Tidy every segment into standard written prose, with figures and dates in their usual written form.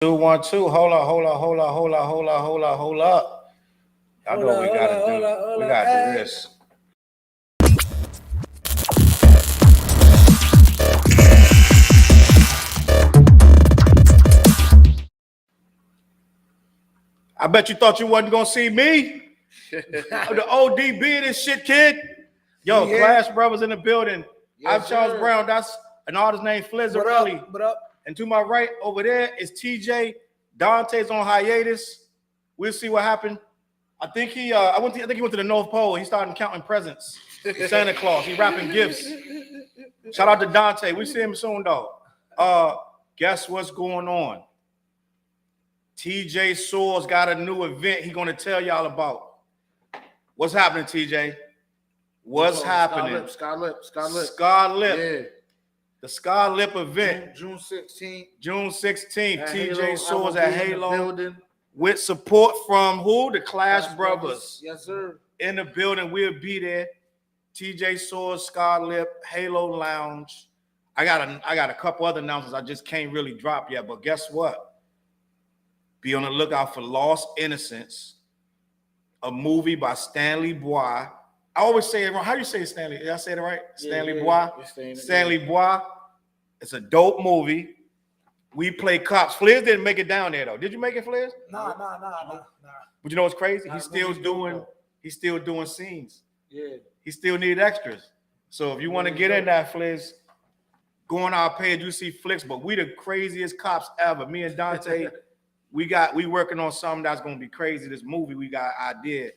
Two, 1, 2. Hold up. Y'all know what we gotta do. We gotta do this. I bet you thought you wasn't gonna see me. The ODB this shit, kid. Yo, Clash Brothers in the building. Yes, I'm Charles Brown. That's an artist named Flizzarelli. What up? And to my right over there is TJ. Dante's on hiatus. We'll see what happened. I think he went to the North Pole. He started counting presents. Santa Claus. He wrapping gifts. Shout out to Dante. We see him soon though. Guess what's going on? TJ Sewell's got a new event he's gonna tell y'all about. What's happening, TJ? What's happening? Scarlett. Yeah. The Scarlett event. June 16th. June 16th. TJ Sewell's at Halo. With support from who? The Clash Brothers. Yes, sir. In the building. We'll be there. TJ Sewell, Scarlett, Halo Lounge. I got a couple other announcements I just can't really drop yet, but guess what? Be on the lookout for Lost Innocence, a movie by Stanley Bois. I always say it wrong. How do you say Stanley? Did I say it right? Stanley Bois. Stanley Bois. It's a dope movie. We play cops. Fliz didn't make it down there though. Did you make it, Fliz? Nah. But you know what's crazy? He's still doing scenes. Yeah. He still need extras. So if you want to get in that, Fliz, go on our page. You see flicks. But we the craziest cops ever. Me and Dante. We working on something that's gonna be crazy. This movie we got idea.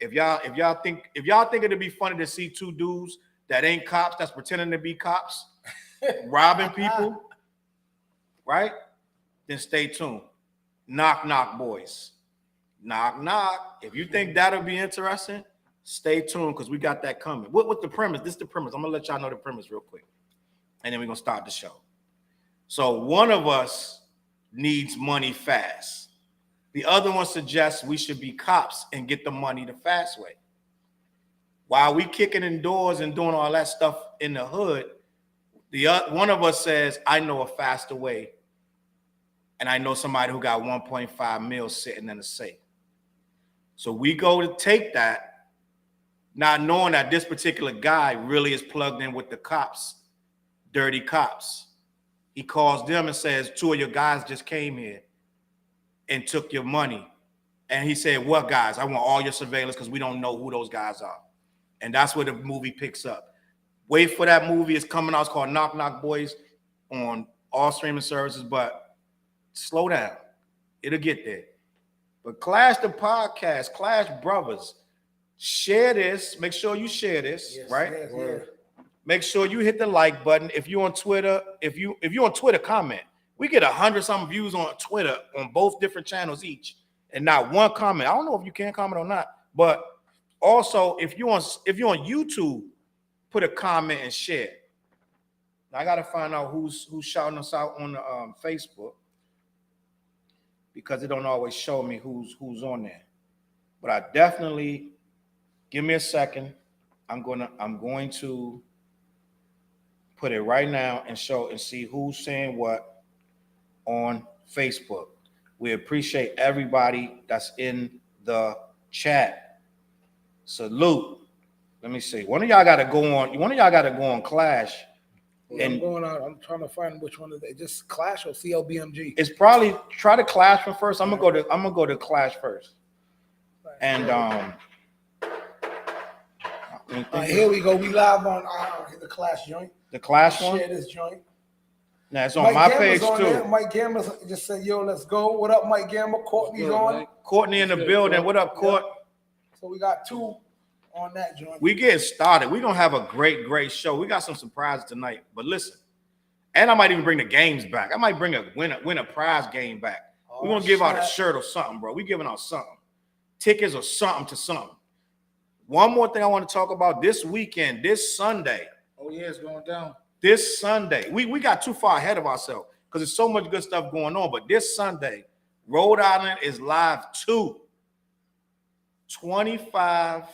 If y'all think it'd be funny to see two dudes that ain't cops that's pretending to be cops robbing people, right? Then stay tuned. Knock knock, boys. Knock knock. If you think that'll be interesting, stay tuned because we got that coming. What's the premise? This is the premise. I'm gonna let y'all know the premise real quick, and then we're gonna start the show. So one of us needs money fast. The other one suggests we should be cops and get the money the fast way. While we kicking in doors and doing all that stuff in the hood, one of us says, I know a faster way. And I know somebody who got 1.5 mil sitting in the safe. So we go to take that, not knowing that this particular guy really is plugged in with the cops, dirty cops. He calls them and says, 2 of your guys just came here and took your money. And he said, what guys? I want all your surveillance because we don't know who those guys are. And that's where the movie picks up. Wait for that movie. It's coming out. It's called Knock Knock Boys on all streaming services, but slow down. It'll get there. But Clash the podcast, Clash Brothers, share this. Make sure you share this, yes, right? Yes. Make sure you hit the like button. If you're on Twitter, if you're on Twitter, comment. We get 100-something views on Twitter on both different channels each, and not one comment. I don't know if you can comment or not, but also if you're on YouTube, put a comment and share. Now, I gotta find out who's shouting us out on the Facebook because it don't always show me who's on there. But I definitely give me a second. I'm going to put it right now and show and see who's saying what on Facebook. We appreciate everybody that's in the chat. Salute. Let me see. One of y'all got to go on Clash. Yeah, and I'm trying to find which one is it. Just Clash or CLBMG? It's probably try to Clash one first. I'm gonna go to Clash first. And here we go. We live on the Clash joint. The Clash one? Share this joint. Now it's on my page too. There. Mike Gamma just said, yo, let's go. What up, Mike Gamma? Courtney's on. Mike. Courtney in the building. What up, Court? So we got 2 on that joint. We get started. We're going to have a great show. We got some surprises tonight. But listen, and I might even bring the games back. I might bring a win a prize game back. We're going to give out a shirt or something, bro. We're giving out something. Tickets or something to something. One more thing I want to talk about this weekend, this Sunday. Oh, yeah, it's going down. This Sunday, we got too far ahead of ourselves because there's so much good stuff going on. But this Sunday, Rhode Island is live too. 25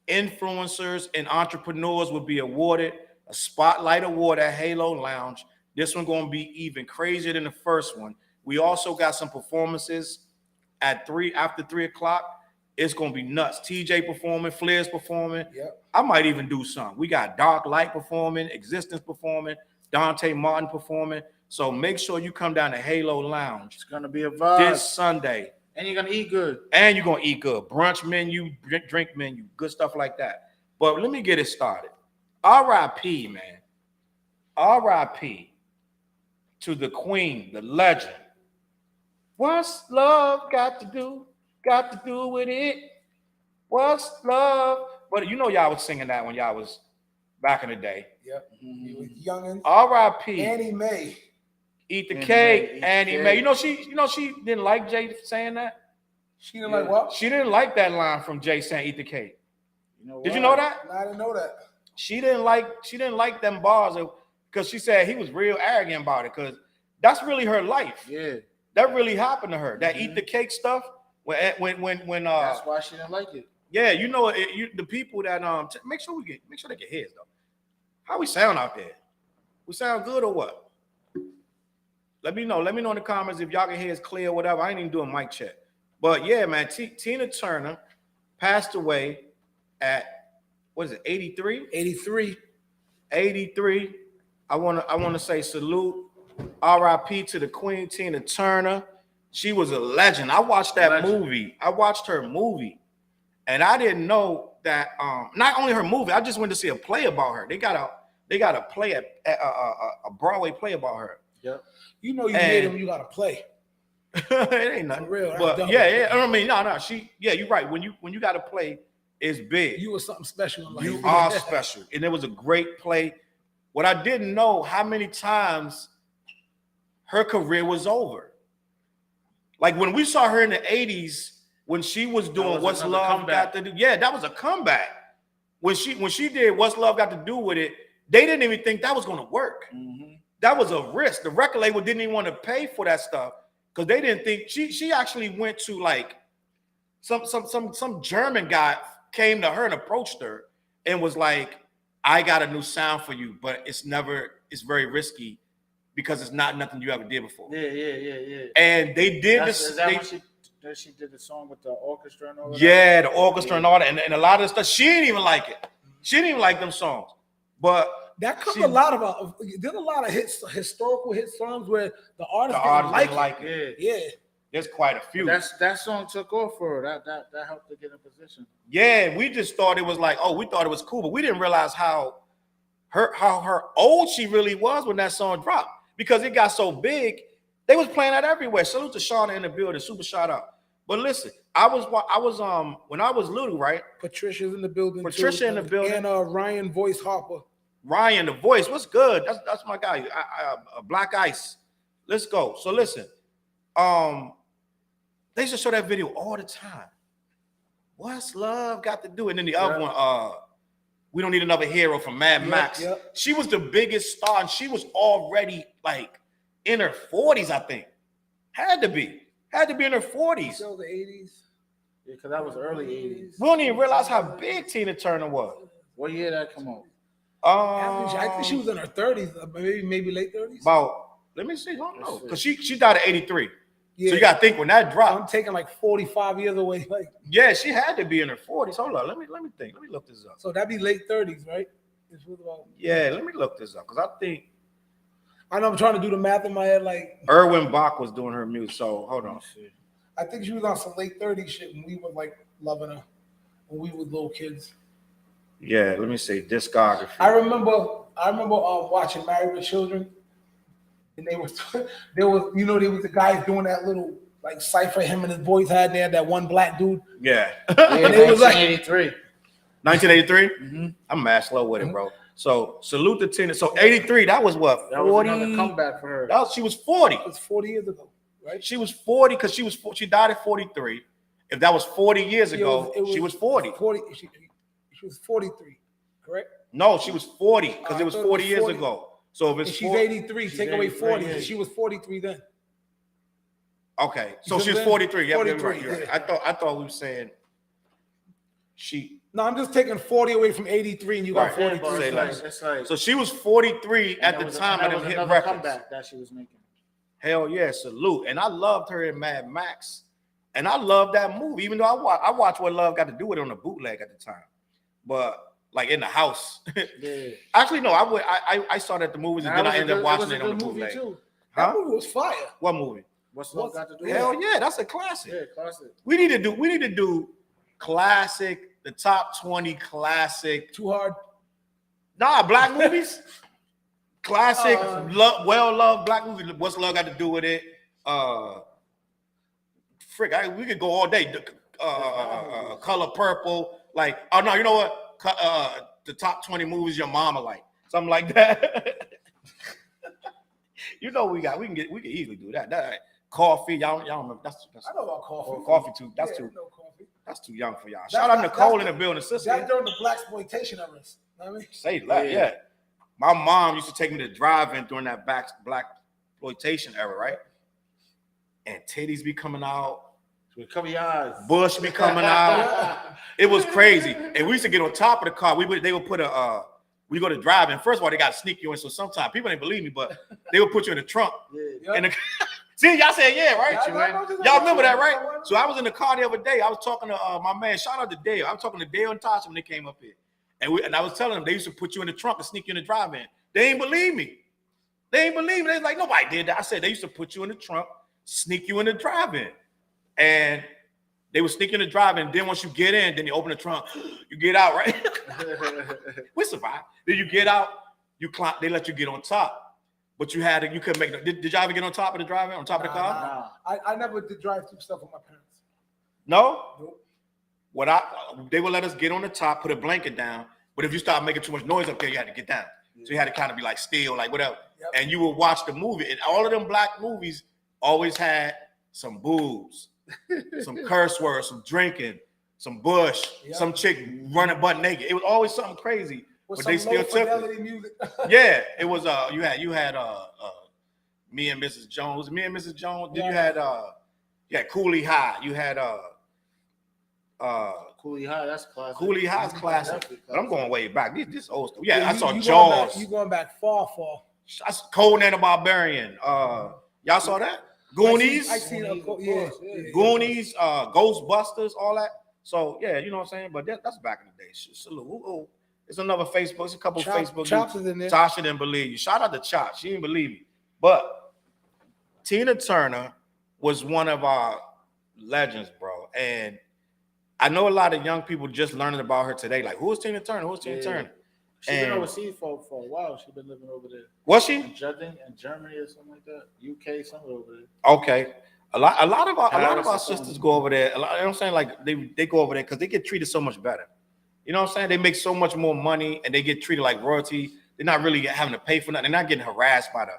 influencers and entrepreneurs will be awarded a spotlight award at Halo Lounge. This one going to be even crazier than the first one. We also got some performances after 3 o'clock. It's gonna be nuts. TJ performing, Flair's performing. Yep. I might even do some. We got Dark Light performing, Existence performing, Dante Martin performing. So make sure you come down to Halo Lounge. It's gonna be a vibe this Sunday. And you're gonna eat good. And you're gonna eat good. Brunch menu, drink menu, good stuff like that. But let me get it started. R.I.P. man. R.I.P. to the queen, the legend. What's love got to do with it? What's love? But you know y'all was singing that when y'all was back in the day. Yep. You was youngin'. R.I.P. Annie Mae. Eat the cake, Annie Mae. You know she didn't like Jay saying that. She didn't like what? She didn't like that line from Jay saying "Eat the cake." You know Did you know that? No, I didn't know that. She didn't like them bars because she said he was real arrogant about it because that's really her life. Yeah, that really happened to her. That eat the cake stuff. When that's why she didn't like it. Yeah, you know the people that make sure they get his though. How we sound out there? We sound good or what? Let me know. Let me know in the comments if y'all can hear us clear or whatever. I ain't even doing mic check. But yeah, man, Tina Turner passed away at, what is it, 83? 83. 83. I wanna say salute. R.I.P. to the Queen Tina Turner. She was a legend. I watched that movie. I watched her movie. And I didn't know that not only her movie, I just went to see a play about her. They got a play a Broadway play about her. Yep. You know you made them, you gotta play. It ain't nothing. For real. But yeah. I mean, no. You're right. When you got to play, it's big. You were something special in life. You are special. And it was a great play. What I didn't know, how many times her career was over. Like when we saw her in the 80s, when she was doing What's Love Got to Do. Yeah, that was a comeback. When she did What's Love Got to Do with It, they didn't even think that was gonna work. Mm-hmm. That was a risk. The record label didn't even want to pay for that stuff because they didn't think she actually went to like some German guy came to her and approached her and was like, I got a new sound for you, but it's very risky because it's not nothing you ever did before. Yeah. And they did this. Is that when she did the song with the orchestra and all that? Yeah, the orchestra and all that. And a lot of the stuff, she didn't even like it. She didn't even like them songs. But that comes a lot of there's a lot of historical hit songs where the artist didn't like it. Yeah. There's quite a few. That song took off for her. That helped her get in position. Yeah, we just thought it was like, we thought it was cool, but we didn't realize how old she really was when that song dropped because it got so big. They was playing that everywhere. Salute to Shauna in the building, super shout out. But listen, I was when I was little, right? Patricia's in the building. Patricia in the building, and Ryan Voice Harper. Ryan, the voice, what's good? That's my guy. Black Ice. Let's go. So listen, they used to show that video all the time. What's love got to do? And then the other one, We Don't Need Another Hero from Mad Max. Yep. She was the biggest star, and she was already like in her 40s, I think. Had to be in her 40s. So the 80s. Yeah, because that was early 80s. We don't even realize how big Tina Turner was. What year did that come out? I think she was in her 30s, maybe late 30s. About, let me see, I don't know. Because she died at 83. Yeah. So you gotta think when that dropped. I'm taking like 45 years away. Like, yeah, she had to be in her 40s. Hold on, let me think. Let me look this up. So that'd be late 30s, right? Yeah, let me look this up because I know I'm trying to do the math in my head. Like Erwin Bach was doing her music. So hold on. I think she was on some late 30s shit when we were like loving her when we were little kids. Yeah, let me see discography. I remember watching Married with Children, and there was the guys doing that little like cipher him and his boys had there, that one black dude. Yeah. And it was like 1983. 1983? Mm-hmm. I'm mad slow with it, bro. So salute to Tina. So 83, that was what? That 40? Was another comeback for her. She was 40. It was 40 years ago, right? She was 40 because she died at 43. If that was 40 years ago, she was 40. She was 43, correct? No, she was 40 because it was 40 years ago. So if it's she's 83, take away 40. Yeah. She was 43 then. Okay, so she's 43. Yeah, 43, you're right. I thought we were saying she. No, I'm just taking 40 away from 83, and you got 43. So she was 43 at the time of the hit records. Comeback that she was making. Hell yeah, salute. And I loved her in Mad Max. And I loved that movie, even though I watched What Love Got to Do with It on the bootleg at the time. But like in the house. Yeah. Actually, no, I saw that at the movies and then I ended up watching it on the bootleg. Too. That movie was fire. What movie? What's Love Got to Do? Hell yeah, that's a classic. Yeah, classic. We need to do classic, the top 20 classic. Too Hard. Nah, black movies. Classic, well-loved black movies. What's Love Got to Do with It? We could go all day. Color Purple. Like, oh no, you know what? The top 20 movies your mama like. Something like that. You know we can easily do that. Coffee, y'all remember? That's I know about Coffee. Coffee too. That's too young for y'all. Shout out Nicole in the building, sister. That's during the blaxploitation of us. You know what I mean? Say that, yeah. My mom used to take me to drive-in during that blaxploitation era, right? And titties be coming out. Cover your eyes. Bush be coming out. It was crazy. And we used to get on top of the car. They would put we go to drive-in. First of all, they got to sneak you in. So sometimes people didn't believe me, but they would put you in the trunk. Yeah. And see, y'all said yeah, right? Y'all remember that, right? So I was in the car the other day. I was talking to my man. Shout out to Dale. I was talking to Dale and Tasha when they came up here. And I was telling them they used to put you in the trunk and sneak you in the drive-in. They ain't believe me. They was like, nobody did that. I said they used to put you in the trunk, sneak you in the drive-in. And they would sneak you in the drive-in. Then once you get in, then you open the trunk. You get out, right? We survived. Then you get out, you climb, they let you get on top. But you couldn't make it. Did y'all ever get on top of the drive-in, on top of the car? Nah. I never did drive-through stuff with my parents. No? Nope. They would let us get on the top, put a blanket down, but if you start making too much noise up there, you had to get down. So you had to kind of be like still, like whatever. Yep. And you would watch the movie, and all of them black movies always had some boobs, some curse words, some drinking, some bush, some chick running butt naked. It was always something crazy, but they still took it. Music. Yeah, it was. You had Me and Mrs. Jones. Me and Mrs. Jones. Then you had Cooley High. You had Cooley High, that's classic. Cooley High's classic. But I'm going way back. This old stuff. Yeah, I saw you Jaws. You going back far. That's Conan the Barbarian. Y'all saw that? Goonies. I seen Goonies, Ghostbusters, all that. So yeah, you know what I'm saying. But that's back in the day. Salute. It's another Facebook. It's a couple Facebook. Chops is in there. Tasha didn't believe you. Shout out to Chop. She didn't believe me. But Tina Turner was one of our legends, bro. And I know a lot of young people just learning about her today. Like, who is Tina Turner? Who's Tina Turner? She's been overseas for a while. She's been living over there. Was she? In Germany or something like that. UK, somewhere over there. Okay. A lot of our sisters go over there. You know what I'm saying? Like they go over there because they get treated so much better. You know what I'm saying? They make so much more money and they get treated like royalty. They're not really having to pay for nothing. They're not getting harassed by the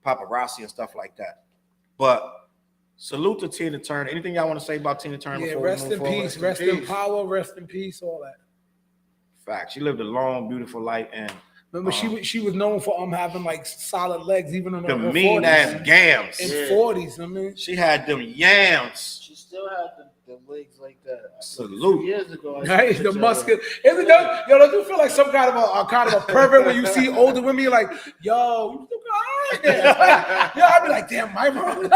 paparazzi and stuff like that. But salute to Tina Turner. Anything y'all want to say about Tina Turner? Yeah, rest in peace, rest in power, rest in peace, all that. Fact. She lived a long, beautiful life, and remember she was known for having like solid legs, even in the her mean 40s. Ass yams. In 40s, I mean, she had them yams. She still had the legs like that. Salute. Years ago, right? The muscular. Don't you feel like some kind of a pervert when you see older women? You're like, yo, you still got there. I'd be like, damn, my mom.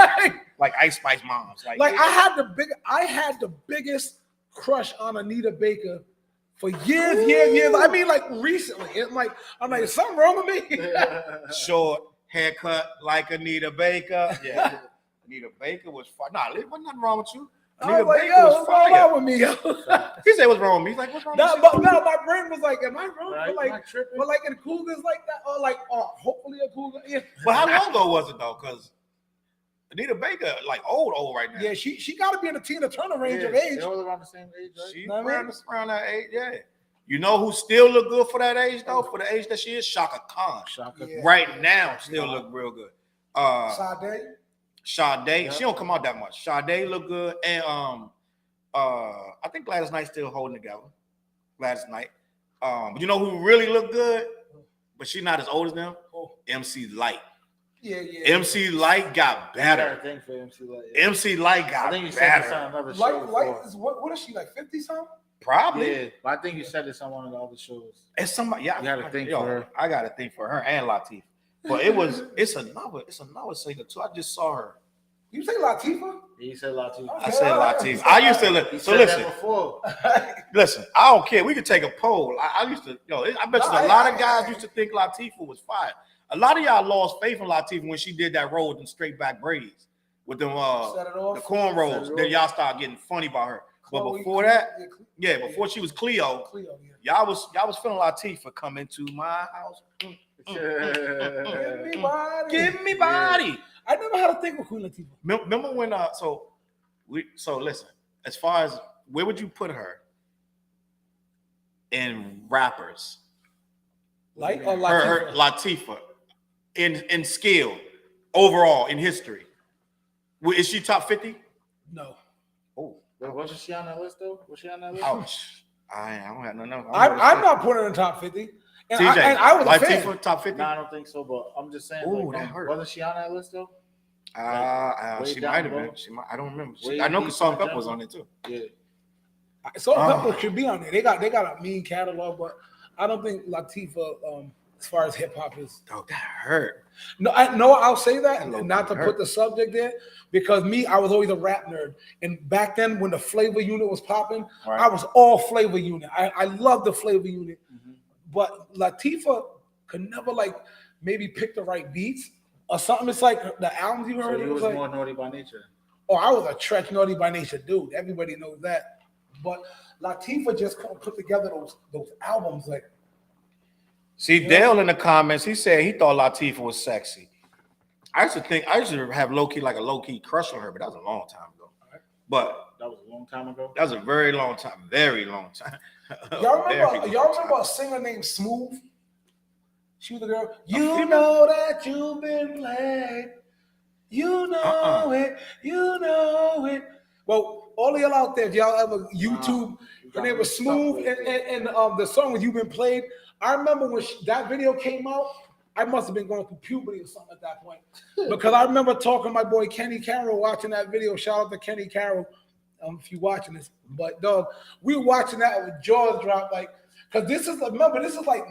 Like Ice Spice moms. Like I had the biggest crush on Anita Baker for years. I mean, like recently. I'm like, is something wrong with me? Short haircut like Anita Baker. Yeah. Anita Baker was fire. Nah, there wasn't nothing wrong with you. Anita like, Baker was what's wrong with me? He said, what's wrong with me? He's like, what's wrong with you? But my brain was like, am I wrong? Right, But like in cougars like that, or like, hopefully a cougar. Yeah. But how long ago was it though? Because Anita Baker, like old right now. Yeah, she got to be in the Tina Turner range of age. They're all around the same age, right? She's around that age, yeah. You know who still look good for that age though? For the age that she is, Shaka Khan. Right now, still look real good. Sade, yep. She don't come out that much. Sade look good, and I think Gladys Knight still holding together. Gladys Knight. But you know who really look good, but she's not as old as them? MC Light. Yeah. MC Light got better. I got a thing for MC Light. Yeah. MC Light got I think you better. said this on another show. Light is what is she like 50 something? Probably. Yeah, but I think you said this on one of the other shows. It's somebody. Yeah, you got to think for her. I got to think for her and Latif. But it's another singer too. I just saw her. You say Latifah? He said Latifah. Okay, I said Latifah. I used to so listen. Listen, I don't care. We could take a poll. I used to, I bet you a lot of guys used to think Latifah was fire. A lot of y'all lost faith in Latifah when she did that role with them straight back braids with them the cornrows. Then y'all started getting funny about her. But before that, before she was Cleo, y'all was feeling Latifah come into my house. Give me body. I never had a thing with Queen Latifah. Remember when so listen, as far as where would you put her in rappers? Like or Latifah? Her Latifah in skill overall in history. Is she top 50? No. Oh, wasn't she on that list though? Was she on that list? Ouch. I don't have no. I'm not putting her in top 50. And TJ, I was a Latifah fan. top 50? No, I don't think so, but I'm just saying. Ooh, that hurt. Wasn't she on that list though? She might have been. I don't remember. I know Salt Pepper was on it too. Yeah. Salt Pepper should be on there. They got a mean catalog, but I don't think Latifah, as far as hip hop is. Oh, that hurt. No, I'll say that not to put the subject there because I was always a rap nerd, and back then when the Flavor Unit was popping, I was all Flavor Unit. I loved the Flavor Unit, but Latifah could never maybe pick the right beats or something. It's like the albums you heard. So you was more Naughty by Nature. Oh, I was a Tretch Naughty by Nature dude. Everybody knows that. But Latifah just put together those albums like. See, Dale in the comments, he said he thought Latifah was sexy. I used to have a low key crush on her, but that was a long time ago. But that was a long time ago. That was a very long time. Y'all remember a singer named Smooth? She was the girl. You know that you've been played. You know it. You know it. Well, all of y'all out there, if y'all ever YouTube, her name was Smooth, and the song with "You've Been Played." I remember when that video came out. I must have been going through puberty or something at that point, because I remember talking to my boy Kenny Carroll watching that video. Shout out to Kenny Carroll, if you're watching this. But dog, we were watching that with jaws dropped, because this is like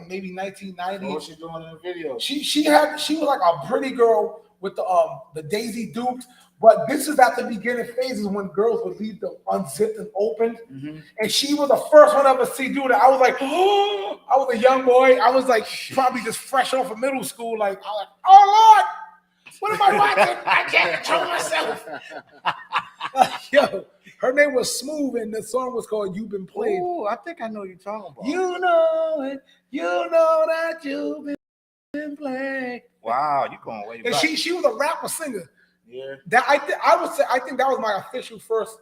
maybe 1990. What was she doing in the video? She was like a pretty girl with the Daisy Dukes. But this is at the beginning phases when girls would leave them unzipped and opened. And she was the first one I ever see do that. I was like, oh, I was a young boy. I was like probably just fresh off of middle school. I was like, oh Lord, what am I watching? I can't control myself. Yo, her name was Smooth and the song was called You've Been Played. Oh, I think I know what you're talking about. You know it. You know that you've been played. Wow, you going way back. And she was a rapper singer. Yeah. That I think that was my official first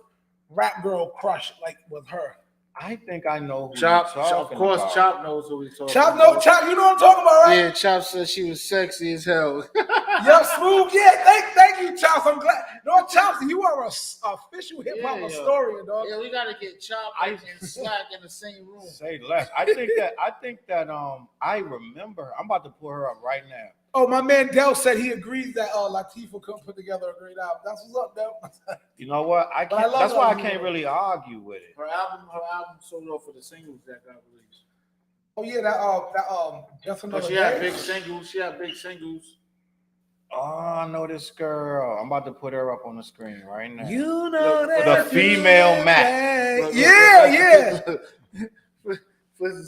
rap girl crush, with her. I think I know who Chop. you're talking Of course, about. Chop knows who he's talking Chop, about. Chop, you know what I'm talking about, right? Yeah, Chop said she was sexy as hell. Yeah, Smooth. Yeah, thank you, Chops. I'm glad. No, Chops, you are a official hip hop historian, dog. Yeah, we gotta get Chop and Slack in the same room. Say less. I think that I remember. I'm about to pull her up right now. Oh, my man Del said he agrees that Latifah couldn't put together a great album. That's what's up, Del. You know what? I can't. That's why I can't really argue with it. Her album sold off for the singles that got released. Oh yeah, that just another. She had big singles. Oh, I know this girl. I'm about to put her up on the screen right now. You know that the female Mac. Yeah.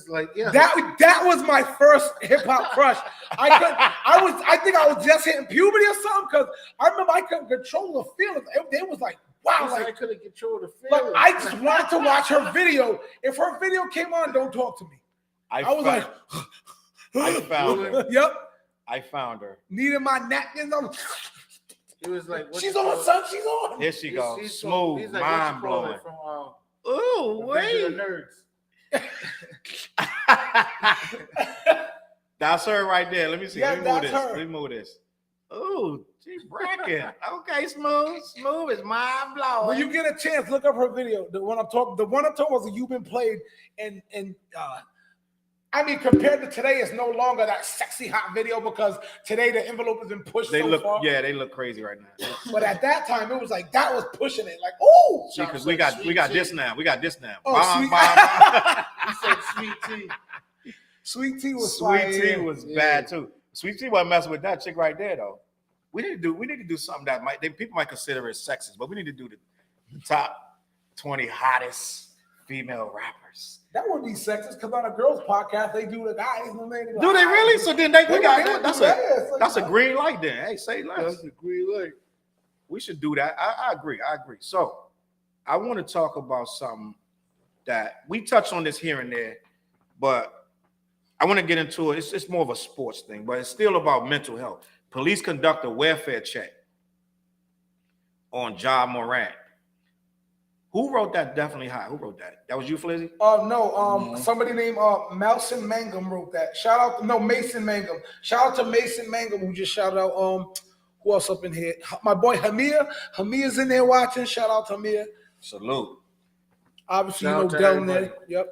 Like, yeah. That was my first hip hop crush. I think I was just hitting puberty or something, because I remember I couldn't control the feelings. It was like, wow, I couldn't control the feelings. I just wanted to watch her video. If her video came on, don't talk to me. I was like, I found her. Yep. I found her. Needed my napkins on. It was like, she's on, son. She's on. Here she goes. Smooth, like, mind blowing. Ooh, wait. Nerds. That's her right there. Let me see. Yeah, Let me move this. Ooh, she's bragging. Okay, Smooth is mind blowing. When you get a chance, look up her video. The one I'm talking was You've Been Played, and I mean, compared to today, it's no longer that sexy hot video, because today the envelope has been pushed so far. Yeah, they look crazy right now. But at that time, it was like that was pushing it. Like, oh, because we got this now. We got this now. Oh, You said Sweet Tea. Sweet Tea was Sweet Tea was bad too. Sweet Tea wasn't messing with that chick right there though. We need to do something that people might consider it sexist, but we need to do the top 20 hottest female rappers. That would be sexist because on a girls' podcast they do the guys. Do they really? So then we got that. That's a green light then. Hey, say less. That's a green light. We should do that. I agree. So I want to talk about something that we touched on this here and there, but I want to get into it. It's more of a sports thing, but it's still about mental health. Police conduct a welfare check on Ja Morant. Who wrote that? Definitely high. Who wrote that? That was you, Flizzy? No. Somebody named Mason Mangum wrote that. Mason Mangum. Shout out to Mason Mangum who just shouted out. Who else up in here? My boy Hamir. Hamir's in there watching. Shout out to Hamir. Salute. Obviously, down there. Yep.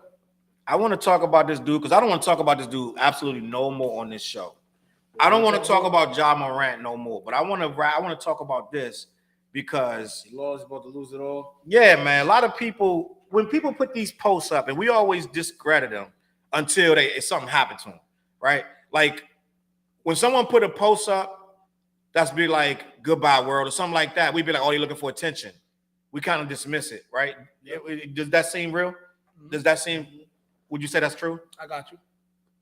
I want to talk about this dude because I don't want to talk about this dude absolutely no more on this show. I don't want to talk about Ja Morant no more, but I want to talk about this because Law's about to lose it all. Yeah, man. A lot of people, when people put these posts up, and we always discredit them until something happened to them, right? Like when someone put a post up, that's be like goodbye world or something like that. We'd be like, oh, you're looking for attention. We kind of dismiss it, right? Does that seem real? Does that seem? Would you say that's true? I got you.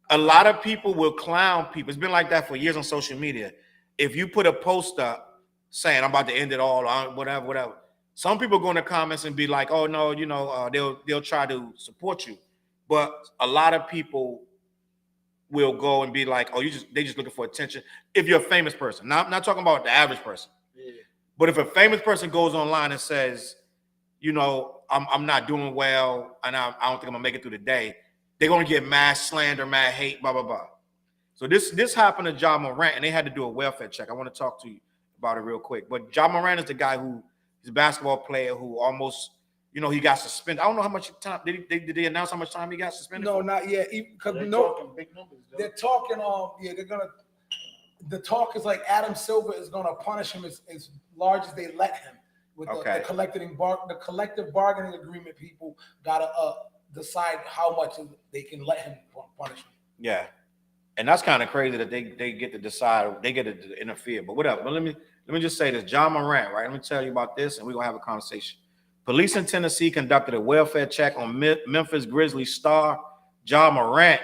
A lot of people will clown people. It's been like that for years on social media. If you put a post up saying I'm about to end it all, or whatever, some people go in the comments and be like, "Oh no, they'll try to support you," but a lot of people will go and be like, "Oh, they just looking for attention." If you're a famous person, now I'm not talking about the average person, but if a famous person goes online and says, I'm not doing well, and I don't think I'm gonna make it through the day, they're gonna get mad slander, mad hate, blah blah blah. So this happened to Ja Morant, and they had to do a welfare check. I want to talk to you about it real quick. But Ja Morant is the guy he's a basketball player who almost, he got suspended. I don't know how much time did they announce how much time he got suspended? No, for? Not yet. Because talking big numbers. They're talking. They're gonna. The talk is like Adam Silver is gonna punish him as large as they let him. With the collective bargaining agreement, people gotta decide how much they can let him punish him. Yeah, and that's kind of crazy that they get to decide, they get to interfere. But whatever. But let me just say this: Ja Morant, right? Let me tell you about this, and we're gonna have a conversation. Police in Tennessee conducted a welfare check on Memphis Grizzlies star Ja Morant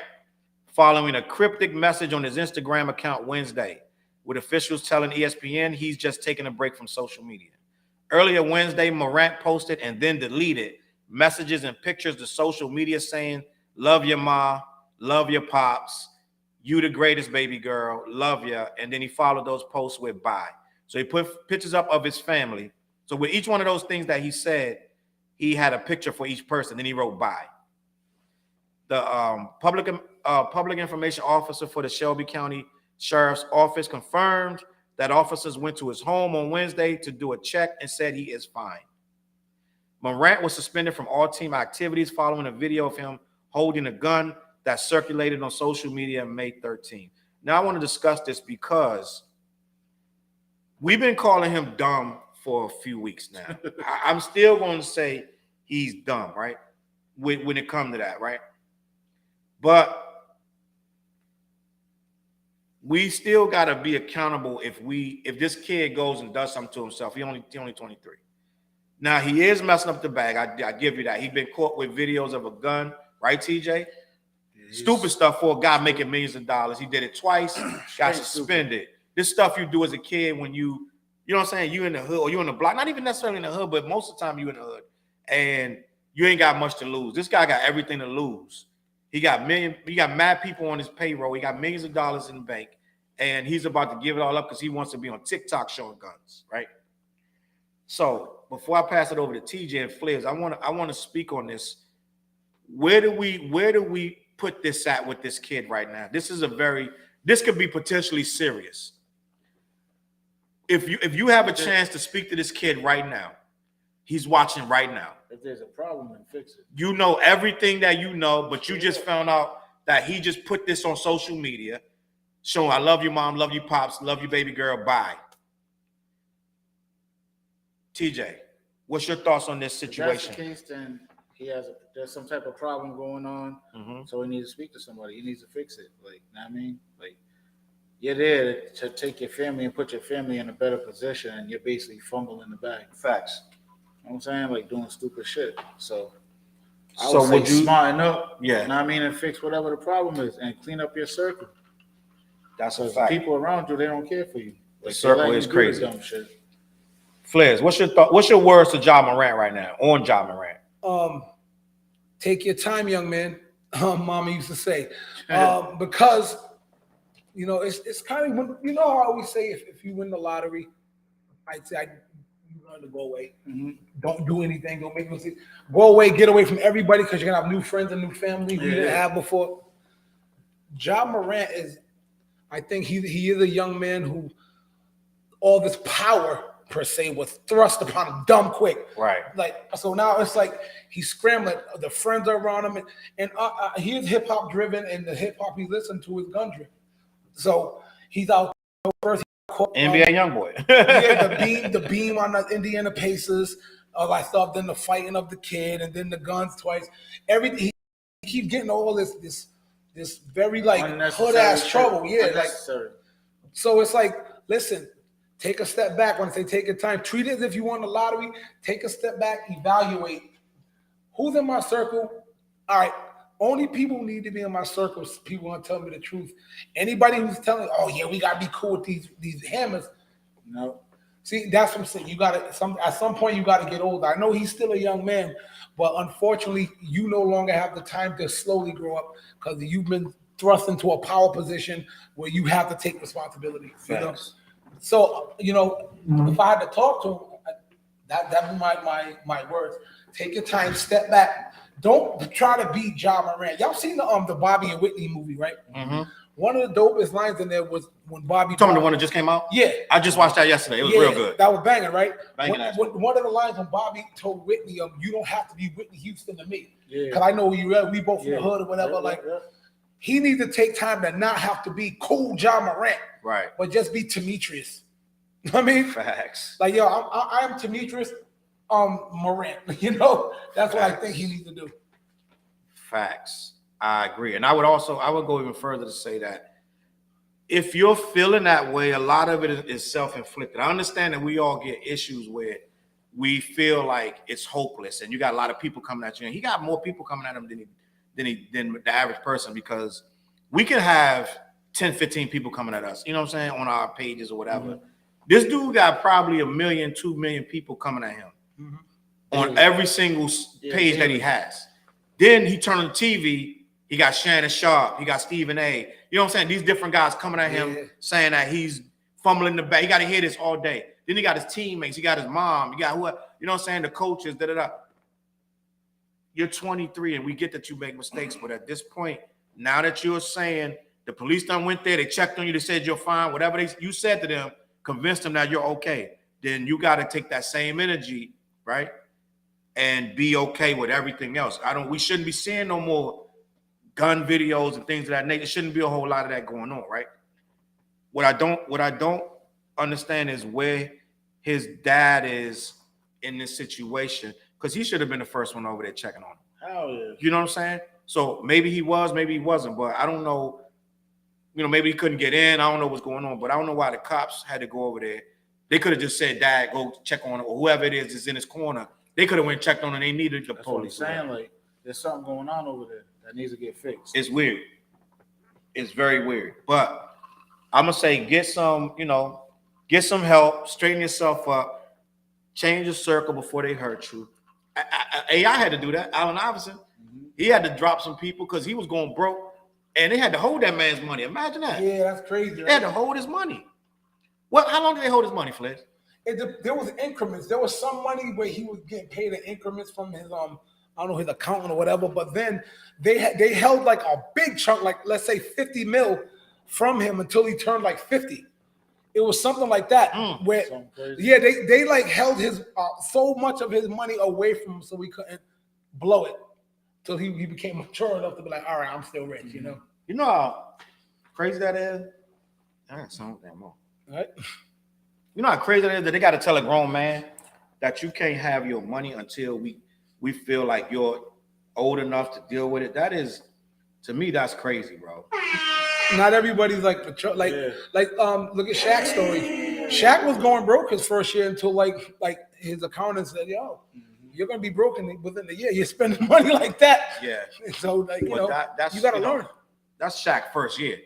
following a cryptic message on his Instagram account Wednesday, with officials telling ESPN he's just taking a break from social media. Earlier Wednesday, Morant posted and then deleted messages and pictures to social media saying, "Love your ma, love your pops, you the greatest baby girl, love ya." And then he followed those posts with bye. So he put pictures up of his family. So with each one of those things that he said, he had a picture for each person. Then he wrote bye. The public information officer for the Shelby County Sheriff's Office confirmed that officers went to his home on Wednesday to do a check and said he is fine. Morant was suspended from all team activities following a video of him holding a gun that circulated on social media on May 13th. Now, I want to discuss this because we've been calling him dumb for a few weeks now. I'm still going to say he's dumb, right? When it comes to that, right? But we still got to be accountable if this kid goes and does something to himself. He only 23. Now, he is messing up the bag. I give you that. He's been caught with videos of a gun, right, TJ? Stupid stuff for a guy making millions of dollars. He did it twice, got suspended. This stuff you do as a kid when you know what I'm saying, you in the hood or you in the block, not even necessarily in the hood, but most of the time you in the hood and you ain't got much to lose. This guy got everything to lose. He got mad people on his payroll. He got millions of dollars in the bank, and he's about to give it all up because he wants to be on TikTok showing guns, right? So before I pass it over to TJ and Fliz, I want to speak on this. Where do we put this at with this kid right now? This could be potentially serious. If you have a chance to speak to this kid right now, he's watching right now. If there's a problem, then fix it. You know everything that you know, but you just found out that he just put this on social media, showing I love you, mom, love you, pops, love you, baby girl, bye. TJ, what's your thoughts on this situation? If that's the case, then there's some type of problem going on, so he needs to speak to somebody. He needs to fix it. Like, you know what I mean? Like, you're there to take your family and put your family in a better position, and you're basically fumbling the bag. Facts. You know what I'm saying? Like doing stupid shit. So I So would would say you smarten up, Yeah. you know what I mean, and fix whatever the problem is and clean up your circle. That's a Because fact. people around you, they don't care for you. The Like, circle they let is you do the crazy. dumb shit. Flares, what's your thought? What's your words to Ja Morant right now? On Ja Morant. Take your time, young man. Mama used to say, because you know it's kind of when, you know how I always say if you win the lottery, I'd say you learn to go away. Mm-hmm. Don't do anything. Don't make mistakes. Go away. Get away from everybody because you're gonna have new friends and new family who you didn't have before. Ja Morant is, I think he is a young man who all this power per se was thrust upon him dumb quick. Right. Like, so now it's like he's scrambling. The friends are around him, and he is hip hop driven, and the hip hop he listened to is gun driven. So he's out first. NBA YoungBoy. Yeah, the beam on the Indiana Pacers, all that stuff. Then the fighting of the kid, and then the guns twice. Everything he keeps getting all this very like hood ass trouble. Yeah, like so it's like, listen. Take a step back. When I say take your time, treat it as if you won the lottery. Take a step back, evaluate who's in my circle. All right, only people who need to be in my circle. People want to tell me the truth. Anybody who's telling, oh yeah, we gotta be cool with these hammers. No, see, that's what I'm saying. You gotta at some point you gotta get older. I know he's still a young man, but unfortunately, you no longer have the time to slowly grow up because you've been thrust into a power position where you have to take responsibility. You know? So, you know, if I had to talk to him, that would be my words. Take your time, step back. Don't try to be Ja Morant. Y'all seen the Bobby and Whitney movie, right? Mm-hmm. One of the dopest lines in there was when Bobby. Talking the one that just came out? Yeah. I just watched that yesterday. It was real good. That was banging, right? Banging one of the lines when Bobby told Whitney, you don't have to be Whitney Houston to me. Yeah. Because I know we both from the hood or whatever. He needs to take time to not have to be cool Ja Morant. Right. But just be Demetrius. I mean, facts. Like, yo, I'm Demetrius Morant. You know, that's what I think he needs to do. Facts. I agree. And I would go even further to say that if you're feeling that way, a lot of it is self-inflicted. I understand that we all get issues where we feel like it's hopeless and you got a lot of people coming at you. And he got more people coming at him than the average person, because we can have 10, 15 people coming at us, you know what I'm saying, on our pages or whatever. Mm-hmm. This dude got probably 1 million, 2 million people coming at him on every single page that he has. Then he turned on the TV, he got Shannon Sharp, he got Stephen A. You know what I'm saying? These different guys coming at him saying that he's fumbling the back. He got to hear this all day. Then he got his teammates, he got his mom, he got whoever, you know what I'm saying, the coaches, You're 23 and we get that you make mistakes, but at this point, now that you're saying the police done went there, they checked on you, they said you're fine, whatever you said to them, convinced them that you're okay, then you got to take that same energy, right, and be okay with everything else. We shouldn't be seeing no more gun videos and things of that nature. There shouldn't be a whole lot of that going on, right? What I don't understand is where his dad is in this situation, because he should have been the first one over there checking on him. Hell yeah. You know what I'm saying? So maybe he was, maybe he wasn't, but I don't know. You know, maybe he couldn't get in. I don't know what's going on, but I don't know why the cops had to go over there. They could have just said, Dad, go check on it, or whoever it is in his corner. They could have went and checked on it. They needed the police. What I'm saying, like, there's something going on over there that needs to get fixed. It's weird. It's very weird. But I'm going to say get some help, straighten yourself up, change your circle before they hurt you. AI had to do that. Allen Iverson. Mm-hmm. He had to drop some people because he was going broke. And they had to hold that man's money. Imagine that. Yeah, that's crazy. Right? They had to hold his money. How long did they hold his money, Fletch? There was increments. There was some money where he was getting paid in increments from his I don't know, his accountant or whatever. But then they held like a big chunk, like let's say 50 mil from him until he turned like 50. It was something like that. Where they like held his so much of his money away from him so he couldn't blow it. Till he became mature enough to be like, all right, I'm still rich, you know? You know how crazy that is? I got some damn more. All right. You know how crazy that is that they got to tell a grown man that you can't have your money until we feel like you're old enough to deal with it? That is, to me, that's crazy, bro. Not everybody's like mature. Like look at Shaq's story. Shaq was going broke his first year until like his accountant said, "Yo, you're gonna be broken within the year. You're spending money like that." Yeah. So like you that's, you gotta learn. That's Shaq's first year,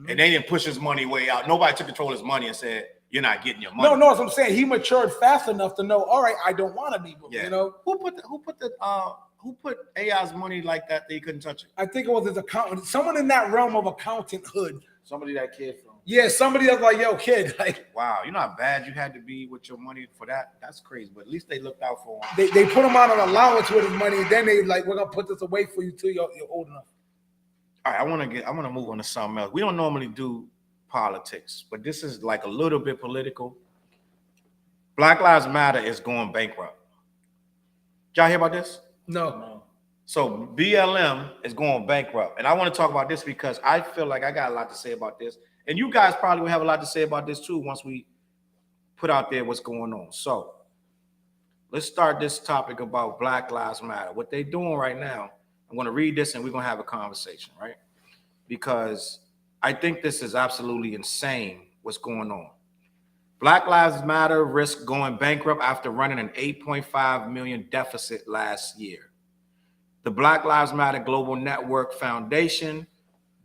and they didn't push his money way out. Nobody took control of his money and said, "You're not getting your money." No, that's what I'm saying. He matured fast enough to know. All right, I don't want to be. Yeah. You know who put AI's money like that he couldn't touch it? I think it was his accountant. Someone in that realm of accountanthood. Somebody that kid from. Yeah, somebody that's like, yo, kid, like, wow, you know how bad you had to be with your money for that? That's crazy. But at least they looked out for him. They put him on an allowance with his money, and then they like, we're gonna put this away for you till you're old enough. All right, I want to move on to something else. We don't normally do politics, but this is like a little bit political. Black Lives Matter is going bankrupt. Did y'all hear about this? No. So BLM is going bankrupt. And I want to talk about this because I feel like I got a lot to say about this. And you guys probably will have a lot to say about this too once we put out there what's going on. So let's start this topic about Black Lives Matter. What they're doing right now, I'm going to read this and we're going to have a conversation, right? Because I think this is absolutely insane what's going on. Black Lives Matter risks going bankrupt after running an $8.5 million deficit last year. The Black Lives Matter Global Network Foundation,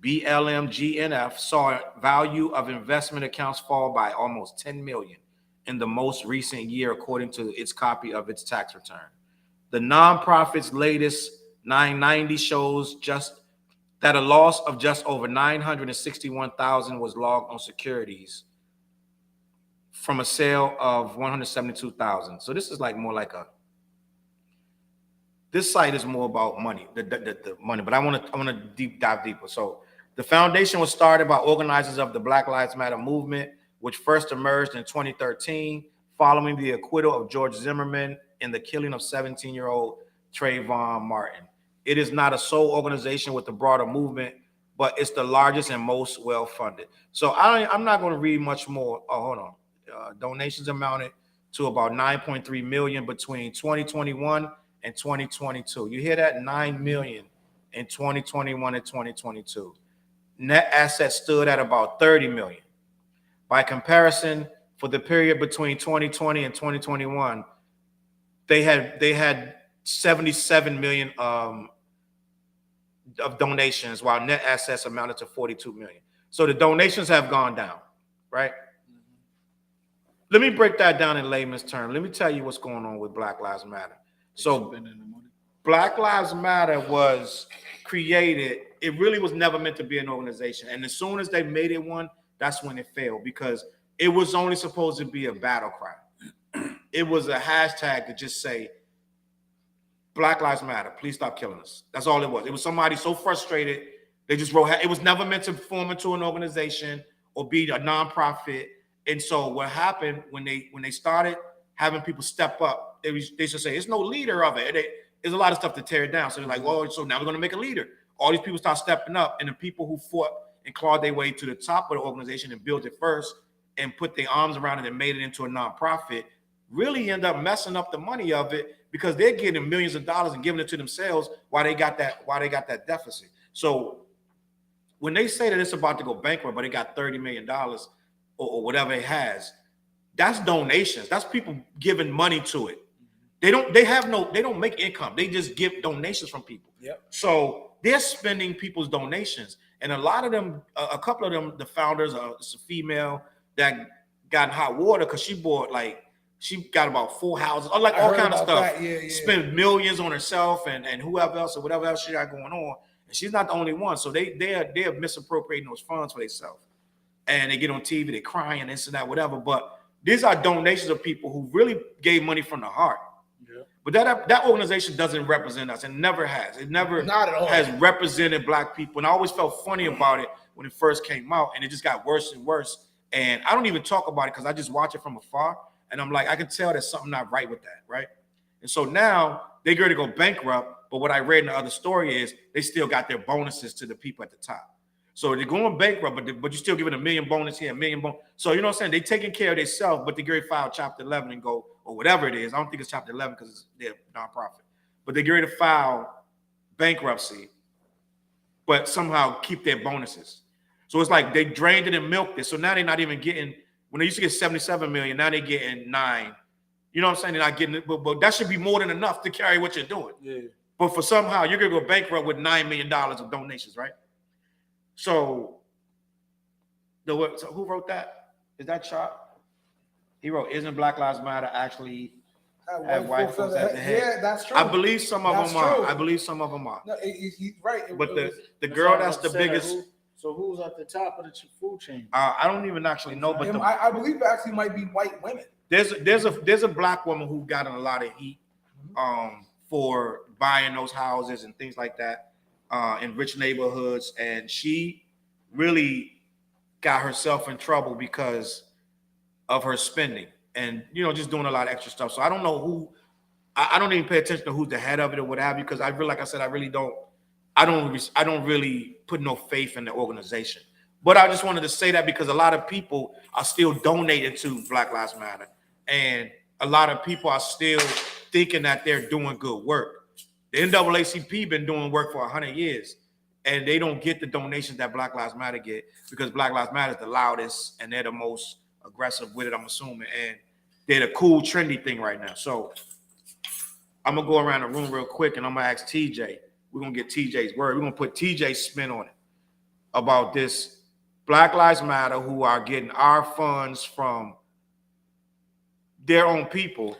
BLM GNF, saw value of investment accounts fall by almost 10 million in the most recent year, according to its copy of its tax return. The nonprofit's latest 990 shows just that a loss of just over 961,000 was logged on securities from a sale of 172,000. So this is like more like a. This site is more about money, the money, but I want to dive deeper. So the foundation was started by organizers of the Black Lives Matter movement, which first emerged in 2013 following the acquittal of George Zimmerman in the killing of 17-year-old Trayvon Martin. It is not a sole organization with the broader movement, but it's the largest and most well-funded. So I'm not going to read much more. Oh, hold on. Donations amounted to about 9.3 million between 2021 and 2022. You hear that? 9 million in 2021 and 2022. Net assets stood at about 30 million. By comparison, for the period between 2020 and 2021, they had 77 million of donations, while net assets amounted to 42 million. So the donations have gone down, right? Let me break that down in layman's terms. Let me tell you what's going on with Black Lives Matter. So Black Lives Matter was created. It really was never meant to be an organization. And as soon as they made it one, that's when it failed, because it was only supposed to be a battle cry. It was a hashtag to just say, Black Lives Matter, please stop killing us. That's all it was. It was somebody so frustrated, they just wrote, it was never meant to form into an organization or be a nonprofit. And so what happened when they started having people step up, they should say, there's no leader of it. There's a lot of stuff to tear it down. So they're like, well, so now we're going to make a leader. All these people start stepping up, and the people who fought and clawed their way to the top of the organization and built it first and put their arms around it and made it into a nonprofit really end up messing up the money of it, because they're getting millions of dollars and giving it to themselves while they got that deficit. So when they say that it's about to go bankrupt, but it got $30 million or whatever it has, that's donations. That's people giving money to it. They don't make income. They just give donations from people. Yep. So they're spending people's donations. And a lot of them, a couple of them, the founders, it's a female that got in hot water because she got about 4 houses, like all kind of stuff. Yeah. Spent millions on herself and whoever else or whatever else she got going on. And she's not the only one. So they're misappropriating those funds for themselves. And they get on TV, they're crying, this and that, whatever. But these are donations of people who really gave money from the heart. Yeah. But that organization doesn't represent us, and never has. It never not at all has represented Black people. And I always felt funny about it when it first came out, and it just got worse and worse. And I don't even talk about it because I just watch it from afar. And I'm like, I can tell there's something not right with that, right? And so now they're going to go bankrupt. But what I read in the other story is they still got their bonuses to the people at the top. So they're going bankrupt, but you're still giving $1 million bonus here, $1 million bonus. So you know what I'm saying? They're taking care of themselves, but they're going to file Chapter 11 and go, or whatever it is. I don't think it's Chapter 11 because they're nonprofit. But they're going to file bankruptcy, but somehow keep their bonuses. So it's like they drained it and milked it. So now they're not even getting, when they used to get 77 million, now they're getting 9. You know what I'm saying? They're not getting it, but that should be more than enough to carry what you're doing. Yeah. But for somehow you're gonna go bankrupt with $9 million of donations, right? So who wrote that? Is that Chop? He wrote, "Isn't Black Lives Matter actually have white folks at the head?" Yeah, that's true. I believe some of them are. I believe some of them are. No, he's right. But the girl that's the biggest. So who's at the top of the food chain? I don't even actually know, but I believe it actually might be white women. There's a black woman who got in a lot of heat for buying those houses and things like that in rich neighborhoods, and she really got herself in trouble because of her spending and just doing a lot of extra stuff. So I don't know who. I don't even pay attention to who's the head of it or what have you, because I really, like I said, I don't really put no faith in the organization. But I just wanted to say that because a lot of people are still donating to Black Lives Matter, and a lot of people are still thinking that they're doing good work. The NAACP been doing work for 100 years, and they don't get the donations that Black Lives Matter get, because Black Lives Matter is the loudest and they're the most aggressive with it, I'm assuming, and they're the cool, trendy thing right now. So I'm gonna go around the room real quick and I'm gonna ask TJ. We're gonna get TJ's word. We're gonna put TJ's spin on it about this Black Lives Matter, who are getting our funds from their own people,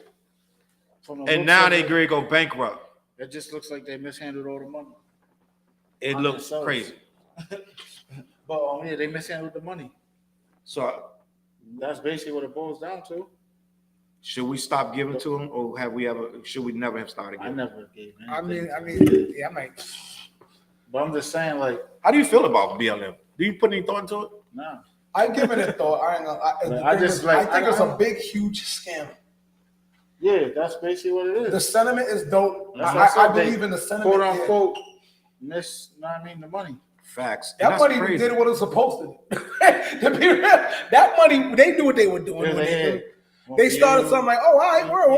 and now they agree to go bankrupt. It just looks like they mishandled all the money. It looks crazy. But yeah, they mishandled the money. So that's basically what it boils down to. Should we stop giving to them, or should we never have started giving? I never gave. I mean, yeah, I might. But I'm just saying, like, how do you feel about BLM? Do you put any thought into it? No. I've given it thought. I think it's a big, huge scam. Yeah, that's basically what it is. The sentiment is dope. I believe in the sentiment. Quote unquote, the money. Facts. That money did what it was supposed to do. That money, they knew what they were doing. They started something like, "Oh, all right, we're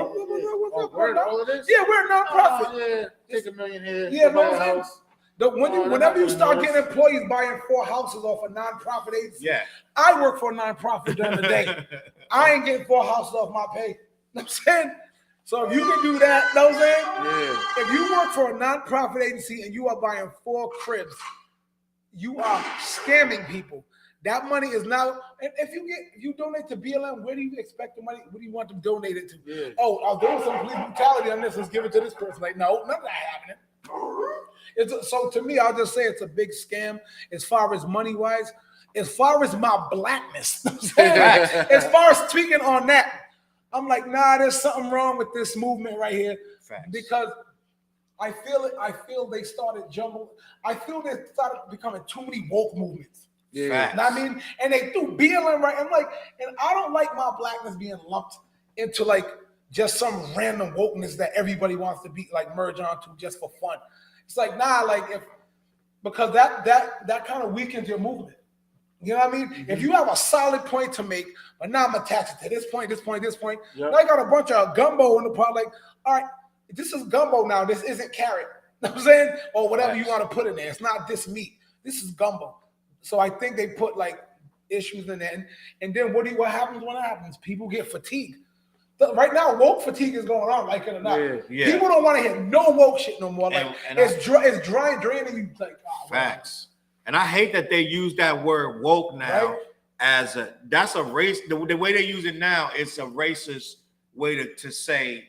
all of this? Yeah, we're a nonprofit. Yeah, take $1 million here. Yeah, house. Whenever you start getting employees buying 4 houses off a nonprofit agency, yeah, I work for a nonprofit during the day. I ain't getting 4 houses off my pay. You know what I'm saying? So if you can do that, you know what I'm saying? Yeah. If you work for a nonprofit agency and you are buying 4 cribs, you are scamming people. That money is now, if you donate to BLM, where do you expect the money? What do you want them donated to? Yeah. Oh, I'll do some police brutality on this. Let's give it to this person. Like, no, none of that happening. So to me, I'll just say it's a big scam as far as money wise. As far as my blackness, as far as speaking on that, I'm like, nah, there's something wrong with this movement right here. Facts. Because I feel they started jumbling. I feel they started becoming too many woke movements. Yeah. You know what I mean? And they threw BLM right. I'm like, and I don't like my blackness being lumped into like just some random wokeness that everybody wants to be like merge onto just for fun. It's like, nah, like because that kind of weakens your movement. You know what I mean? Mm-hmm. If you have a solid point to make, but now I'm attached to this point. Yep. Now I got a bunch of gumbo in the pot. Like, all right, this is gumbo now. This isn't carrot. You know what I'm saying? Or whatever you want to put in there. It's not this meat. This is gumbo. So I think they put like issues in there. And then what happens when that happens? People get fatigued. Right now, woke fatigue is going on, like it or not. Yeah. People don't want to hear no woke shit no more. Like it's dry and draining you. Like, facts. And I hate that they use that word woke now as that's a race. The way they use it now, it's a racist way to say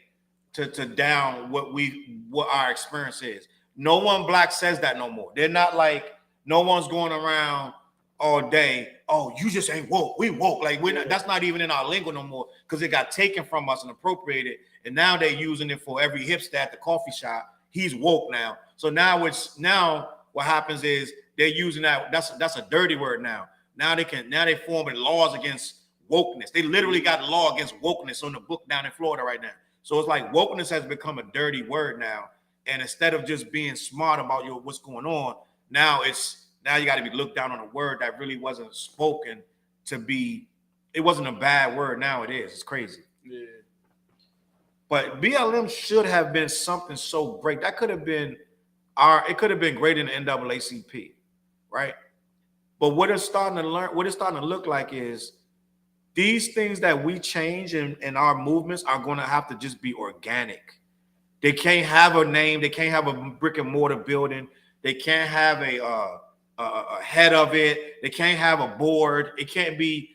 to down what our experience is. No one black says that no more. They're not like, no one's going around all day, oh, you just ain't woke. We woke. Like that's not even in our lingo no more, because it got taken from us and appropriated. And now they're using it for every hipster at the coffee shop. He's woke now. So now what happens is they're using that. That's a dirty word now. Now they forming laws against wokeness. They literally got a law against wokeness on the book down in Florida right now. So it's like wokeness has become a dirty word now. And instead of just being smart about what's going on, now you got to be looked down on a word that really wasn't spoken to be. It wasn't a bad word. Now it is. It's crazy. Yeah. But BLM should have been something so great. That could have been it could have been great in the NAACP, right? But what it's starting to look like is these things that we change in our movements are going to have to just be organic. They can't have a name. They can't have a brick and mortar building. They can't have a head of it. They can't have a board. It can't be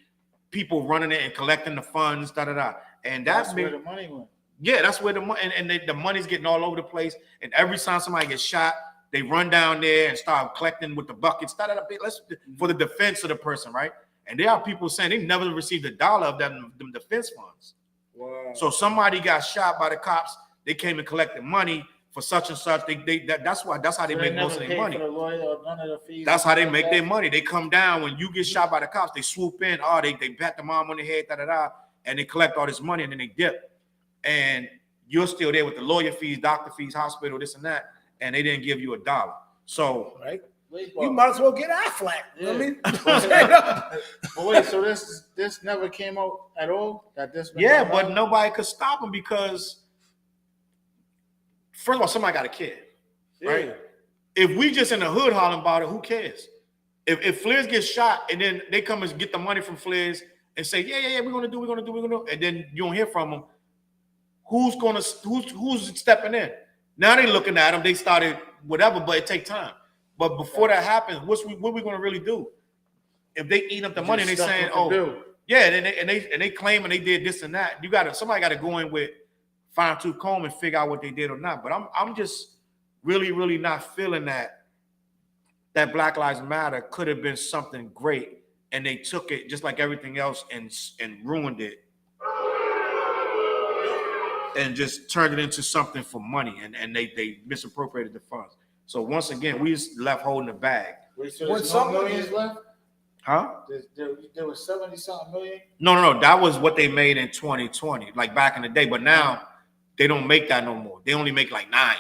people running it and collecting the funds. And that's where the money went. Yeah, that's where the money and the money's getting all over the place. And every time somebody gets shot, they run down there and start collecting with the buckets. Let's for the defense of the person, right? And there are people saying they never received $1 of them defense funds. Wow. So somebody got shot by the cops. They came and collected money for such and such. That's how they make most of their money. That's how they make their money. They come down when you get shot by the cops. They swoop in. Oh, they pat the mom on the head, and they collect all this money and then they dip. And you're still there with the lawyer fees, doctor fees, hospital, this and that, and they didn't give you $1. So right. You might as well get Affleck. Yeah. I mean, but wait, so this never came out at all? But nobody could stop him because, first of all, somebody got a kid, right? Yeah. If we just in the hood hollering about it, who cares? If Fliz gets shot and then they come and get the money from Fliz and say, yeah, we're gonna do, and then you don't hear from them, who's stepping in? Now they looking at them, they started whatever, but it take time. But before that happens, what we gonna really do? If they eat up the money and they saying, and they claiming they did this and that, somebody gotta go in with fine-tooth comb and figure out what they did or not. But I'm just really, really not feeling that Black Lives Matter could have been something great, and they took it just like everything else and ruined it, and just turned it into something for money, and they misappropriated the funds. So once again, we just left holding the bag. Wait, so there's no millions left? Huh? There was 70-something million? No. That was what they made in 2020, like back in the day. But now they don't make that no more. They only make like 9.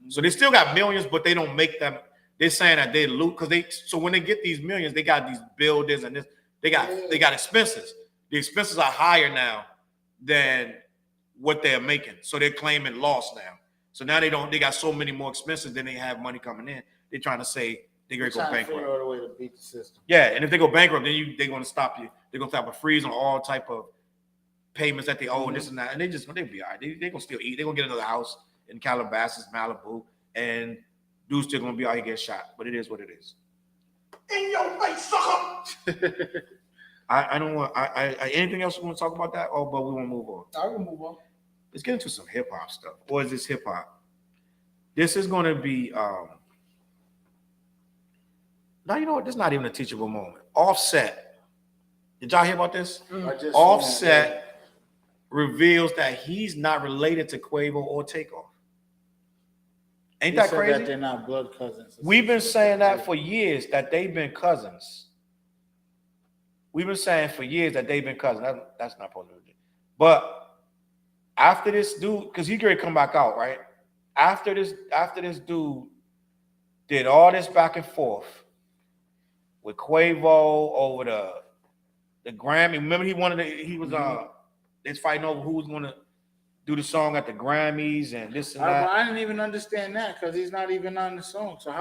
So they still got millions, but they don't make them. They're saying that they loot so when they get these millions, they got these buildings and this. They got expenses. The expenses are higher now than what they're making. So they're claiming loss now. So now they got so many more expenses than they have money coming in. They're trying to say they're going to go bankrupt. Figure out a way to beat the system. Yeah, and if they go bankrupt, then they're going to stop you. They're going to have a freeze on all type of payments that they owe and this and that. And they'll be all right. They're going to still eat. They're going to get another house in Calabasas, Malibu, and dude's still going to be out here get shot. But it is what it is. In your face, sucker! I don't want. Anything else you want to talk about that? Oh, but we want to move on. I will move on. Let's get into some hip hop stuff. Or is this hip hop? This is going to be. Now you know what? This is not even a teachable moment. Offset. Did y'all hear about this? Offset reveals that he's not related to Quavo or Takeoff. Ain't that crazy? That they're not blood cousins. We've been saying that for years, that they've been cousins. We've been saying for years that they've been cousins. That's not supposed to be. But after this dude, because he's going to come back out, right? After this dude did all this back and forth with Quavo over the Grammy. Remember he was fighting over who was going to do the song at the Grammys and this and that. I didn't even understand that because he's not even on the song. So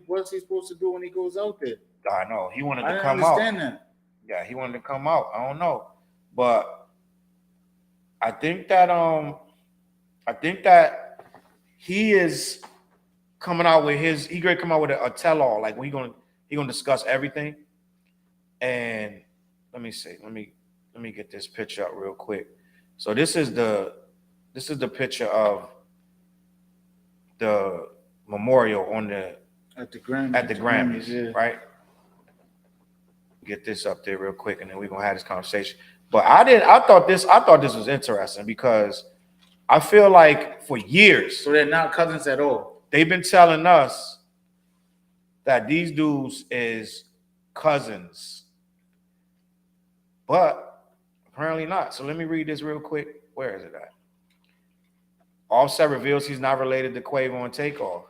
what's he supposed to do when he goes out there? I know. He wanted to come out. I didn't understand that. Yeah, he wanted to come out. I don't know. But I think that he is coming out with he's going to come out with a tell-all. Like he's going to discuss everything. And let me see. Let me get this picture up real quick. So this is the picture of the memorial at the Grammys, yeah. Right? Get this up there real quick, and then we're gonna have this conversation. But I thought this was interesting because I feel like for years. So they're not cousins at all. They've been telling us that these dudes is cousins, but apparently not. So let me read this real quick. Where is it at? Offset reveals he's not related to Quavo and Takeoff.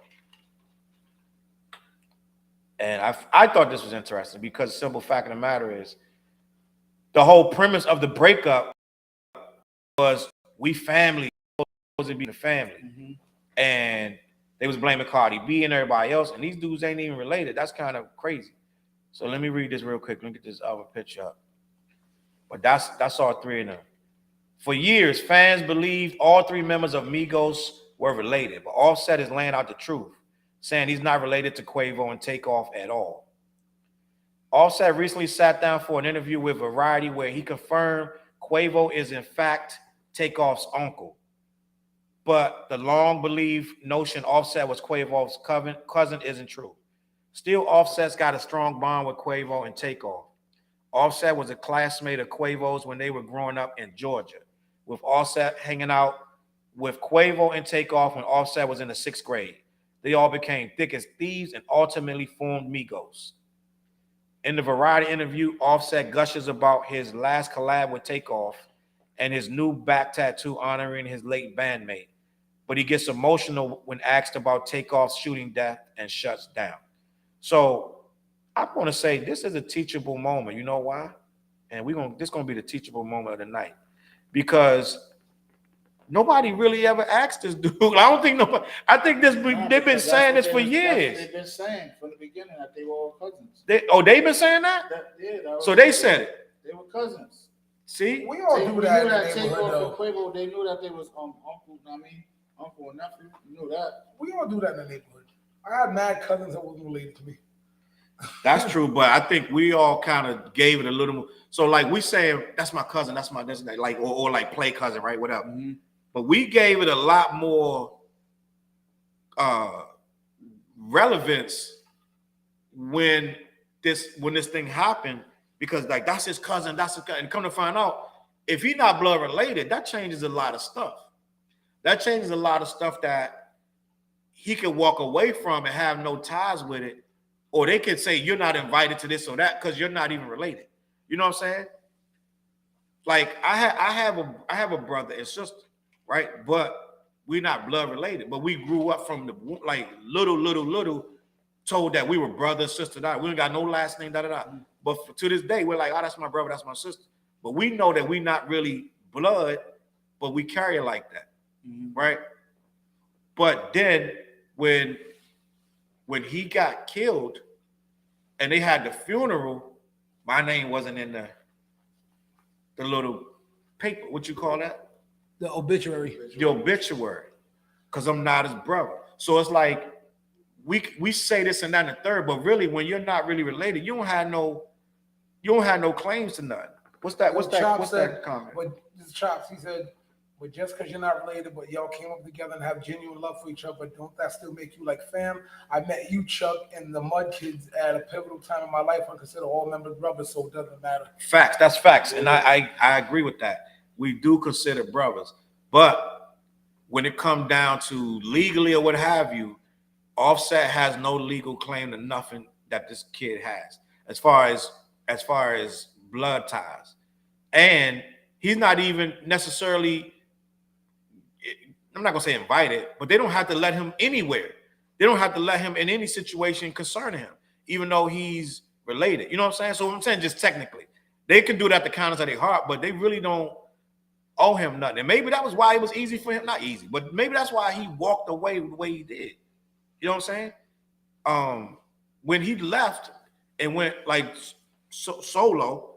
And I thought this was interesting because the simple fact of the matter is the whole premise of the breakup was we family, supposed to be the family. Mm-hmm. And they was blaming Cardi B and everybody else. And these dudes ain't even related. That's kind of crazy. So let me read this real quick. Let me get this other picture up. But that's all three of them. For years, fans believed all three members of Migos were related, but Offset is laying out the truth, saying he's not related to Quavo and Takeoff at all. Offset recently sat down for an interview with Variety where he confirmed Quavo is in fact Takeoff's uncle. But the long-believed notion Offset was Quavo's cousin isn't true. Still, Offset's got a strong bond with Quavo and Takeoff. Offset was a classmate of Quavo's when they were growing up in Georgia, with Offset hanging out with Quavo and Takeoff when Offset was in the 6th grade. They all became thick as thieves and ultimately formed Migos. In the Variety interview, Offset gushes about his last collab with Takeoff and his new back tattoo honoring his late bandmate. But he gets emotional when asked about Takeoff's shooting death and shuts down. So I want to say this is a teachable moment. You know why? And this is going to be the teachable moment of the night. Because nobody really ever asked this dude. I don't think nobody. I think they've been saying this for years. They've been saying from the beginning that they were all cousins. They've been saying that? So they said it. They were cousins. See? We all do that in the neighborhood, Takeoff though. and Quavo, they knew that they was uncle and nephew. You knew that. We all do that in the neighborhood. I had mad cousins that wasn't related to me. That's true, but I think we all kind of gave it a little more. So like we say, that's my cousin, that's like or like play cousin, right? Whatever. Mm-hmm. But we gave it a lot more relevance when this thing happened, because like that's his cousin, and come to find out, if he's not blood related, that changes a lot of stuff. That changes a lot of stuff that he could walk away from and have no ties with it. Or they could say you're not invited to this or that because you're not even related. You know what I'm saying? Like I have a brother and sister, right? But we're not blood related. But we grew up from the like little, told that we were brother, sister, that we ain't got no last name, But to this day, we're like, oh, that's my brother, that's my sister. But we know that we're not really blood, but we carry it like that, right? But then when he got killed and they had the funeral, my name wasn't in the little paper. What you call that? The obituary. The obituary. Because I'm not his brother. So it's like we say this and that and the third, but really when you're not really related, you don't have no claims to nothing. What's that comment? But this Chops, he said, but just because you're not related, but y'all came up together and have genuine love for each other, but don't that still make you like fam? I met you, Chuck, and the Mud Kids at a pivotal time in my life. I consider all members brothers, so it doesn't matter. Facts, that's facts. And I agree with that. We do consider brothers. But when it comes down to legally or what have you, Offset has no legal claim to nothing that this kid has, as far as blood ties. And he's not even necessarily, I'm not gonna say invited, but they don't have to let him anywhere. They don't have to let him in any situation concerning him, even though he's related. You know what I'm saying? So I'm saying just technically, they can do that to kindness of their heart, but they really don't owe him nothing. And maybe that was why it was easy for him. Not easy, but maybe that's why he walked away the way he did. You know what I'm saying? When he left and went like solo,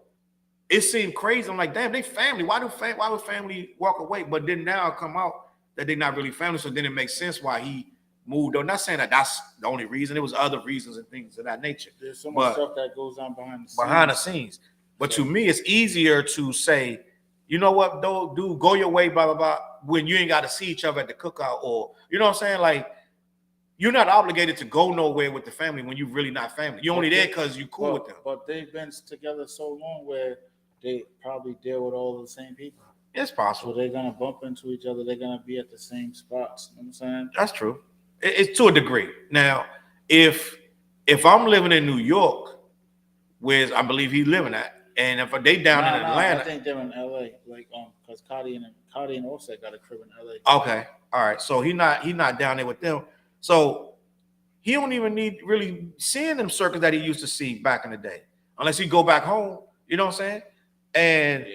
it seemed crazy. I'm like, damn, they family. Why would family walk away? But then now it come out that they're not really family. So then it makes sense why he moved on. Not saying that that's the only reason. There was other reasons and things of that nature. There's so much stuff that goes on behind the scenes. But to me, it's easier to say, you know what, dude, go your way, blah, blah, blah, when you ain't got to see each other at the cookout, or, you know what I'm saying? Like, you're not obligated to go nowhere with the family when you're really not family. You're only there because you're cool with them. But they've been together so long where they probably deal with all the same people. It's possible. So they're going to bump into each other. They're going to be at the same spots. You know what I'm saying? That's true. It's to a degree. Now, if I'm living in New York, where I believe he's living at, and if they down in Atlanta. I think they're in LA, like because Cardi and Offset got a crib in LA. Okay. All right. So he not down there with them. So he don't even need really seeing them circles that he used to see back in the day. Unless he go back home. You know what I'm saying? And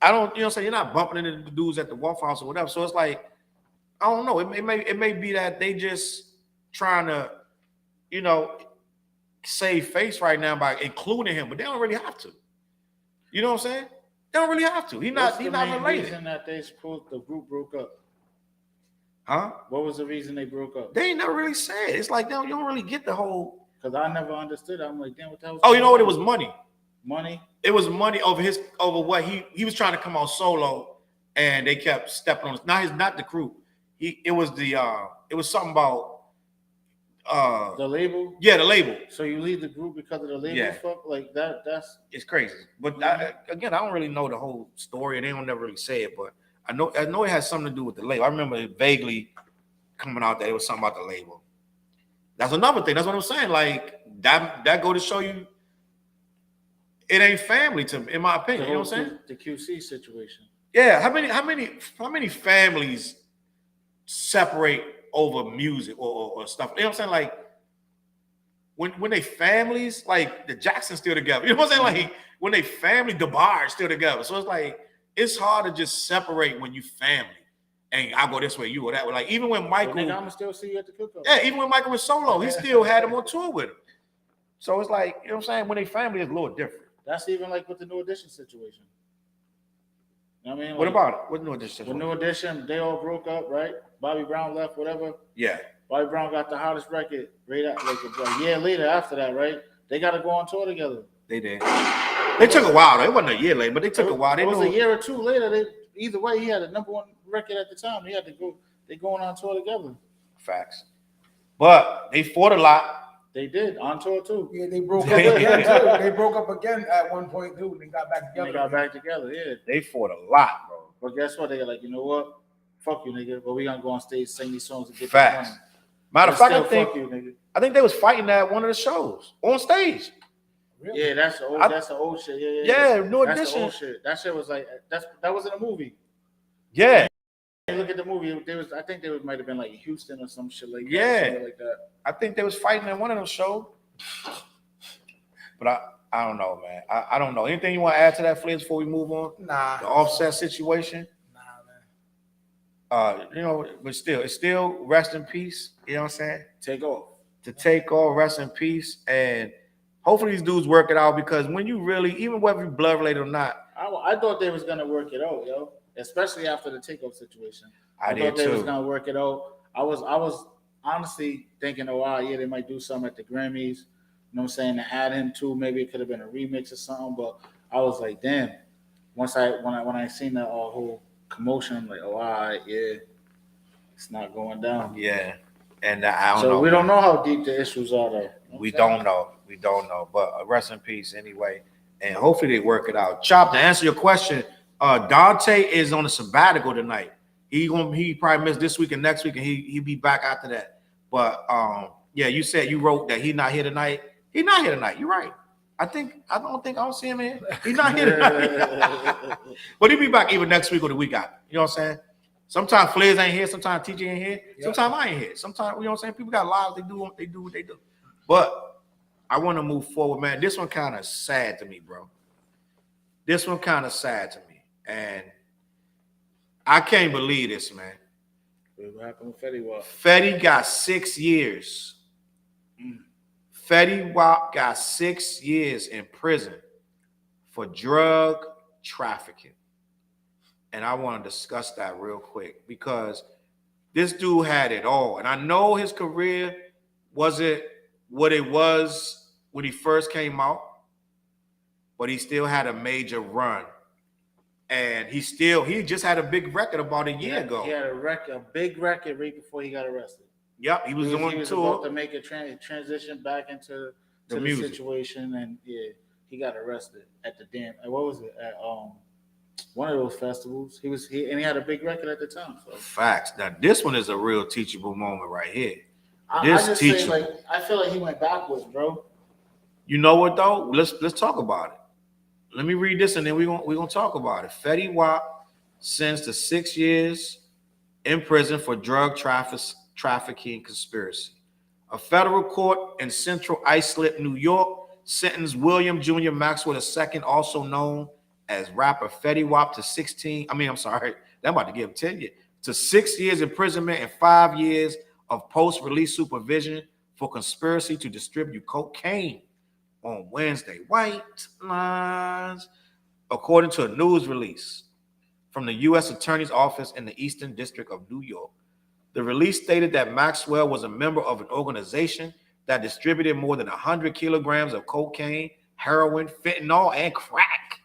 I don't, you know what I'm saying? You're not bumping into the dudes at the Waffle House or whatever. So it's like, I don't know. It may be that they just trying to, you know, save face right now by including him, but they don't really have to. You know what I'm saying? They don't really have to. He's not related. Reason that the group broke up? Huh? What was the reason they broke up? They ain't never really said. It's like you don't really get the whole. Because I never understood. I'm like, damn, what the hell? Oh, you know what? It was money. Money? It was money over what he was trying to come out solo, and they kept stepping on. Not the group. It was something about the label. Yeah, the label. So you leave the group because of the label? Yeah. Fuck like that. It's crazy. But I don't really know the whole story, and they don't never really say it. But I know it has something to do with the label. I remember it vaguely coming out that it was something about the label. That's another thing. That's what I'm saying. Like that go to show you, it ain't family to me, in my opinion. You know what I'm saying? The QC situation. Yeah. How many families separate over music or stuff? You know what I'm saying? Like when they families, like the Jacksons still together. You know what I'm saying? Like when they family, the bar is still together. So it's like it's hard to just separate when you family. And I go this way, you go that way. Like even when Michael, I'm gonna still see you at the cookout. Yeah, even when Michael was solo, he still had him on tour with him. So it's like, you know what I'm saying? When they family is a little different. That's even like with the New Edition situation. You know what I mean? What about it? What New Edition? With New Edition, they all broke up, right? Bobby Brown left, whatever. Yeah. Bobby Brown got the hottest record right out, like a year later after that, right? They got to go on tour together. They did. They took a while though. It wasn't a year later, but they took a while. It was a year or two later. Either way, he had a number one record at the time. He had to go. They going on tour together. Facts. But they fought a lot. They did on tour too. Yeah, they broke up again too. They broke up again at one point too. They got back together. Yeah. They fought a lot, bro. But guess what? They got like, you know what? Fuck you, nigga. But we gonna go on stage, sing these songs, and get Facts. money. Matter of fact, I think they was fighting at one of the shows on stage. Really? Yeah, that's the old shit. Yeah. New That's Edition. the old shit. That shit was like that was in a movie. Yeah. Look at the movie. I think they might have been like Houston or some shit like that. Yeah. Like that. I think they was fighting at one of those shows. But I don't know, man. I don't know. Anything you want to add to that, Fliz, before we move on? Nah. The Offset situation? Nah, man. You know, but it's still rest in peace. You know what I'm saying? Takeoff, rest in peace. And hopefully these dudes work it out, because when you really, even whether you blood related or not. I thought they was gonna work it out, yo. Especially after the Takeoff situation. I thought did they too. was gonna work it out. I was honestly thinking, oh wow, yeah, they might do something at the Grammys. You know what I'm saying? To add him too, maybe it could have been a remix or something. But I was like, damn. When I seen the whole commotion, I'm like, oh, all right, yeah, it's not going down. Yeah, and I don't know. So we don't know how deep the issues are, though. We don't know. But rest in peace anyway, and hopefully they work it out. Chop, to answer your question, Dante is on a sabbatical tonight. He probably missed this week and next week, and he'll be back after that. But yeah, you wrote that he's not here tonight. He's not here tonight. You're right. I don't see him here. He's not here tonight. But he'll be back either next week or the week after. You know what I'm saying? Sometimes Fliz ain't here. Sometimes TJ ain't here. Yep. Sometimes I ain't here. Sometimes, you know what I'm saying? People got lives. They do what they do. But I want to move forward, man. This one kind of sad to me, bro. And I can't believe this, man. What happened with Fetty Wap? Fetty got 6 years. Fetty Wap got 6 years in prison for drug trafficking. And I want to discuss that real quick, because this dude had it all. And I know his career wasn't what it was when he first came out, but he still had a major run. And he just had a big record about a year ago. He had a big record right before he got arrested. Yep, he was about to make a transition back into the situation, and yeah, he got arrested at the what was it, at one of those festivals. He had a big record at the time. So. Facts. Now this one is a real teachable moment right here. I feel like he went backwards, bro. You know what though? Let's talk about it. Let me read this, and then we're gonna talk about it. Fetty Wap sentenced to 6 years in prison for drug trafficking conspiracy. A federal court in Central Islip, New York, sentenced William Jr. Maxwell II, also known as rapper Fetty Wap, I'm about to give him 10 years, to 6 years imprisonment and 5 years of post-release supervision for conspiracy to distribute cocaine on Wednesday. White lines. According to a news release from the U.S. Attorney's Office in the Eastern District of New York. The release stated that Maxwell was a member of an organization that distributed more than 100 kilograms of cocaine, heroin, fentanyl, and crack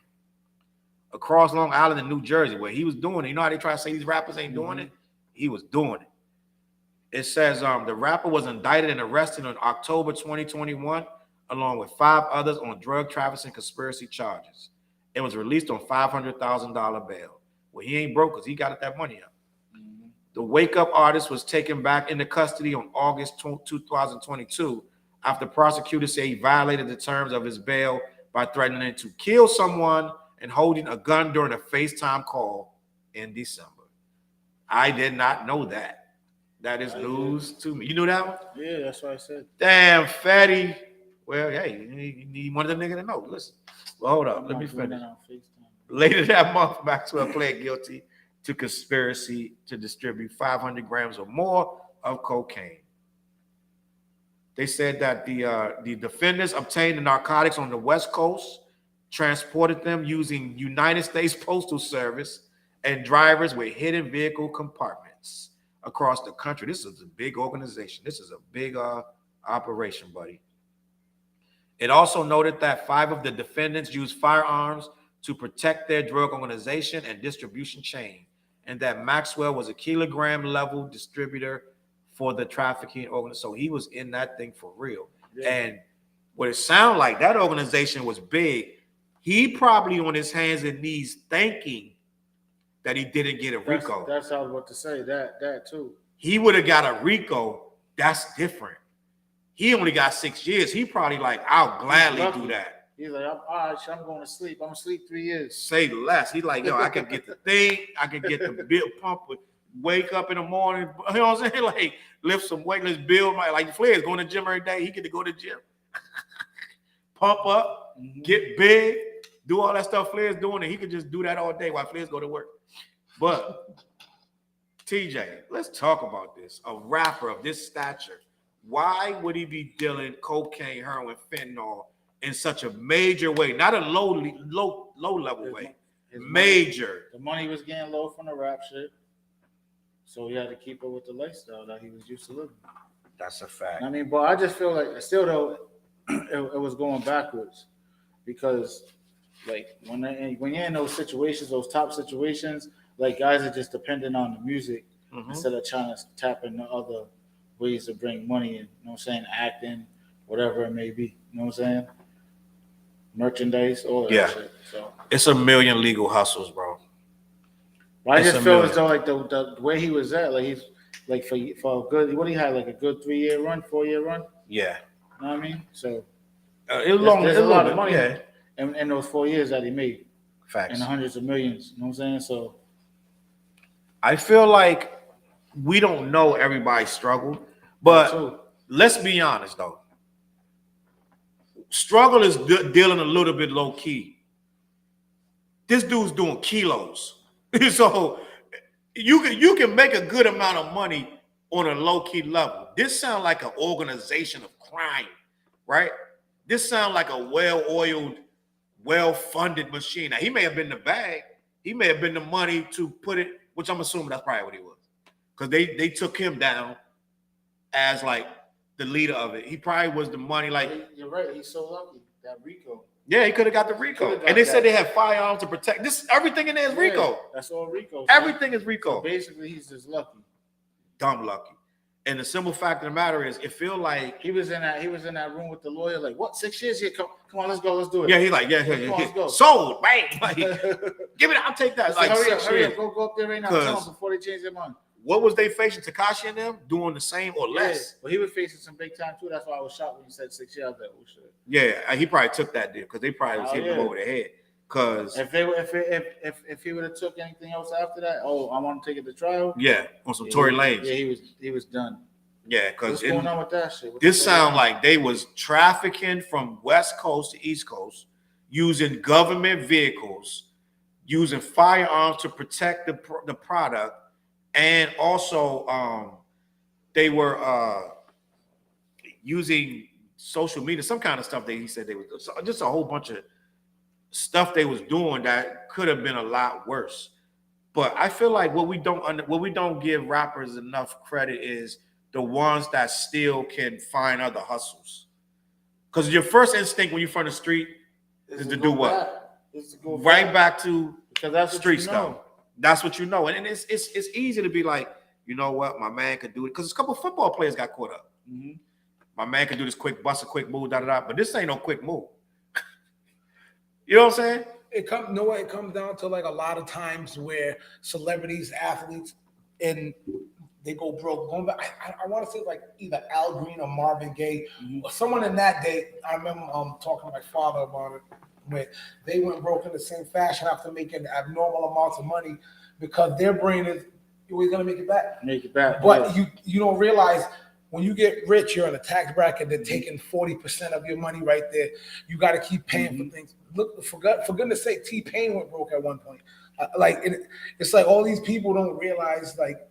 across Long Island and New Jersey, where he was doing it. You know how they try to say these rappers ain't doing it? He was doing it. It says the rapper was indicted and arrested in October 2021, along with 5 others on drug trafficking conspiracy charges. It was released on $500,000 bail. Well, he ain't broke because he got that money up. The Wake Up artist was taken back into custody on August 2022 after prosecutors say he violated the terms of his bail by threatening to kill someone and holding a gun during a FaceTime call in December. I did not know that. That is news to me. You knew that one? Yeah, that's what I said. Damn, Fetty. Well, hey, you need one of them niggas to know. Listen. Well, hold up. Let me finish. Later that month, Maxwell pled guilty to conspiracy to distribute 500 grams or more of cocaine. They said that the defendants obtained the narcotics on the West Coast, transported them using United States Postal Service and drivers with hidden vehicle compartments across the country. This is a big organization. This is a big operation, buddy. It also noted that 5 of the defendants used firearms to protect their drug organization and distribution chain, and that Maxwell was a kilogram level distributor for the trafficking organization. So he was in that thing for real. Yeah. And what it sounded like, that organization was big. He probably on his hands and knees thanking that he didn't get a RICO. That's what I was about to say. That too. He would have got a RICO. That's different. He only got 6 years. He probably like, I'll gladly do that. He's like, all right, I'm going to sleep. I'm going to sleep 3 years. Say less. He's like, yo, I can get the thing. I can get the bill pump. Wake up in the morning. You know what I'm saying? Like, lift some weight. Let's build my, like Flair's going to the gym every day. He get to go to the gym. Pump up, get big, do all that stuff Flair's doing, and he could just do that all day while Flair's go to work. But, TJ, let's talk about this. A rapper of this stature, why would he be dealing cocaine, heroin, fentanyl in such a major way? Not a low level way. Major. The money was getting low from the rap shit. So he had to keep up with the lifestyle that he was used to living. That's a fact. I mean, but I just feel like still though, it was going backwards because like when you're in those situations, those top situations, like guys are just dependent on the music instead of trying to tap into other ways to bring money in. You know what I'm saying? Acting, whatever it may be. You know what I'm saying? Merchandise, all that shit. So it's a million legal hustles, bro. But I just feel as though like the way he was at, like he's like for a good, what he had like a good 3-year run, 4-year run. Yeah, you know what I mean. So there's a lot of money in those 4 years that he made. Facts. And hundreds of millions. You know what I'm saying? So I feel like we don't know everybody's struggle, but let's be honest though. Struggle is dealing a little bit low key. This dude's doing kilos. So you can make a good amount of money on a low-key level. This sounds like an organization of crime, right? This sounds like a well-oiled, well-funded machine. Now, he may have been the bag. He may have been the money to put it, which I'm assuming that's probably what he was. Because they took him down as like the leader of it. He probably was the money. Like, you're right. He's so lucky. That RICO. Yeah, he could have got the RICO. And they said they had firearms to protect. This everything in there is RICO. That's all RICO. Everything is RICO. So basically, he's just lucky. Dumb lucky. And the simple fact of the matter is, it feel like he was in that room with the lawyer. Like, what? 6 years here? Come on, let's go. Let's do it. Yeah, he's like, let's go. Sold, bang. Like, give it. I'll take that. Like, hurry up, go up there right now. Tell them before they change their mind. What was they facing? Tekashi and them doing the same or less? But he was facing some big time too. That's why I was shocked when you said 6 years. I was like, oh shit. Yeah, he probably took that deal because they probably was hitting him over the head. Because if he would have took anything else after that, I want to take it to trial. Yeah, on some Tory Lanez. Yeah, he was done. Yeah, because what's going on with that shit? This sound like they was trafficking from West Coast to East Coast, using government vehicles, using firearms to protect the product. And also, they were using social media, some kind of stuff that he said they was just a whole bunch of stuff they was doing that could have been a lot worse. But I feel like what we don't give rappers enough credit is the ones that still can find other hustles. Because your first instinct when you're from the street is to do what? Is to go right back to because that's street stuff. That's what you know. And it's easy to be like, you know what, my man could do it. Because a couple of football players got caught up. Mm-hmm. My man could do this quick bust, a quick move, da-da-da. But this ain't no quick move. You know what I'm saying? It comes down to like a lot of times where celebrities, athletes, and they go broke. Going back, I want to say like either Al Green or Marvin Gaye or someone in that day. I remember talking to my father about it, where they went broke in the same fashion after making abnormal amounts of money because their brain is always gonna make it back. But you don't realize when you get rich, you're in a tax bracket. They're taking 40% of your money right there. You got to keep paying for things. Look, for goodness sake, T-Pain went broke at one point. It's like all these people don't realize, like,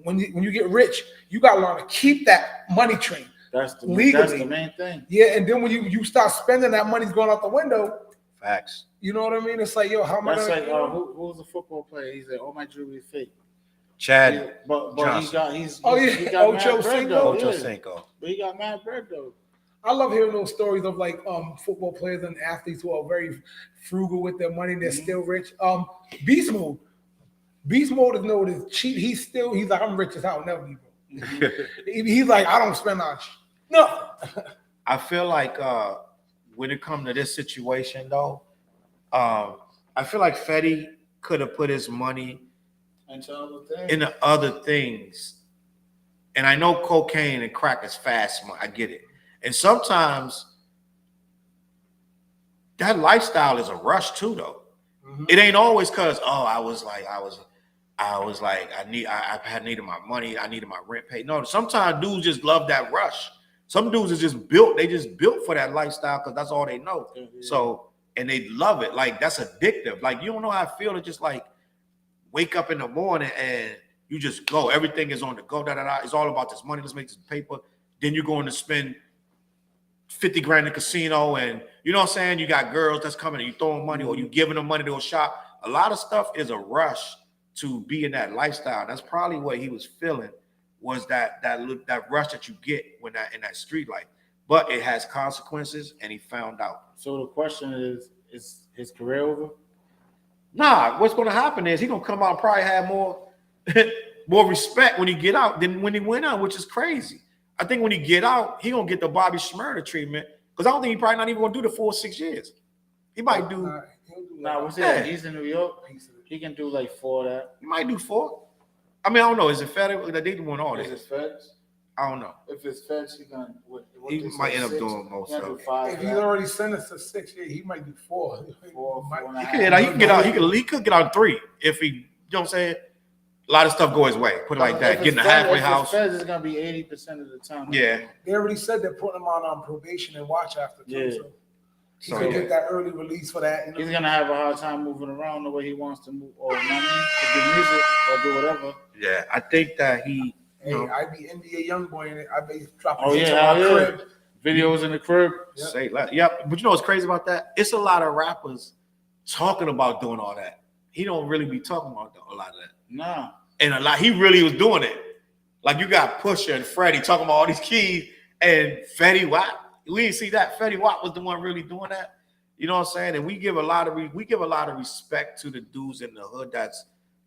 when you get rich, you got to learn to keep that money train. That's the main thing. Yeah, and then when you start spending, that money's going out the window. Facts. You know what I mean? It's like, yo, how much? That's like, who was a football player? He said, "All my jewelry is fake." Chad, but he got Ocho Cinco. But he got mad bread though. I love hearing those stories of like football players and athletes who are very frugal with their money. They're still rich. Beast Mode is known as cheap. He's like, I'm rich as hell, never be broke. He's like, I don't spend on nothing. I feel like when it comes to this situation though, I feel like Fetty could have put his money into other things. And I know cocaine and crack is fast, I get it. And sometimes that lifestyle is a rush too, though. Mm-hmm. It ain't always because I needed my money, I needed my rent paid. No, sometimes dudes just love that rush. Some dudes are just built for that lifestyle because that's all they know. Mm-hmm. So, and they love it. Like, that's addictive. Like, you don't know how I feel to just like wake up in the morning and you just go. Everything is on the go. It's all about this money. Let's make this paper. Then you're going to spend 50 grand in the casino, and you know what I'm saying? You got girls that's coming and you throwing money or you giving them money to go shop. A lot of stuff is a rush to be in that lifestyle. That's probably what he was feeling, was that rush that you get when in that street life. But it has consequences, and he found out. So the question is his career over? Nah, what's going to happen is he's going to come out and probably have more respect when he get out than when he went out, which is crazy. I think when he get out, he going to get the Bobby Shmurda treatment because I don't think he probably not even going to do the 4 or 6 years. He might do. He's in New York. He can do like 4 of that. He might do 4. I mean, I don't know. Is it federal? They doing all this. Is it feds? I don't know. If it's feds, he might end up doing most of it. If he's already sentenced to 6 years, he might do 4. He could get out. He could get out in 3 if he. You know what I'm saying? A lot of stuff go his way. Put it like that. Getting a halfway house. Feds is gonna be 80% of the time. Yeah. They already said they're putting him on probation and watch after. He could get that early release for that. You know? He's gonna have a hard time moving around the way he wants to move, or money, to do music, or do whatever. Yeah, I think that he. I be NBA YoungBoy in it. I be dropping crib. Videos in the crib. Yep. But you know what's crazy about that? It's a lot of rappers talking about doing all that. He don't really be talking about a lot of that. Nah. And he really was doing it. Like you got Pusha and Freddie talking about all these keys and Fetty Wap. We didn't see that. Fetty Wap was the one really doing that. You know what I'm saying? And we give a lot of respect to the dudes in the hood that's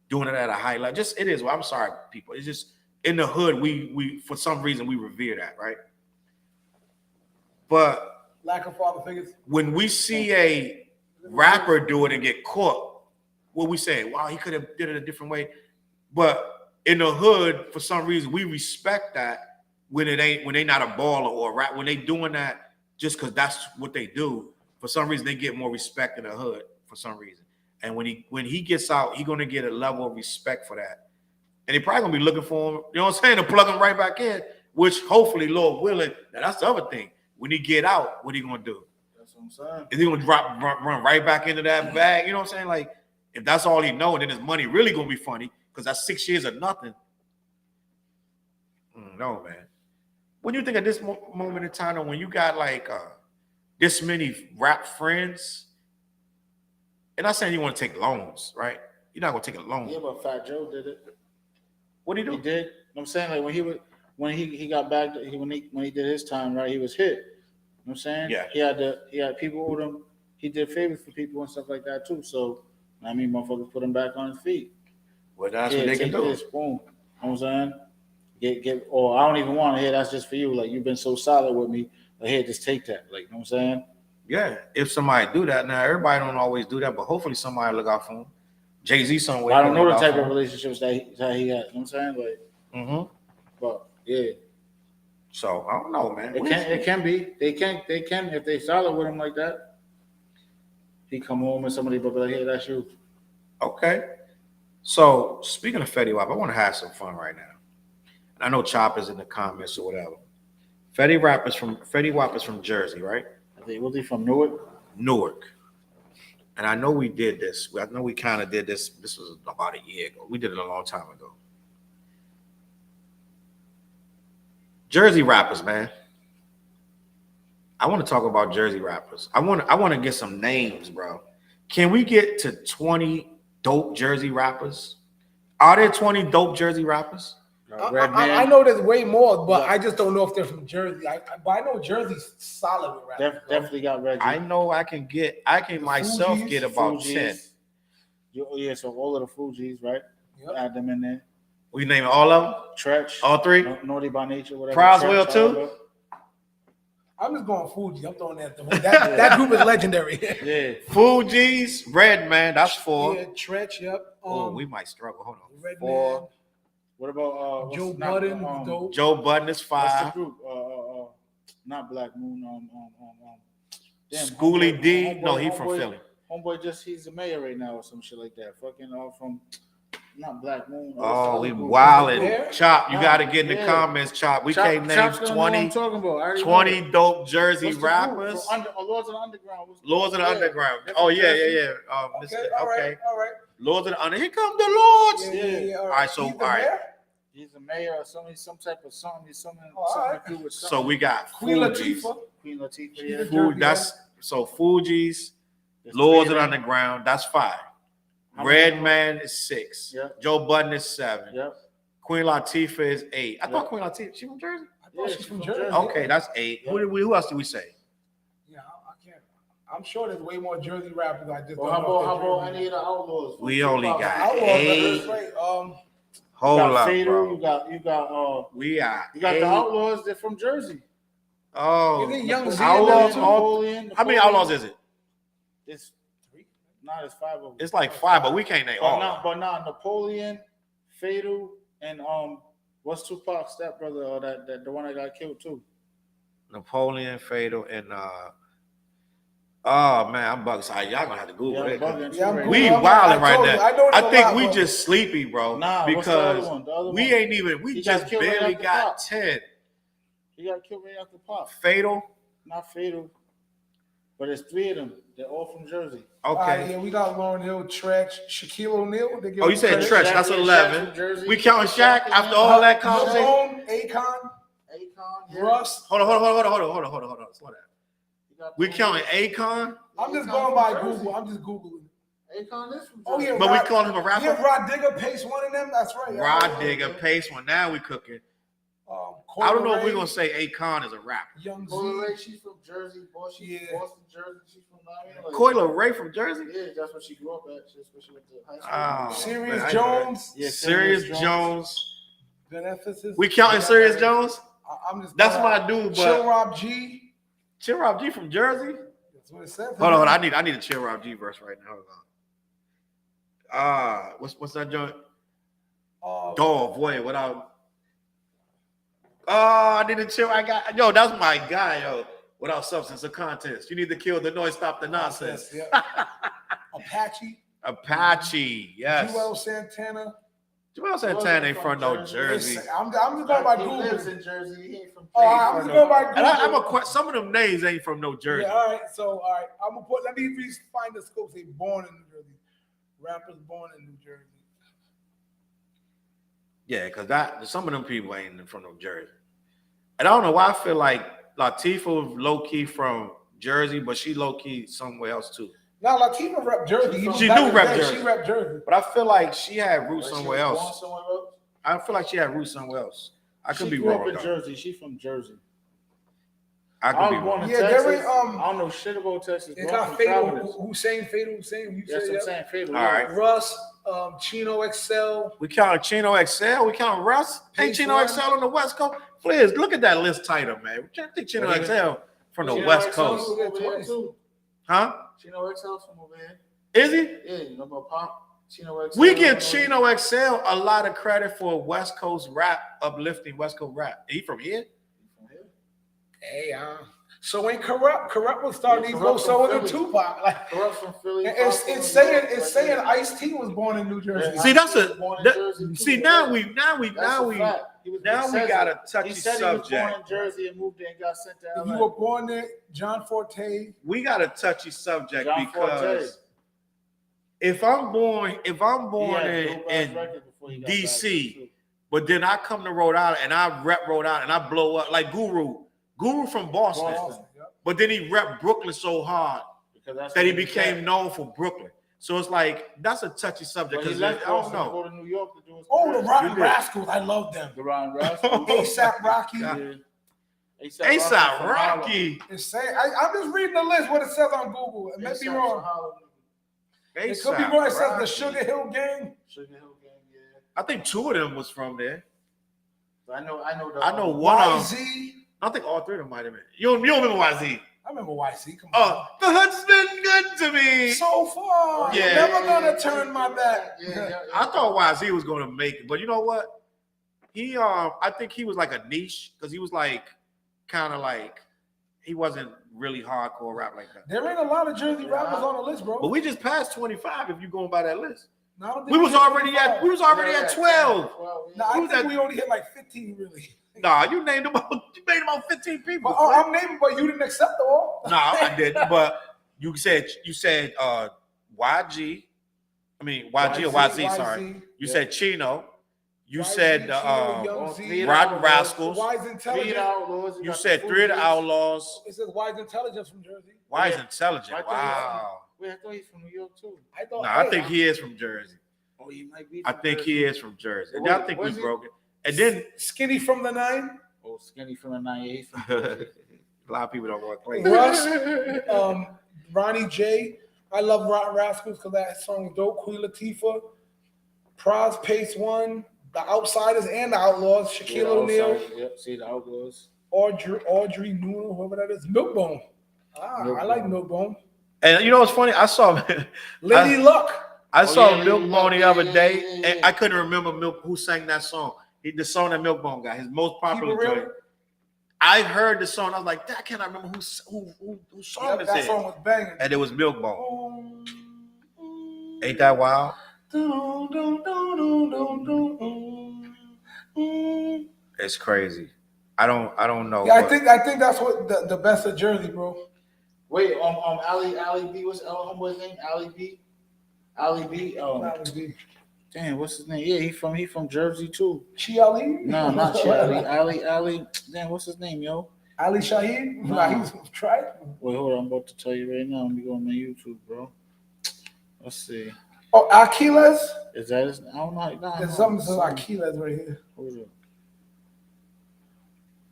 doing it at a high level. Just it is. Well, I'm sorry, people. It's just in the hood. We for some reason we revere that, right? But lack of father figures. When we see a rapper do it and get caught, what we say? Wow, he could have did it a different way. But in the hood, for some reason, we respect that when they not a baller or a rap, when they doing that just because that's what they do. For some reason, they get more respect in the hood for some reason. And when he gets out, he's gonna get a level of respect for that. And they probably gonna be looking for him, you know what I'm saying, to plug him right back in, which hopefully, Lord willing, that's the other thing. When he get out, what he gonna do? That's what I'm saying. Is he gonna run right back into that bag? You know what I'm saying? Like, if that's all he know, then his money really gonna be funny because that's 6 years of nothing. No, man. when you think of this moment in time, when you got like this many rap friends, and I'm not saying you want to take loans, right? You're not gonna take a loan. Yeah, but Fat Joe did it. What did he do? He did. I'm saying like when he got back when he did his time, right? He was hit. You know what I'm saying? Yeah. He had people with him. He did favors for people and stuff like that too. So I mean, motherfuckers put him back on his feet. Well, that's what they can do. This, boom. You know what I'm saying? Or I don't even want to hear that's just for you. Like, you've been so solid with me. Like, here, just take that. Like, you know what I'm saying? Yeah, if somebody do that, now everybody don't always do that, but hopefully somebody look out for him. Jay-Z somewhere. I don't know the type of relationships that he had. You know what I'm saying? Like, but yeah. So I don't know, man. It can be. They can if they solid with him like that. He come home and somebody be like, hey, that's you. Okay. So speaking of Fetty Wap, I want to have some fun right now. And I know Chopper's in the comments or whatever. Fetty Wap is from Jersey, right? Was he from Newark? Newark. And I know we did this. I know we kind of did this. This was about a year ago. We did it a long time ago. Jersey rappers, man. I want to talk about Jersey rappers. I want to get some names, bro. Can we get to 20 dope Jersey rappers? Are there 20 dope Jersey rappers? I know there's way more, but I just don't know if they're from Jersey. But I know Jersey's solid with rappers. Definitely got Reggie. I know I can myself get about 10. Yeah, so all of the Fugees, right? Yep. Add them in there. We name all of them? Tretch. All three? Naughty by Nature, whatever. Proswell too? I'm just going Fuji. I'm throwing that group is legendary. Yeah. Fugees, Redman, that's 4. Yeah, Tretch, yep. We might struggle. Hold on. Redman. 4. What about Joe Budden? Joe Budden is 5. What's the group? Not Black Moon. Schoolie D. No, he from Philly. Homeboy, he's the mayor right now or some shit like that. Fucking from not Black Moon. We wildin'. Chop, you got to get in the comments, Chop. We can't name 20 dope Jersey rappers. Lords of the Underground. Lords of the Underground. Oh, yeah. Okay. All right. Lords of the Underground. Here come the Lords. Yeah. All right, so, all right. He's a mayor or something, some type of something. Something right. to do with something. So we got Queen Fugees. Latifah. That's so Fugees, Lords of the Underground. That's 5. Redman is 6. Yep. Joe Budden is 7. Yep. Queen Latifah is 8. I thought Queen Latifah, she from Jersey? I thought she's from Jersey. Okay, that's 8. Yeah. Who else do we say? Yeah, I can't. I'm sure there's way more Jersey rappers. I just don't how know. about any of the Outlaws? We only got Outlaws, 8. right. Hold up, Fader, bro. you got We got 8. The Outlaws. They're from Jersey. Is it Young Z? Outlaws. Napoleon. How many Outlaws is it? It's 3. Not as 5 of them. It's like 5, but we can't name all. But not Napoleon, Fatal, and what's Tupac's stepbrother or that the one that got killed too? Napoleon, Fatal, and oh man, I'm bugging. Sorry, y'all gonna have to Google it. We wilding right now. I think we just sleepy, bro. Nah, because the other one? we ain't even. We just barely got 10. He got killed right after Pop. Fatal, not Fatal, but it's 3 of them. They're all from Jersey. Okay. Yeah, we got Lauryn Hill, Tretch, Shaquille O'Neal. Oh, you said Tretch? That's 11. We counting Shaq after all that conversation. Akon, yeah. Russ. Hold on. Slow down. We counting Akon. I'm just going by Google. I'm just Googling. Akon is from Jersey. Oh yeah, but we calling him a rapper. Yeah, Rod Digger, Pace, one of them. That's right. Rod Digger, Pace one. Now we cooking. I don't know if we're gonna say Akon is a rapper. Young Coyle Ray, she's from Jersey. Boston, Jersey. She's from Miami. Coyle Ray from Jersey. Yeah, that's what she grew up at. She went to high school. Serious Jones. Yeah, Serious Jones. Good emphasis. We counting Serious Jones. I'm just. That's my dude. But Chill Rob G. Chill Rob G from Jersey. That's what it says. Hold on, I need a Chill Rob G verse right now. Hold on. What's that joint? Dog, boy, without. I need to chill. That's my guy, yo. Without substance or contest. You need to kill the noise, stop the nonsense. Yeah. Apache, yes. Joel Santana. Joel Santana ain't from no Jersey. I'm just going by Google. He lives in Jersey. He ain't from Jersey. I'm just going by Google. And some of them names ain't from no Jersey. Yeah, all right. I'm gonna let me find the scope. Say born in New Jersey. Rappers born in New Jersey. Yeah, because some of them people ain't from no Jersey. And I don't know why I feel like Latifah low key from Jersey, but she low key somewhere else too. Now Latifah rep Jersey. She do rep Jersey. She rep Jersey. But I feel like she had roots somewhere else. Born somewhere else. I feel like she had roots somewhere else. I could be grew wrong. Up in Jersey. She from Jersey. I could be wrong. Yeah, Texas. there I don't know shit about Texas. It got Fatal. Hussein. You That's said what I'm saying. Fatal. All right. Russ, Chino XL. We count Chino XL. We count Russ. Ain't Chino XL on the West Coast? Please look at that list title, man. We can't think Chino XL from the West Coast. Huh? Chino XL from over here. Is he? Yeah, you know about Pop? Chino XL. We give Chino XL a lot of credit for West Coast rap, uplifting West Coast rap. He from here? Hey, so ain't Corrupt was starting these go so in Tupac. Like Corrupt from Philly. it's saying Ice-T was born in New Jersey. See, that's now we got a touchy he said subject. He was born in Jersey and moved there and got sent to LA. You were born there, John Forte. We got a touchy subject John because Forte. if I'm born in DC, but then I come to Rhode Island and I rep Rhode Island and I blow up like Guru from Boston. But then he rep Brooklyn so hard that he became known for Brooklyn. So it's like that's a touchy subject because I don't know. Go to New York to do his the Rotten Rascals, I love them. The Rotten Rascals, ASAP Rocky. ASAP Rocky. It's saying I'm just reading the list. What it says on Google. It may be wrong. It could be wrong. It says the Sugar Hill Gang. Sugar Hill Gang, yeah. I think two of them was from there. I know one of YZ. them. I think all three of them might have been. You don't remember YZ? I remember YC. Come on. The hood's been good to me. So far. Yeah. You're never gonna turn my back. I thought YZ was gonna make it, but you know what? He I think he was like a niche because he was like kind of like he wasn't really hardcore rap like that. There ain't a lot of Jersey rappers on the list, bro. But we just passed 25 if you going by that list. No, we was already at 12. No, I think we only hit like 15 really. Nah, you named about 15 people. But, I'm naming, but you didn't accept them all. No, I didn't. But you said YG. I mean YG or YZ. Sorry. You said Chino. You said Rotten Rascals. Wise Intelligence. You said Three of the Outlaws. It says Wise Intelligence from Jersey. Wise Intelligent. Wow. Wait, I thought he's from New York too. I think he is from Jersey. Oh, he might be. I think he is from Jersey. And I think we broke it. And then Skinny from the 9. Oh, Skinny from the 9. A lot of people don't want to play. Russ, Ronnie J. I love Rotten Rascals because that song was dope. Queen Latifah, Praz, Pace One, The Outsiders and The Outlaws, Shaquille O'Neal. Yep, see The Outlaws. Audrey Newell, whoever that is. Milkbone. I like Milkbone. And you know what's funny? I saw Lady Luck. I saw Milkbone the other day, and I couldn't remember who sang that song. The song that Milkbone got, his most popular joint. I heard the song. I was like, I cannot remember who song this that is. song was banging. And it was Milkbone. Ain't that wild? It's crazy. I don't know. Yeah, I think that's what the best of Jersey, bro. Wait, Ali B, what's homeboy's name? Ali B. Damn, what's his name? Yeah, he from Jersey too. Chi Ali? No, not Chi Ali. Ali. Damn, what's his name, yo? Ali Shaheed? Nah, he's tried. Wait, hold on. I'm about to tell you right now. Let me go on my YouTube, bro. Let's see. Oh, Aquiles? Is that his? I don't know. There's something says Aquiles right here. Hold up.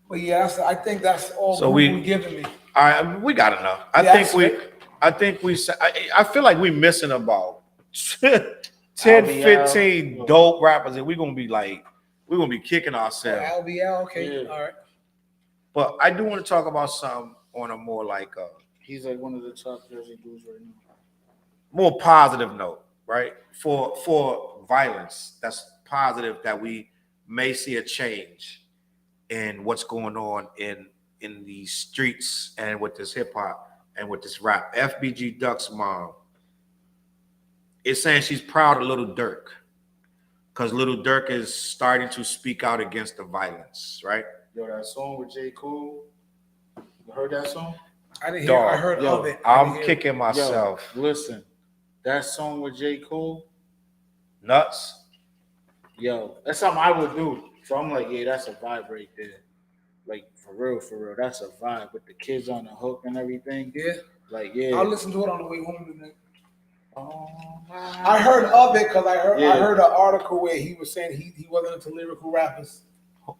But yeah, I think that's all so we giving me. All right, we got enough. I feel like we missing about 10, 15 dope rappers, and we're gonna be kicking ourselves. LBL, okay, yeah. All right. But I do want to talk about something on a more like he's like one of the top Jersey dudes right now. More positive note, right? For violence, that's positive that we may see a change in what's going on in these streets and with this hip hop and with this rap. FBG Duck's mom is saying she's proud of Lil Durk because Lil Durk is starting to speak out against the violence, right? Yo, that song with J. Cole. You heard that song? I didn't hear. I heard of it. I'm kicking myself. Yo, listen, that song with J. Cole, nuts. Yo, that's something I would do. So I'm like, yeah, that's a vibe right there. Like for real. That's a vibe with the kids on the hook and everything. Yeah. Like, yeah. I'll listen to it on the way home tonight. Oh, I heard of it because I heard an article where he was saying he wasn't into lyrical rappers.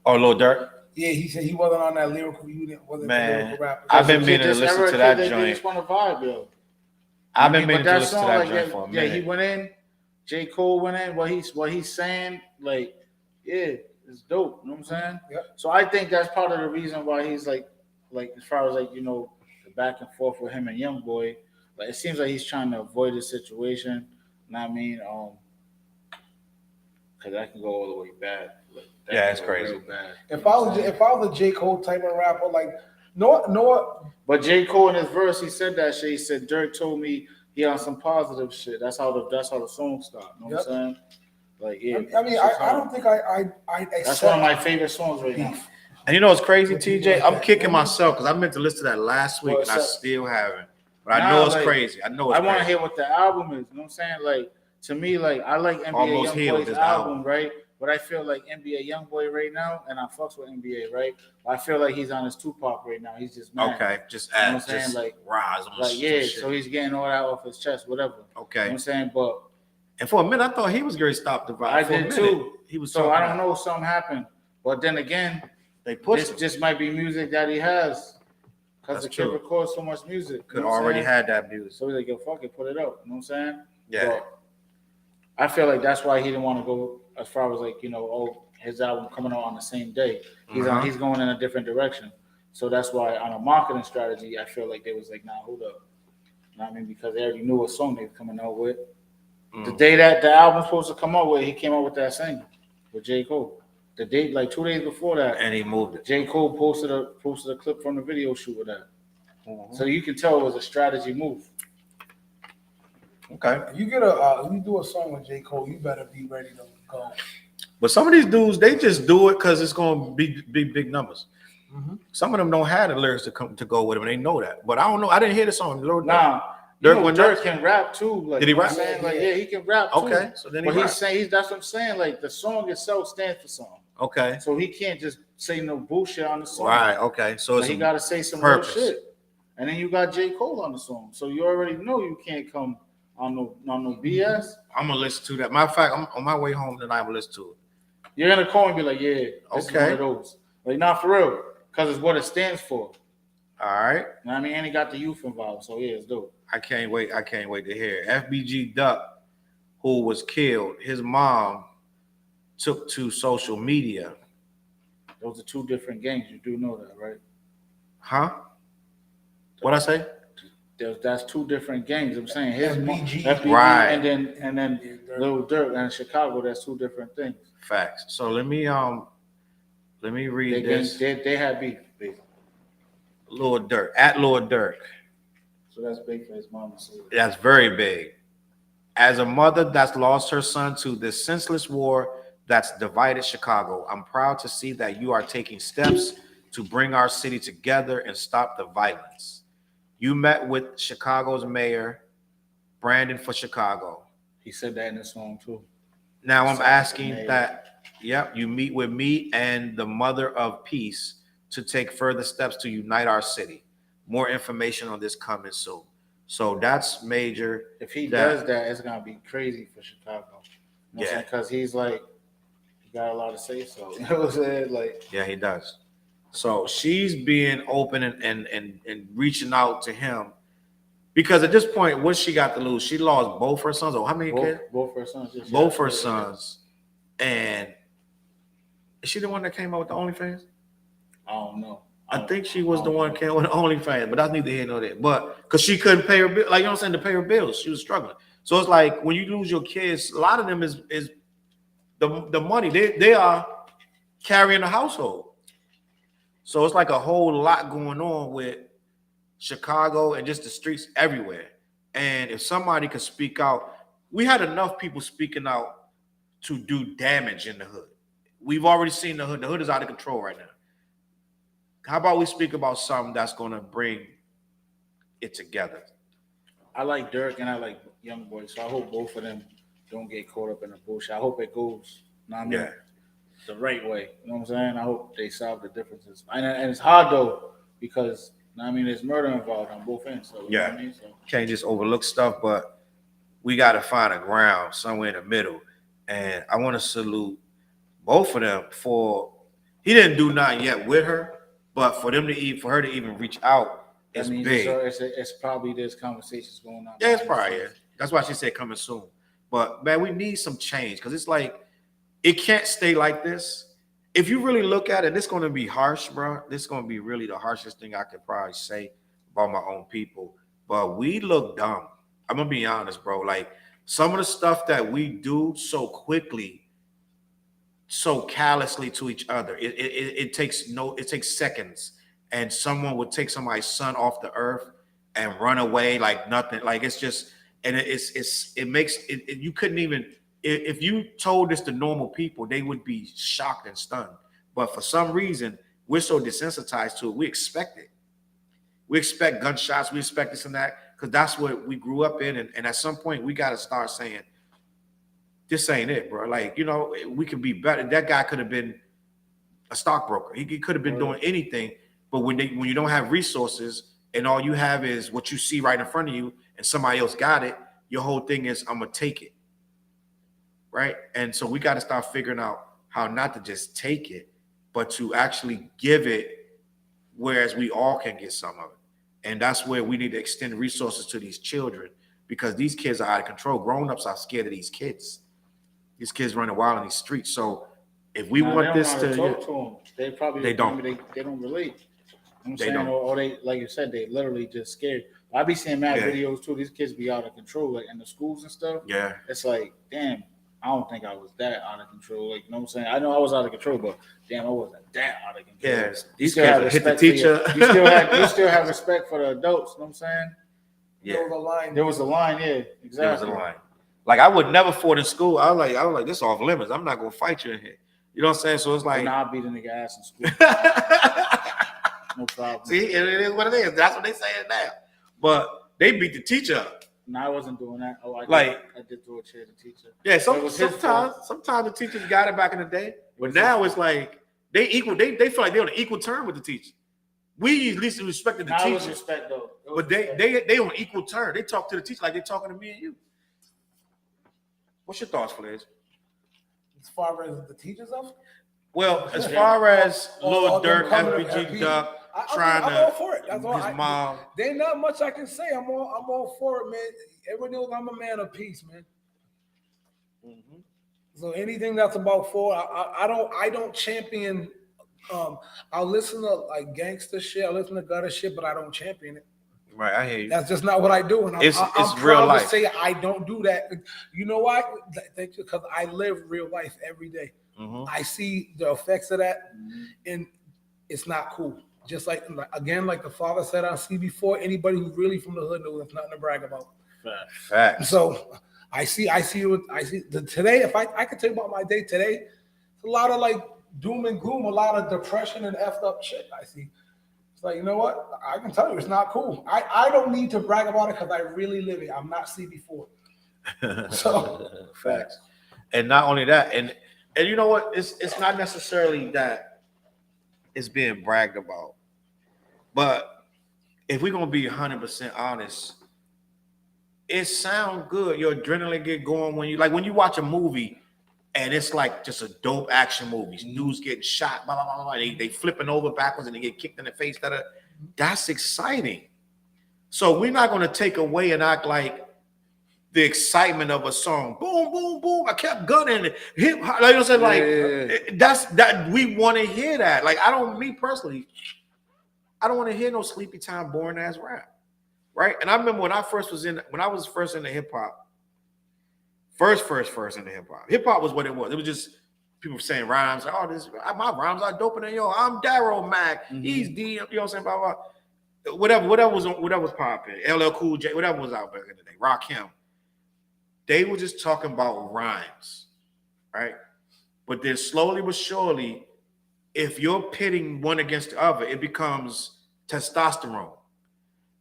Oh, Lil Durk? Yeah, he said he wasn't on that lyrical unit. Wasn't Man, lyrical rappers. I've been meaning to listen to that they joint. just want to vibe, yo. I've been meaning to listen to that joint for a minute. Yeah, he went in. J. Cole went in. What he's saying, like, yeah, it's dope. You know what I'm saying? Yeah. So I think that's part of the reason why he's like as far as like, you know, the back and forth with him and Youngboy. Like, it seems like he's trying to avoid the situation. You know what I mean? Because that can go all the way bad. Like, yeah, it's crazy. Bad. If I was a J. Cole type of rapper, like no. But J. Cole in his verse, he said that shit. He said, "Dirk told me he on some positive shit." That's how the song started. You know what I'm saying? Like, yeah. I mean, I don't think I accept. That's one of my favorite songs right now. And you know what's crazy, TJ? I'm kicking myself because I meant to listen to that last week and I still haven't. But I know it's crazy. I know it's crazy. I want to hear what the album is. You know what I'm saying? Like, to me, like, I like NBA Youngboy's album, right? But I feel like NBA Youngboy right now, and I fucks with NBA, right? I feel like he's on his Tupac right now. He's just mad. Okay, just you know add, what I'm saying? just like rise on like yeah. So he's getting all that off his chest, whatever. Okay, you know what I'm saying, but and for a minute I thought he was going to stop the vibe. I did too. He was so I don't know. Something happened, but then again, they pushed. This just might be music that he has because the kid records so much music. Could already had that music. So he's like, yo, fuck it, put it up. You know what I'm saying? Yeah. But I feel like that's why he didn't want to go as far as like, you know, his album coming out on the same day. He's going in a different direction. So that's why on a marketing strategy, I feel like they was like, nah, hold up. You know what I mean? Because they already knew what song they were coming out with. The day that the album's supposed to come out with, he came out with that single with J. Cole. The date, like 2 days before that, and he moved it. J. Cole posted a clip from the video shoot with that. So you can tell it was a strategy move. Okay. If you do a song with J. Cole, you better be ready to go. But some of these dudes, they just do it because it's going to be big numbers. Mm-hmm. Some of them don't have the lyrics to go with them, and they know that. But I don't know. I didn't hear the song. Dirk can rap too. Like, did he rap? Yeah, he can rap too. Okay, so then he's saying that's what I'm saying. Like, the song itself stands for something. Okay. So he can't just say no bullshit on the song. Right. Okay. So he got to say some real shit. And then you got J. Cole on the song, so you already know you can't come on no BS. I'm gonna listen to that. Matter of fact, I'm on my way home tonight. I'm gonna listen to it. You're gonna call and be like, yeah, this is one of those. Like, not for real, because it's what it stands for. All right. You know what I mean? And he got the youth involved, so yeah, it's dope. I can't wait to hear it. FBG Duck, who was killed, his mom took to social media. Those are two different games. You do know that, right? Huh? What'd I say? That's two different games. I'm saying his FBG, right, and then Lil Durk and Chicago. That's two different things. Facts. So let me read this. They had beef. Lil Durk at Lil Durk. So that's big for his mama. That's very big. As a mother that's lost her son to this senseless war that's divided Chicago, I'm proud to see that you are taking steps to bring our city together and stop the violence. You met with Chicago's mayor, Brandon for Chicago. He said that in the song too. Now I'm asking that, you meet with me and the mother of peace to take further steps to unite our city. More information on this coming soon. So that's major. If he does that, it's gonna be crazy for Chicago. You know because he's like, he got a lot to say. So you know what I'm saying? Like, yeah, he does. So she's being open and reaching out to him because at this point, what she got to lose? She lost both her sons. Or how many kids? Both her sons. Both her sons. And is she the one that came out with the OnlyFans? I don't know. I think she was the one that came with the OnlyFans, but that's neither here nor there. But because she couldn't pay her bill, like, you know what I'm saying, to pay her bills, she was struggling. So it's like when you lose your kids, a lot of them is the money. They are carrying the household. So it's like a whole lot going on with Chicago and just the streets everywhere. And if somebody could speak out, we had enough people speaking out to do damage in the hood. We've already seen the hood. The hood is out of control right now. How about we speak about something that's going to bring it together? I like Durk and I like Youngboy, so I hope both of them don't get caught up in the bullshit. I hope it goes. Know what I mean? Yeah. the right way. You know what I'm saying? I hope they solve the differences. And it's hard though because I mean there's murder involved on both ends. So you know what I mean? So can't just overlook stuff, but we got to find a ground somewhere in the middle. And I want to salute both of them for he didn't do nothing yet with her, but for them to for her to even reach out is big. It's probably there's conversations going on. Yeah, it's probably is. That's why she said coming soon. But man, we need some change because it's like it can't stay like this. If you really look at it, it's going to be harsh, bro. This is going to be really the harshest thing I could probably say about my own people. But we look dumb. I'm gonna be honest, bro. Like some of the stuff that we do so quickly, so callously to each other. It takes seconds, and someone would take somebody's son off the earth and run away like nothing. Like it's just, and it makes it. You couldn't even if you told this to normal people, they would be shocked and stunned. But for some reason, we're so desensitized to it. We expect it. We expect gunshots. We expect this and that because that's what we grew up in. And at some point, we got to start saying, this ain't it, bro. Like, you know, we could be better. That guy could have been a stockbroker. He could have been doing anything. But when you don't have resources and all you have is what you see right in front of you and somebody else got it, your whole thing is, I'm going to take it. Right? And so we got to start figuring out how not to just take it, but to actually give it, whereas we all can get some of it. And that's where we need to extend resources to these children because these kids are out of control. Grown-ups are scared of these kids. These kids running wild in these streets. So if we want this to talk to them, they probably don't relate. You know what I'm saying? Or they, like you said, they literally just scared. I be seeing mad videos too. These kids be out of control, like in the schools and stuff. Yeah. It's like, damn, I don't think I was that out of control. Like, you know what I'm saying? I know I was out of control, but damn, I wasn't that out of control. Yeah. These kids hit the teacher. You still have respect for the adults. You know what I'm saying? Yeah. There was a line. Yeah, exactly. There was a line. Like I would never fought in school. I was like, this off limits. I'm not gonna fight you in here. You know what I'm saying? So it's like, I'll beat a nigga ass in school. No problem. See, it is what it is. That's what they say it now. But they beat the teacher up. No, I wasn't doing that. Oh, I did throw a chair to the teacher. Yeah, sometimes the teachers got it back in the day, but now it's like they equal. They feel like they're on an equal term with the teacher. We at least respected the teacher. It was respect though. But they on equal term. They talk to the teacher like they're talking to me and you. What's your thoughts, Flash? As far as the teachers of? Well, as far as Lil Durk, FBG Duck, trying to I'm all for it. That's all. His mom. There ain't not much I can say. I'm all for it, man. Everyone knows I'm a man of peace, man. Mm-hmm. So anything that's about I don't champion. I'll listen to like gangster shit. I listen to gutter shit, but I don't champion it. Right, I hear you. That's just not what I do, and it's I'm real proud life. to say I don't do that. You know why? Thank you, because I live real life every day. Mm-hmm. I see the effects of that, and it's not cool. Just like the father said on CB4, anybody who's really from the hood knows it's nothing to brag about. Facts. So I see today. If I could tell you about my day today, it's a lot of like doom and gloom, a lot of depression and effed up shit. I see. It's like, you know what? I can tell you it's not cool. I don't need to brag about it because I really live it. I'm not CB4. So facts. And not only that, and you know what? It's not necessarily that it's being bragged about. But if we're gonna be 100% honest, it sounds good. Your adrenaline get going when you watch a movie and it's like just a dope action movie. Dudes getting shot, blah, blah, blah, blah. They flipping over backwards and they get kicked in the face. That's exciting. So we're not gonna take away and act like the excitement of a song. Boom, boom, boom. I kept gunning. Hip hop. Like I said, that's that we want to hear that. Like I don't want to hear no sleepy time, boring ass rap. Right? And I remember when I was first in the hip hop. First in the hip hop. Hip hop was what it was. It was just people saying rhymes. Like, my rhymes are doper than yo. I'm Darryl Mack. Mm-hmm. He's D. You know what I'm saying? Blah, blah. Whatever was popping. LL Cool J. Whatever was out back in the day. Rakim. They were just talking about rhymes, right? But then slowly but surely, if you're pitting one against the other, it becomes testosterone.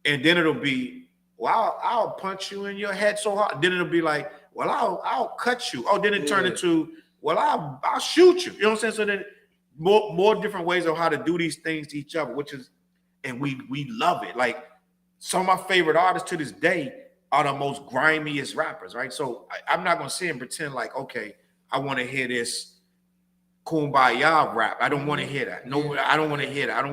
And then it'll be, well, I'll punch you in your head so hard. Then it'll be like, well, I'll cut you. Oh, then it turned into well, I'll shoot you. You know what I'm saying? So then more different ways of how to do these things to each other, which is, and we love it. Like some of my favorite artists to this day are the most grimiest rappers, right? So I'm not gonna sit and pretend like, okay, I want to hear this kumbaya rap. I don't want to hear that. No, I don't want to hear that.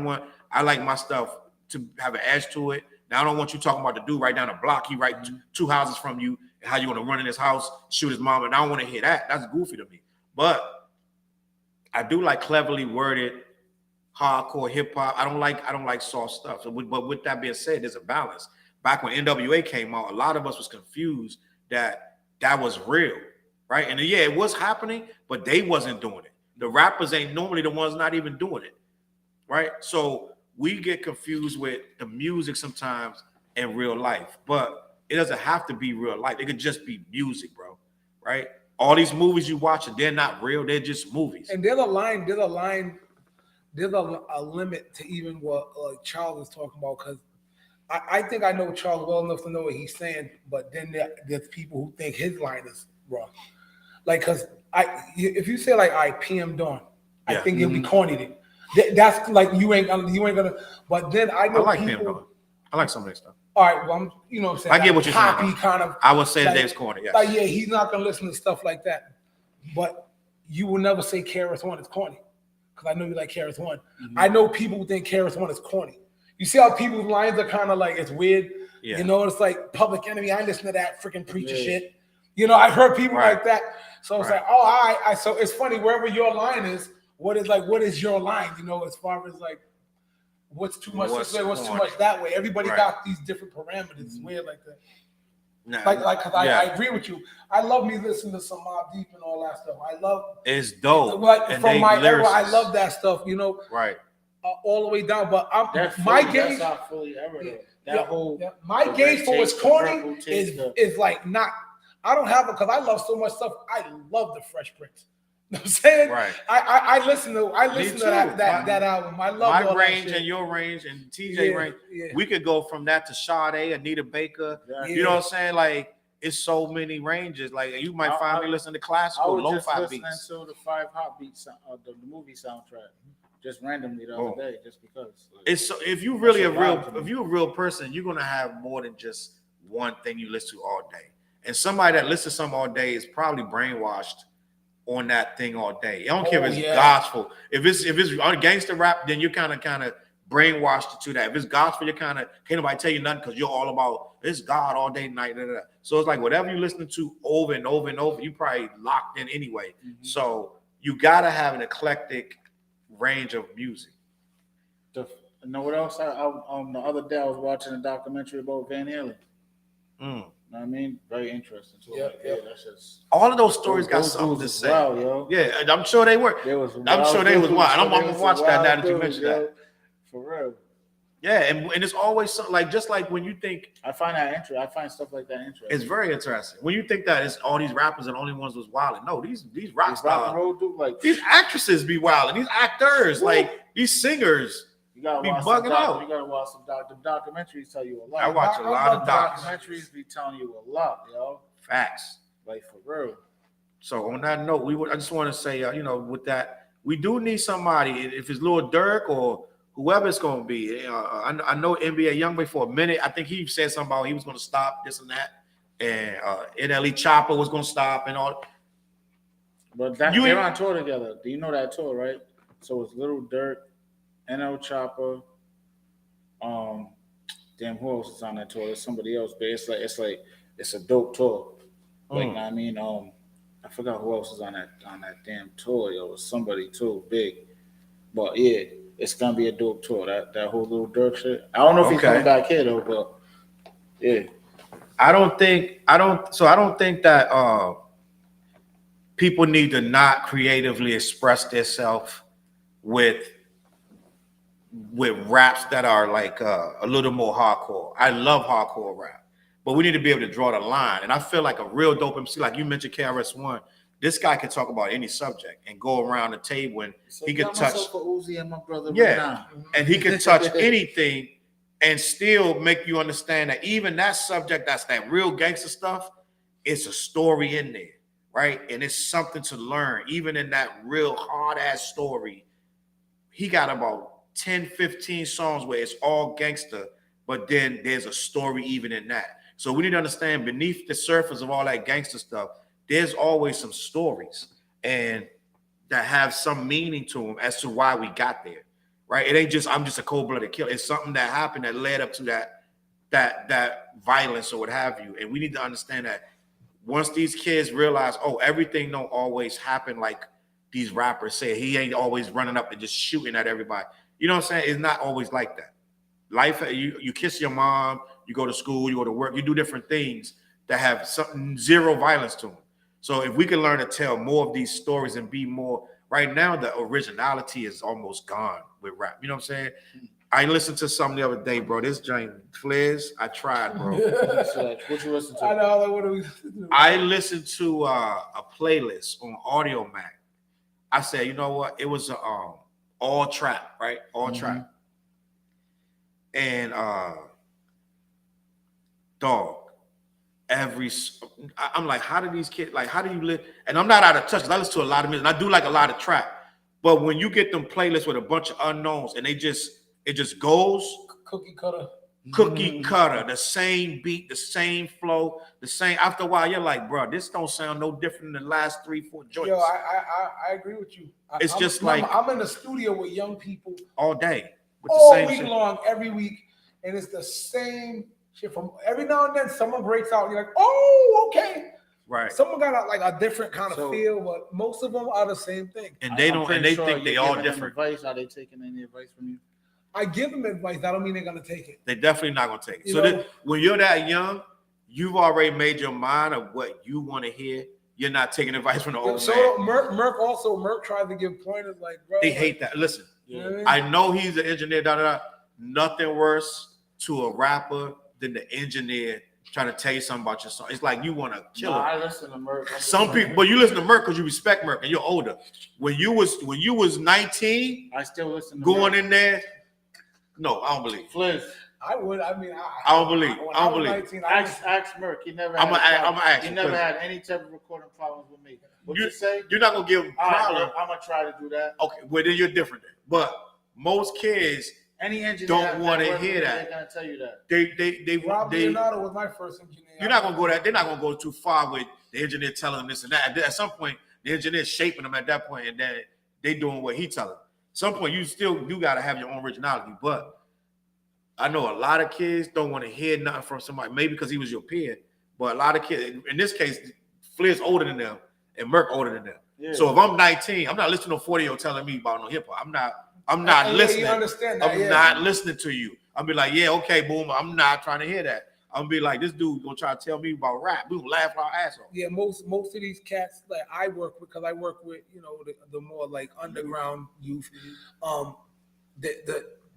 I like my stuff to have an edge to it. Now I don't want you talking about the dude right down the block. He right two houses from you, and how you want to run in his house, shoot his mom, and I don't want to hear that. That's goofy to me. But I do like cleverly worded hardcore hip hop. I don't like soft stuff. So but with that being said, there's a balance. Back when NWA came out, a lot of us was confused that was real, right? And yeah, it was happening, but they wasn't doing it. The rappers ain't normally the ones not even doing it, right? So we get confused with the music sometimes in real life, but it doesn't have to be real life. It could just be music, bro, right? All these movies you watch, they're not real. They're just movies. And there's a limit to even what Charles is talking about, because I think I know Charles well enough to know what he's saying, but then there's people who think his line is wrong. Like, because if you say like, I PM Dawn, I think it'll be corny then. That's like you ain't gonna. But then I know I like people. PM Dawn. I like some of that stuff. All right, well, you know what I'm saying. I get what you're saying. Kind of. I would say like, that Dave's corny. Yes. Like, yeah, he's not gonna listen to stuff like that. But you will never say KRS One is corny, because I know you like KRS One. Mm-hmm. I know people who think KRS One is corny. You see how people's lines are kind of like, it's weird. Yeah. You know, it's like Public Enemy. I listen to that freaking preacher shit. You know, I've heard people like that. So it's like, oh, all right. So it's funny, wherever your line is, what is your line? You know, as far as like, what's too much this way, what's too much that way. Everybody got these different parameters. It's weird like that. Cause I agree with you. I love me listening to some Mobb Deep and all that stuff. I love it's dope. Like from my era, I love that stuff. You know, right, all the way down. But my gauge, that's not fully ever. My gauge for what's corny is like not. I don't have it because I love so much stuff. I love the Fresh Prince. You know what I'm saying? Right. I listen to that album. I love my range and your range and TJ range. Yeah. We could go from that to Sade, Anita Baker. Yeah. You know what I'm saying? Like, it's so many ranges. Like, you might find me listening to classical lo-fi beats. I was just listening to the 5 Hot Beats, the movie soundtrack, just randomly the other day, just because. Like, it's so, if you're a real person, you're gonna have more than just one thing you listen to all day. And somebody that listens to something all day is probably brainwashed on that thing all day. I don't care if it's gospel. If it's gangster rap, then you're kind of brainwashed to that. If it's gospel, you're kind of can't nobody tell you nothing because you're all about it's God all day, night. Da, da, da. So it's like whatever you're listening to over and over and over, you probably locked in anyway. Mm-hmm. So you gotta have an eclectic range of music. You know what else? The other day I was watching a documentary about Van Halen. You know what I mean? Very interesting. So that's just all of those stories got something to say. Wild, yo. Yeah, I'm sure they were. I'm sure they was wild. I'm gonna watch that now that you mentioned that. For real. Yeah, and it's always something like just like when you think I find that interesting. I find stuff like that interesting. It's very interesting. When you think that it's all these rappers and only ones was wilding. No, these rock stars, like these actresses be wilding, these actors, like these singers. You gotta be bugging out. You gotta watch some documentaries tell you a lot. I watch a lot of documentaries. Be telling you a lot, yo. Facts, like for real. So on that note, I just want to say, with that, we do need somebody. If it's Lil Durk or whoever it's gonna be. I know NBA Youngboy for a minute. I think he said something about he was gonna stop this and that, and NLE Chopper was gonna stop and all. But they're on tour together. Do you know that tour, right? So it's Lil Durk, NL Chopper, who else is on that tour? There's somebody else, but it's a dope tour. Like, I mean, I forgot who else is on that damn tour. Yo, it was somebody too big, but yeah, it's gonna be a dope tour. That whole Lil Durk shit. I don't know if he's coming back here though, but yeah, I don't think that people need to not creatively express themselves with raps that are like a little more hardcore. I love hardcore rap, but we need to be able to draw the line. And I feel like a real dope MC, like you mentioned KRS-One, this guy can talk about any subject and go around the table and he can touch Uzi and my brother and he can touch anything and still make you understand that even that subject, that's that real gangster stuff, it's a story in there. right? And it's something to learn. Even in that real hard-ass story, he got about 10, 15 songs where it's all gangster, but then there's a story even in that. So we need to understand beneath the surface of all that gangster stuff, there's always some stories and that have some meaning to them as to why we got there, right? It ain't just I'm just a cold-blooded killer. It's something that happened that led up to that violence or what have you. And we need to understand that once these kids realize, oh, everything don't always happen like these rappers say. He ain't always running up and just shooting at everybody. You know what I'm saying? It's not always like that. Life, you kiss your mom, you go to school, you go to work, you do different things that have zero violence to them. So if we can learn to tell more of these stories and be more, right now the originality is almost gone with rap. You know what I'm saying? I listened to something the other day, bro. This joint, Fliz, I tried, bro. What you listen to? I know. Like, what do we listen to? I listened to a playlist on Audio Mac. I said, you know what? It was all trap, right? All trap. And dog, I'm like, how do these kids, like, how do you live? And I'm not out of touch because I listen to a lot of music. And I do like a lot of trap. But when you get them playlists with a bunch of unknowns and it just goes cookie cutter, the same beat, the same flow, the same. After a while, you're like, bro, this don't sound no different than the last 3-4 joints. Yo, I agree with you. I'm in the studio with young people all day, with all the same week shit. long, every week, and it's the same shit. From every now and then, someone breaks out, and you're like, oh, okay. Right. Someone got like a different kind of feel, but most of them are the same thing. And they don't, and they think they all different. Advice? Are they taking any advice from you? I give them advice. That don't mean they're gonna take it. They're definitely not gonna take it. So when you're that young, you've already made your mind of what you want to hear. You're not taking advice from the old man. So Merc tried to give pointers like, bro. They hate that. Listen, you know what I mean? I know he's an engineer. Nothing worse to a rapper than the engineer trying to tell you something about your song. It's like you want to kill him. I listen to Merc. Some people, but you listen to Merc because you respect Merc and you're older. When you was 19, I still listen to going Merc. in there. No, I don't believe. Fliz. I would. I mean, I don't believe. I don't believe. 19, Ask Merc. He never. I'm gonna ask. He never had any type of recording problems with me. What you say? You're not gonna give him problem. I'm gonna try to do that. Okay, well then you're different. But most kids any engineer don't want to hear that. They're gonna tell you that. They Rob Leonardo was my first engineer. You're not gonna go that. They're not gonna go too far with the engineer telling them this and that. At some point, the engineer's shaping them at that point, and then they doing what he telling them. At some point, you gotta have your own originality. But I know a lot of kids don't want to hear nothing from somebody, maybe because he was your peer. But a lot of kids, in this case, Flair's older than them and Merc older than them. Yeah. So if I'm 19, I'm not listening to 40-year-old telling me about no hip hop. I'm not listening. You understand that, I'm not listening to you. I'll be like, yeah, okay, boom. I'm not trying to hear that. I'm be like, this dude gonna try to tell me about rap. We gonna laugh our ass off. Yeah, most of these cats that I work with, because I work with the more like underground youth,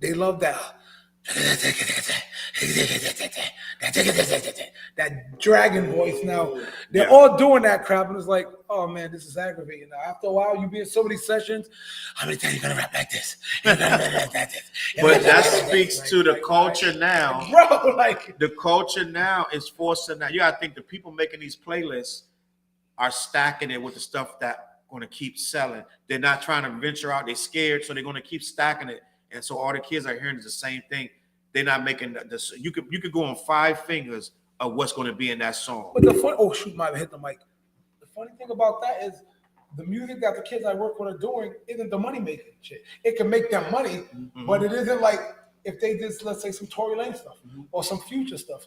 they love that. That dragon voice. Now they're all doing that crap, and it's like, oh man, this is aggravating. Now after a while, you be in so many sessions. How many times you gonna rap like this? But that speaks to the culture now, bro. Like the culture now is forcing that. You gotta think the people making these playlists are stacking it with the stuff that gonna keep selling. They're not trying to venture out. They're scared, so they're gonna keep stacking it. And so all the kids are hearing is the same thing. They're not making this. You could go on 5 fingers of what's going to be in that song. But the fun. Oh shoot, might have hit the mic. The funny thing about that is the music that the kids I work with are doing isn't the money making shit. It can make them money, but it isn't like if they did, let's say, some Tory Lanez stuff or some Future stuff.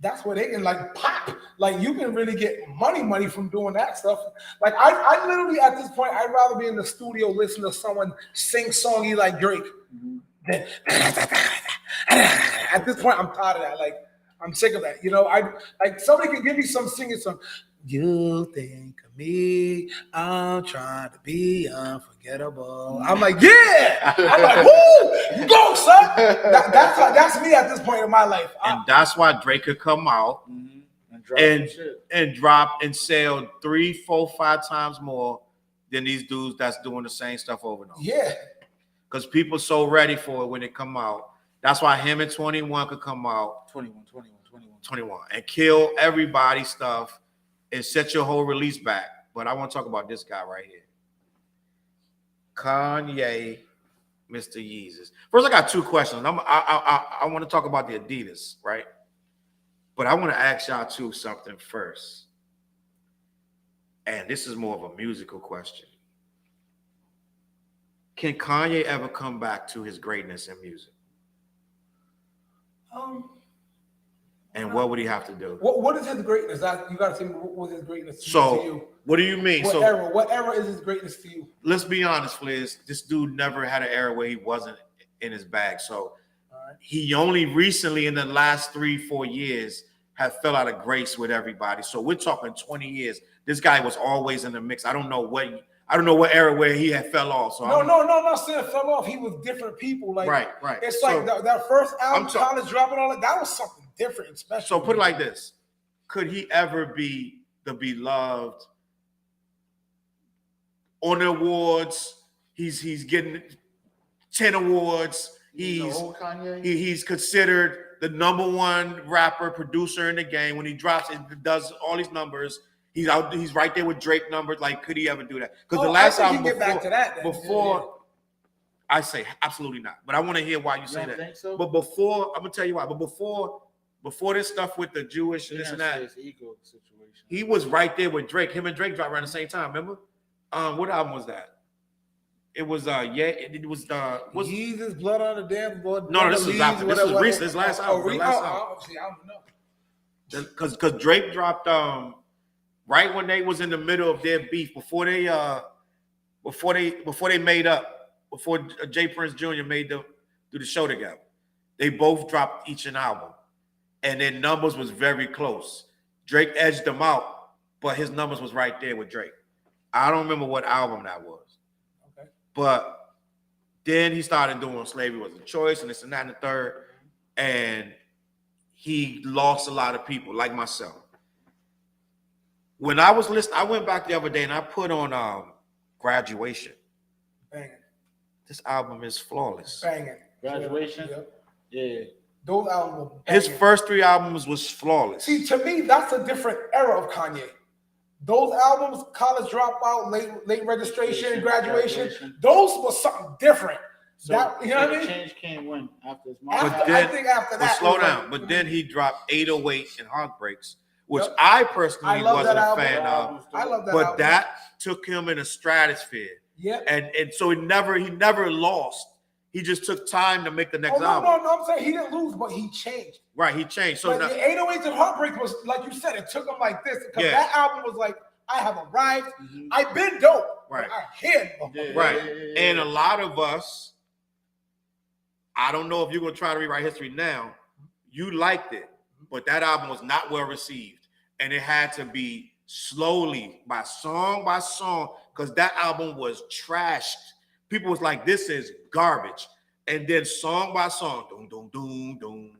That's where they can like pop. Like you can really get money from doing that stuff. Like I literally at this point, I'd rather be in the studio listening to someone sing songy like Drake. At this point, I'm tired of that. Like I'm sick of that. I like somebody can give me some singing song. You think of me, I'm trying to be unforgettable. I'm like, yeah. I'm like, woo, go, son. That's me at this point in my life. And that's why Drake could come out and drop and sell 3, 4, 5 times more than these dudes that's doing the same stuff over and over. Yeah. Because people so ready for it when it come out. That's why him and 21 could come out. 21 and kill everybody's stuff and set your whole release back But I want to talk about this guy right here. Kanye, Mr. Yeezus. First, I got two questions. I want to talk about the Adidas, right? But I want to ask y'all two something first. And this is more of a musical question. Can Kanye ever come back to his greatness in music? And what would he have to do? What is his greatness? You got to say what was his greatness to you. What do you mean? What era is his greatness to you? Let's be honest, Fliz. This dude never had an era where he wasn't in his bag. So he only recently, in the last 3-4 years, have fell out of grace with everybody. So we're talking 20 years. This guy was always in the mix. I don't know what era where he had fell off. So I'm not saying fell off. He was different people. Like right. It's like that first album, College Dropout, all that was something different and special. So put it like this: could he ever be the beloved on the awards? He's getting 10 awards. He's considered the #1 rapper producer in the game. When he drops it, does all these numbers. He's right there with Drake numbers. Like, could he ever do that? Because the last album I say absolutely not. But I want to hear why you say that. Think so? But before, I'm gonna tell you why. But before this stuff with the Jewish this and that, ego situation. He was right there with Drake. Him and Drake dropped around the same time. Remember? What album was that? It was Jesus, Blood on the Damn Board. No, this was after. This was recent. This last album. Obviously, I don't know. Because Drake dropped right when they was in the middle of their beef before they made up, before Jay Prince Jr. made them do the show together. They both dropped each an album, and their numbers was very close. Drake edged them out, but his numbers was right there with Drake. I don't remember what album that was. Okay. But then he started doing Slavery Was a Choice and this and that and the third, and he lost a lot of people like myself. When I was listening, I went back the other day and I put on Graduation. Banging. This album is flawless. Banging. Graduation? Yeah. Those albums. His first 3 albums was flawless. See, to me, that's a different era of Kanye. Those albums, College Dropout, late registration, graduation, those was something different. So you know what I mean? Change came when? After his mom? I think after that. Slow down. But then he dropped 808 and Heartbreaks, which I personally wasn't a fan of. I love that but album. that took him in a stratosphere. Yeah. And so he never lost. He just took time to make the next album. No, I'm saying he didn't lose, but he changed. Right, he changed. So like the 808s and Heartbreak was, like you said, it took him like this. Because that album was like, I have arrived. Mm-hmm. I've been dope. Right. I hit. Right. And a lot of us, I don't know if you're going to try to rewrite history now. You liked it, but that album was not well received. And it had to be slowly, by song, because that album was trashed. People was like, this is garbage. And then song by song, doom, doom, doom, doom,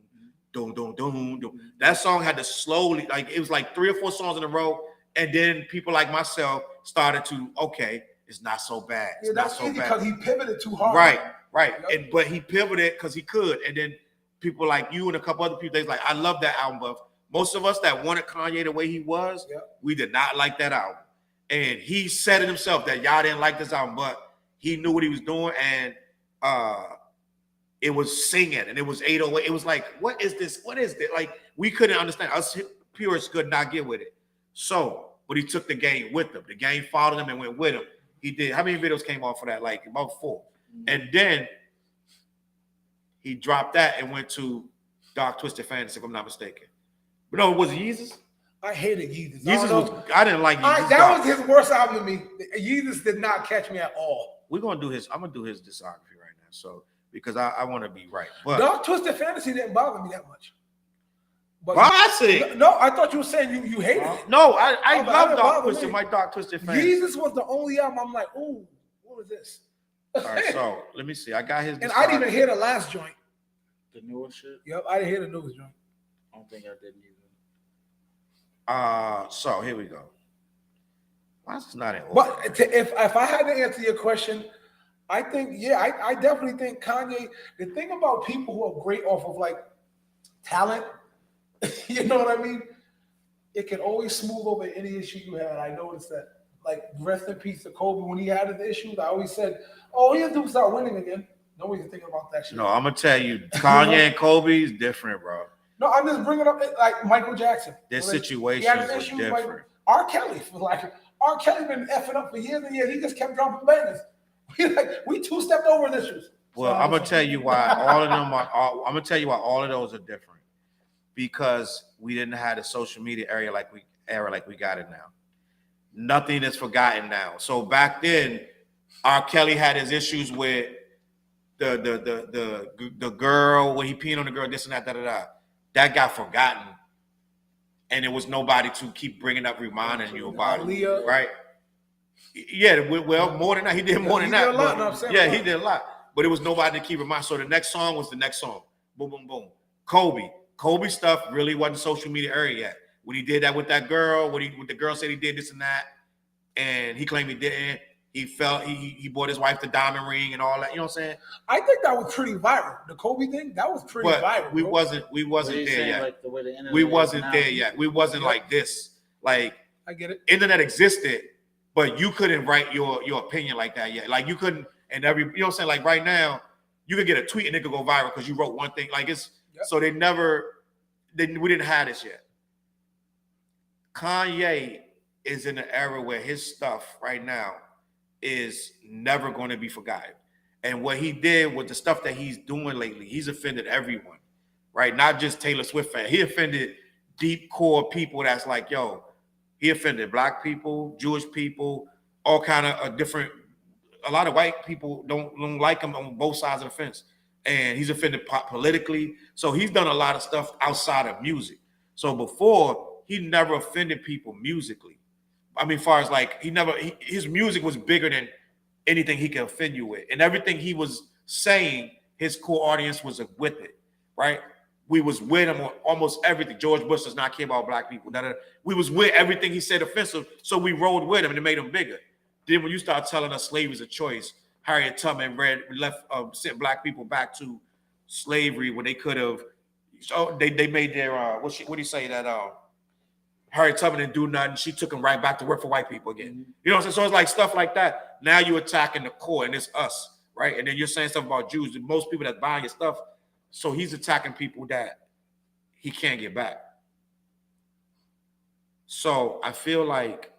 doom, doom, doom, doom. That song had to slowly, like it was like 3 or 4 songs in a row. And then people like myself started to, okay, it's not so bad. It's not so bad. Because he pivoted too hard. Right. Yep. But he pivoted because he could. And then people like you and a couple other people, they was like, I love that album. But most of us that wanted Kanye the way he was, we did not like that album. And he said it himself that y'all didn't like this album, but he knew what he was doing, and it was singing, and it was 808. It was like, what is this? What is this? Like, we couldn't understand. Us purists could not get with it. So, but he took the game with him. The game followed him and went with him. He did. How many videos came off of that? Like about 4. And then he dropped that and went to Dark Twisted Fantasy, if I'm not mistaken. But no, was it Yeezus? I hated Yeezus. I didn't like Yeezus. That was his worst album to me. Yeezus did not catch me at all. I'm gonna do his discography right now. So because I want to be right. But Dark Twisted Fantasy didn't bother me that much. But no, I thought you were saying you hated it. No, I love Dark Twisted. My Dark Twisted Fantasy. Yeezus was the only album I'm like, ooh, what was this? All right, so let me see. I got his. And I didn't even hear the last joint. The newest shit? Yep, I didn't hear the newest joint. I don't think I did either. So here we go. Why is this not in order? But if I had to answer your question, I think, I definitely think Kanye, the thing about people who are great off of like talent, you know what I mean? It can always smooth over any issue you had. I noticed that. like rest in peace to Kobe when he had his issues. I always said, "Oh, he'll do start winning again." Nobody's thinking about that shit. No, I'm gonna tell you, Kanye and Kobe is different, bro. No, I'm just bringing up like Michael Jackson. Their Like, situations were different. Like R. Kelly was like R. Kelly been effing up for years and years. He just kept dropping bangers. We two-stepped over his issues. Well, I'm gonna tell you why all of them are. I'm gonna tell you why all of those are different. Because we didn't have the social media era like we got it now. Nothing is forgotten now. So back then, R. Kelly had his issues with the girl when he peed on the girl, this and that, that got forgotten, and there was nobody to keep bringing up, reminding you about it, right? Yeah, well, more than that, he did more than that. Yeah, he did a lot, but there was nobody to keep reminding. So the next song was the next song. Boom, boom, boom. Kobe stuff really wasn't social media era yet. When he did that with that girl, when the girl said he did this and that, and he claimed he didn't. He bought his wife the diamond ring and all that. You know what I'm saying? I think that was pretty viral. The Kobe thing, that was pretty viral. We wasn't there yet. Like we wasn't there yet. We wasn't like this. Like I get it. Internet existed, but you couldn't write your opinion like that yet. Like you couldn't, and you know what I'm saying? Like right now, you could get a tweet and it could go viral because you wrote one thing. Like it's so we didn't have this yet. Kanye is in an era where his stuff right now is never going to be forgotten. And what he did with the stuff that he's doing lately, he's offended everyone, right? Not just Taylor Swift fans. He offended deep core people that's like, yo, he offended black people, Jewish people, all kind of different. A lot of white people don't like him on both sides of the fence. And he's offended politically. So he's done a lot of stuff outside of music. So before, he never offended people musically. I mean, as far as like, his music was bigger than anything he could offend you with. And everything he was saying, his core audience was with it, right? We was with him on almost everything. George Bush does not care about black people. We was with everything he said offensive, so we rode with him and it made him bigger. Then when you start telling us slavery is a choice, Harriet Tubman sent black people back to slavery when they could have. So they made their what do you say that Harriet Tubman didn't do nothing. She took them right back to work for white people again. Mm-hmm. You know what I'm saying? So it's like stuff like that. Now you're attacking the core, and it's us, right? And then you're saying stuff about Jews. And most people that buy your stuff, so he's attacking people that he can't get back. So I feel like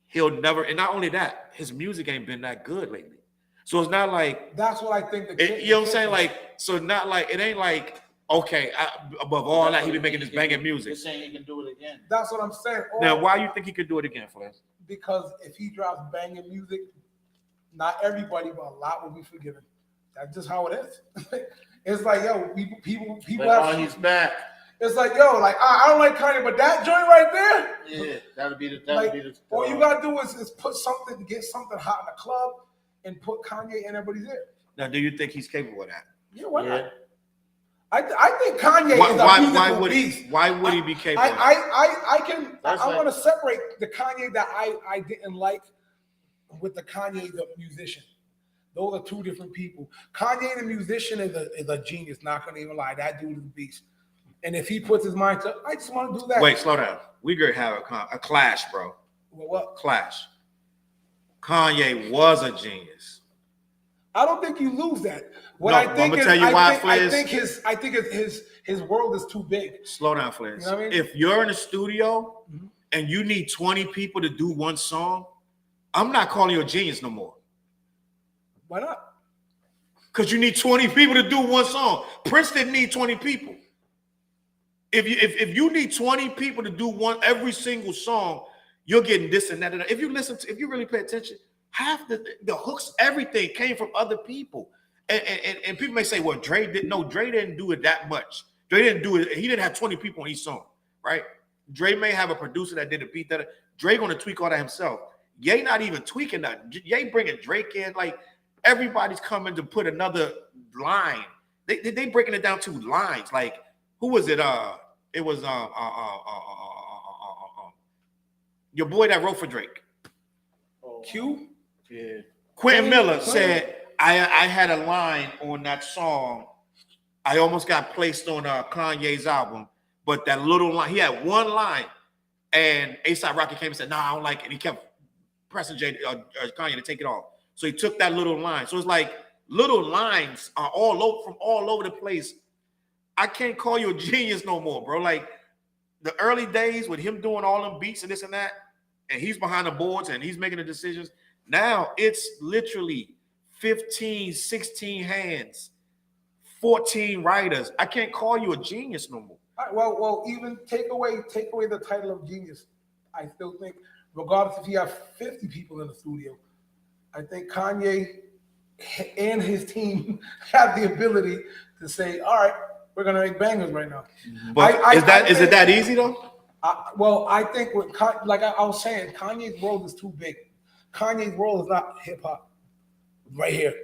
he'll never, and not only that, his music ain't been that good lately. So it's not like that's what I think. You know what I'm saying? Like, so not like it ain't like. Okay, above all that, he been making this banging music. You're saying he can do it again. That's what I'm saying. Now, why you think he could do it again, Flash? Because if he drops banging music, not everybody, but a lot will be forgiven. That's just how it is. It's like, yo, people have. He's back. It's like, yo, like I don't like Kanye, but that joint right there. Yeah, that'll be the. All you gotta do is put something, get something hot in the club, and put Kanye in everybody's ear. Now, do you think he's capable of that? Yeah, why not? I think Kanye is a musical beast. Why would he be capable? I want to separate the Kanye that I didn't like with the Kanye the musician. Those are two different people. Kanye the musician is a genius. Not gonna even lie, that dude is a beast. And if he puts his mind to, I just want to do that. Wait, slow down. We could have a clash, bro. What clash? Kanye was a genius. I don't think you lose that. I'm gonna tell you why, Flair. I think his world is too big. Slow down, Flair. You know what I mean? If you're in a studio and you need 20 people to do one song, I'm not calling you a genius no more. Why not? Because you need 20 people to do one song. Prince didn't need 20 people. If you need 20 people to do every single song, you're getting this and that. And that. If you really pay attention, half the hooks, everything came from other people. And people may say, well, Dre didn't do it that much. Dre didn't do it. He didn't have 20 people on each song, right? Dre may have a producer that did a beat that. Dre gonna tweak all that himself. Ye not even tweaking that. Ye bringing Drake in. Like everybody's coming to put another line. They breaking it down to lines. Like who was it? It was your boy that wrote for Drake. Q. Yeah. Quentin Miller said, I had a line on that song. I almost got placed on Kanye's album, but that little line, he had one line, And A$AP Rocky came and said, "Nah, I don't like it." And he kept pressing Kanye to take it off. So he took that little line. So it's like little lines are from all over the place. I can't call you a genius no more, bro. Like the early days with him doing all them beats and this and that, and he's behind the boards and he's making the decisions. Now it's literally 15, 16 hands, 14 writers. I can't call you a genius no more. Well, even take away the title of genius. I still think, regardless if you have 50 people in the studio, I think Kanye and his team have the ability to say, "All right, we're gonna make bangers right now." But is it that easy though? I think like I was saying, Kanye's world is too big. Kanye's world is not hip hop. Right here,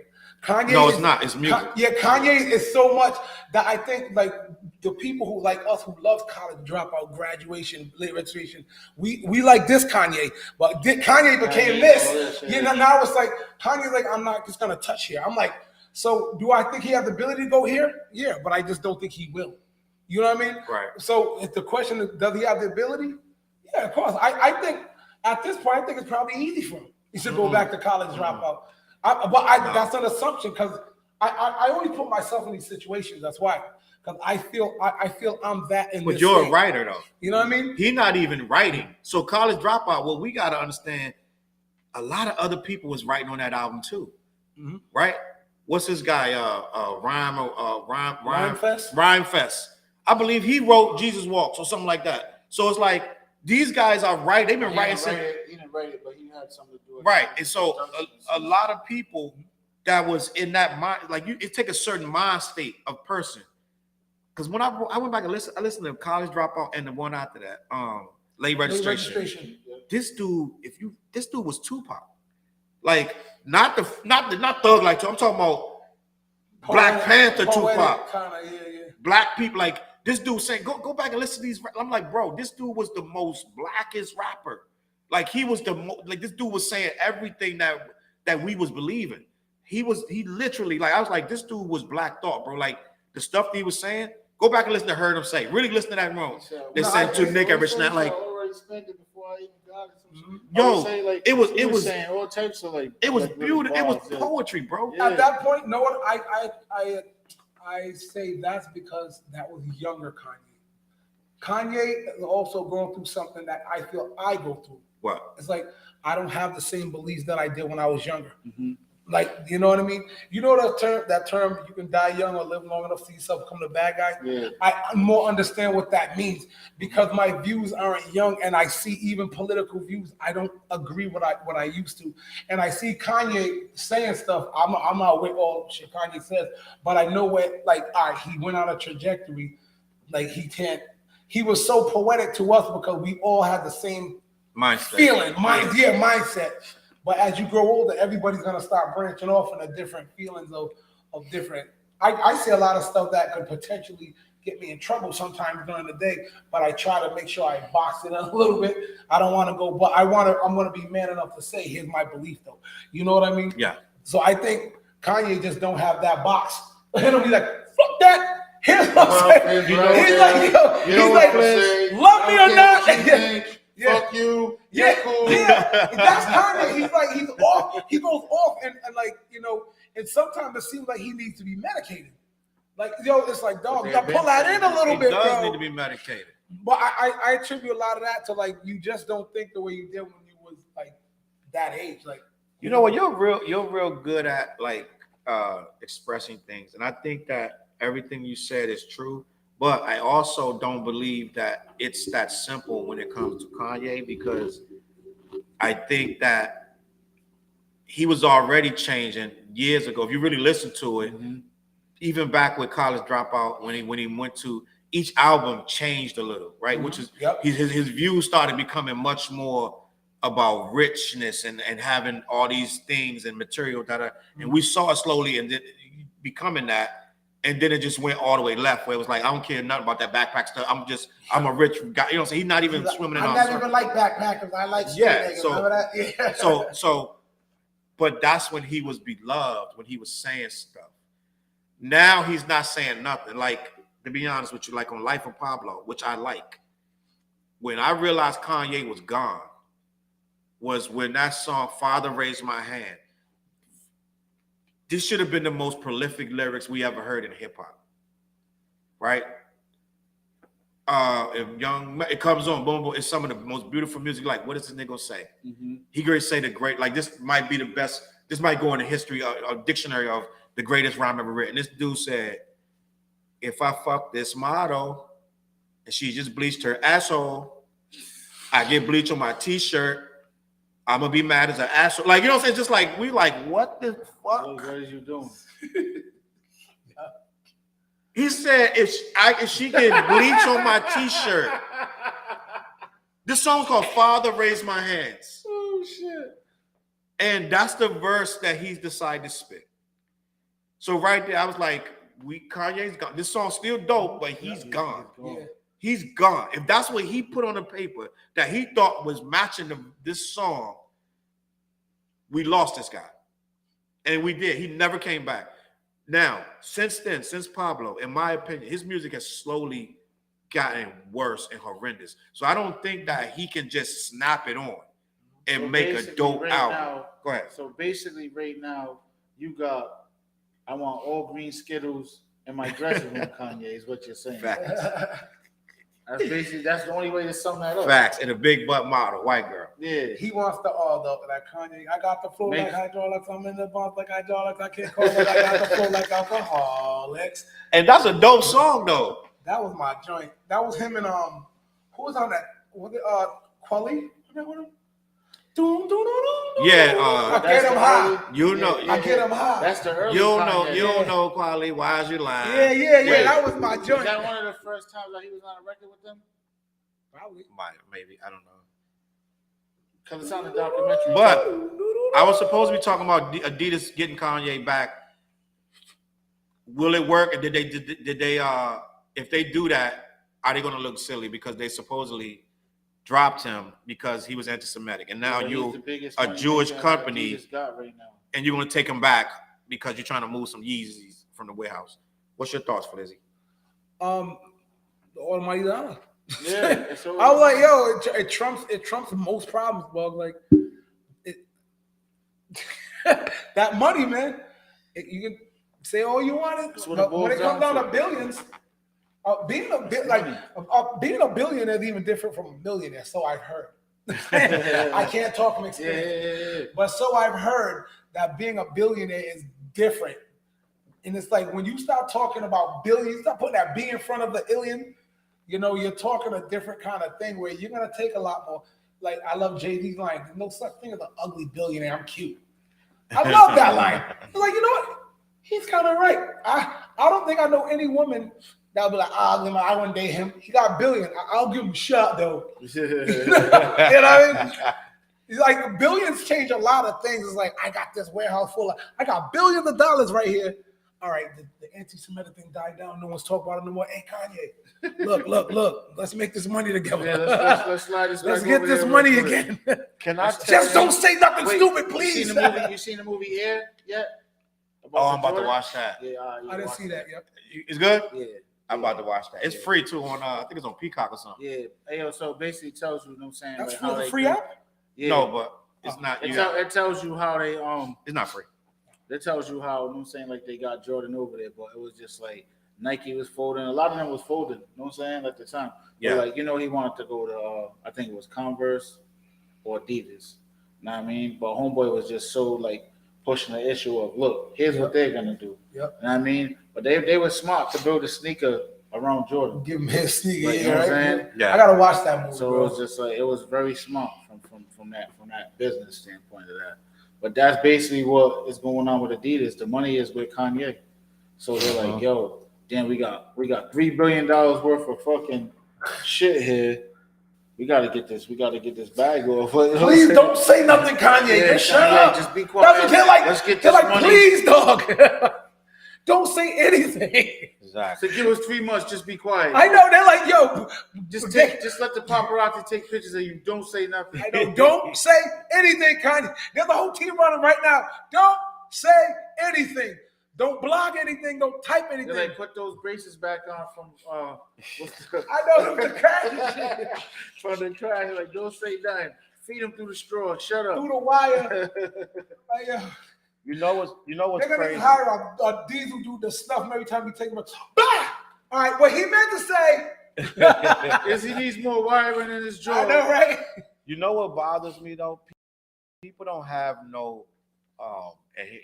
Kanye. It's not. It's music. Kanye is so much that I think like the people who like us who love college dropout, graduation, late registration, we like this Kanye, but Kanye became this. Now it's like Kanye's like, I'm not just gonna touch here. I'm like, so do I think he has the ability to go here? Yeah, but I just don't think he will. You know what I mean? Right. So if the question is, does he have the ability? Yeah, of course. I think at this point, I think it's probably easy for him. He should go back to college dropout. That's an assumption because I only put myself in these situations. That's why. Because I feel I'm that in this. But you're a writer though. You know what I mean? He's not even writing. So college dropout, well, we gotta understand a lot of other people was writing on that album too. Mm-hmm. Right? What's this guy? Rhyme Fest. I believe he wrote Jesus Walks or something like that. So it's like these guys are right. They've been writing. He didn't write it, but he had something to do with it. Right. And so a lot of people that was in that mind, like it take a certain mind state of person. Because when I went back and I listened to College Dropout and the one after that, Late Registration. This dude was Tupac. Like not Thug Like I'm talking about Black Panther Tupac. Black people like this dude saying, go back and listen to these. I'm like, bro, this dude was the most blackest rapper. Like he was like this dude was saying everything that we was believing. He literally, like I was like, this dude was Black Thought, bro. Like the stuff he was saying. Go back and listen to Heard Him Say. Really listen to that room. They sent to Nick every snap. Like, yo, it was saying all types of like. It was beautiful. It was poetry, bro. At that point, no one. I say that's because that was younger Kanye. Kanye is also going through something that I feel I go through. What? It's like I don't have the same beliefs that I did when I was younger. Mm-hmm. Like, you know what I mean? You know that term, you can die young or live long enough to see yourself become the bad guy? Yeah. I more understand what that means because my views aren't young and I see even political views. I don't agree with what I used to. And I see Kanye saying stuff. I'm not with all shit Kanye says, but I know what, like, all right, he went on a trajectory. Like, he was so poetic to us because we all had the same mindset. Mindset. But as you grow older, everybody's gonna start branching off into different feelings of different. I see a lot of stuff that could potentially get me in trouble sometimes during the day, but I try to make sure I box it in a little bit. I don't want to go, but I'm gonna be man enough to say, here's my belief though. You know what I mean? Yeah. So I think Kanye just don't have that box. He'll be like, fuck that. Here's what I'm saying. He's like, love me or not. Yeah. Fuck you. Yeah, cool. Yeah. That's Kanye. He's off. He goes off and like, you know, and sometimes it seems like he needs to be medicated. Like, yo, it's like, dog, you gotta pull that in a little bit, bro. He does need to be medicated. But I attribute a lot of that to like you just don't think the way you did when you was like that age. Like, you know what, you're real good at like expressing things. And I think that everything you said is true. But I also don't believe that it's that simple when it comes to Kanye because I think that he was already changing years ago. If you really listen to it, even back with College Dropout, when he went to each album changed a little, right? Mm-hmm. Which is his views started becoming much more about richness and having all these things and material and we saw it slowly and then becoming that. And then it just went all the way left, where it was like, I don't care nothing about that backpack stuff. I'm a rich guy. You know what I'm saying? He's not even swimming in. I never even like backpackers. I like niggas. So, but that's when he was beloved, when he was saying stuff. Now he's not saying nothing. Like, to be honest with you, like on Life of Pablo, which I like. when I realized Kanye was gone was when that song "Father Raised My Hand." This should have been the most prolific lyrics we ever heard in hip hop, right? It comes on, boom, boom. It's some of the most beautiful music. Like, what is this nigga gonna say? Mm-hmm. He gonna say the great. Like, this might be the best. This might go in the history, a dictionary of the greatest rhyme ever written. This dude said, "If I fuck this model and she just bleached her asshole, I get bleach on my t-shirt. I'm gonna be mad as an asshole." Like, you know what I'm saying? Just like we like, what the fuck? What are you doing? He said, if she get bleach on my t-shirt. This song's called "Father Raised My Hands." Oh shit! And that's the verse that he's decided to spit. So right there, I was like, Kanye's gone. This song's still dope, but he's gone. Yeah. He's gone. If that's what he put on the paper that he thought was matching this song, we lost this guy. And we did. He never came back. Now, since then, since Pablo, in my opinion, his music has slowly gotten worse and horrendous. So I don't think that he can just snap it on and So make a basically dope right album. now- Go ahead. So basically, right now, you got, I want all green Skittles in my dressing room, Kanye, is what you're saying. Facts. That's the only way to sum that up. Facts. And a big butt model, white girl. Yeah. He wants that Kanye. I got the flow Make- like hydraulics. I'm in the bump like hydraulics. I can't call it. I got the flow like alcoholics. And that's a dope song, though. That was my joint. That was him and who was on that? Was it Quali? Yeah, I get him high. You know, Yeah, I get him high. That's the early you don't know, Kanye. you don't know, Quali. Why is you lying? Yeah. Wait. That was my Is joint. that one of the first times that he was on a record with them? Probably. Maybe, I don't know. Because it's on the documentary. But I was supposed to be talking about Adidas getting Kanye back. Will it work? And did they if they do that, are they going to look silly because they supposedly dropped him because he was anti-Semitic, and now you a Jewish company, right now. and you're going to take him back because you're trying to move some Yeezys from the warehouse. What's your thoughts, Flizzy? The Almighty dollar. Yeah, I was like, yo, it trumps most problems, bug. Like, that money, man. You can say all you want, but when it comes down to billions, being a billionaire is even different from a millionaire. So I've heard. I can't talk from experience, but so I've heard that being a billionaire is different. And it's like when you start talking about billions, you start putting that B in front of the alien. You know, you're talking a different kind of thing where you're gonna take a lot more. Like, I love Jay-Z's line, "There's no such thing as an ugly billionaire. I'm cute." I love that line. I'm like, you know what? He's kind of right. I don't think I know any woman that'll be like, I wouldn't date him. He got a billion. I'll give him a shot though. You know what I mean? It's like billions change a lot of things. It's like, I got this warehouse full of, I got billions of dollars right here. All right, the anti-Semitic thing died down. No one's talking about it no more. Hey, Kanye, look. Let's make this money together. Yeah, let's slide this. Let's get this money again. Can I just don't say nothing stupid, please? You seen the movie Air yet? I'm about to watch that. Yeah, I didn't see that. Yep. It's good. Yeah, I'm about to watch that. It's free too on I think it's on Peacock or something. yeah. Hey, so basically it tells you, what I'm saying, That's like, how for the they free do- app. Yeah. No, but it's not. It tells you how they It's not free. That tells you how, you know what I'm saying, like they got Jordan over there, but it was just like Nike was folding. A lot of them was folding, you know what I'm saying, at the time. Yeah. But like, he wanted to go to, I think it was Converse or Adidas. You know what I mean? But Homeboy was just so like pushing the issue of, look, here's what they're going to do. Yep. You know what I mean? But they were smart to build a sneaker around Jordan. Give me a sneaker, Like, you know what I'm saying? Yeah. I gotta watch that movie. So bro. it was just like, it was very smart from that business standpoint of that. But that's basically what is going on with Adidas. The money is with Kanye. So they're like, yo, damn, we got $3 billion worth of fucking shit here. We gotta get this bag off. Please don't say nothing, Kanye. Yeah, Just shut Kanye, up. just be quiet. They're like, Let's get they're this like, money. please, dog. Don't say anything. Exactly. So give us 3 months, just be quiet. I know. They're like, yo, Just let the paparazzi take pictures of you. Don't say nothing. I know. Don't say anything, Kanye. There's a whole team running right now. Don't say anything. Don't blog anything. Don't type anything. They put those braces back on from I know them the crash and shit. from the crash. Like, don't say nothing. Feed them through the straw. Shut up. Through the wire. Like, You know what's they're crazy? gonna hire a diesel dude to snuff him every time we take him. Bah! All right, what he meant to say is he needs more wiring in his jaw. I know, right? You know what bothers me though? People don't have no.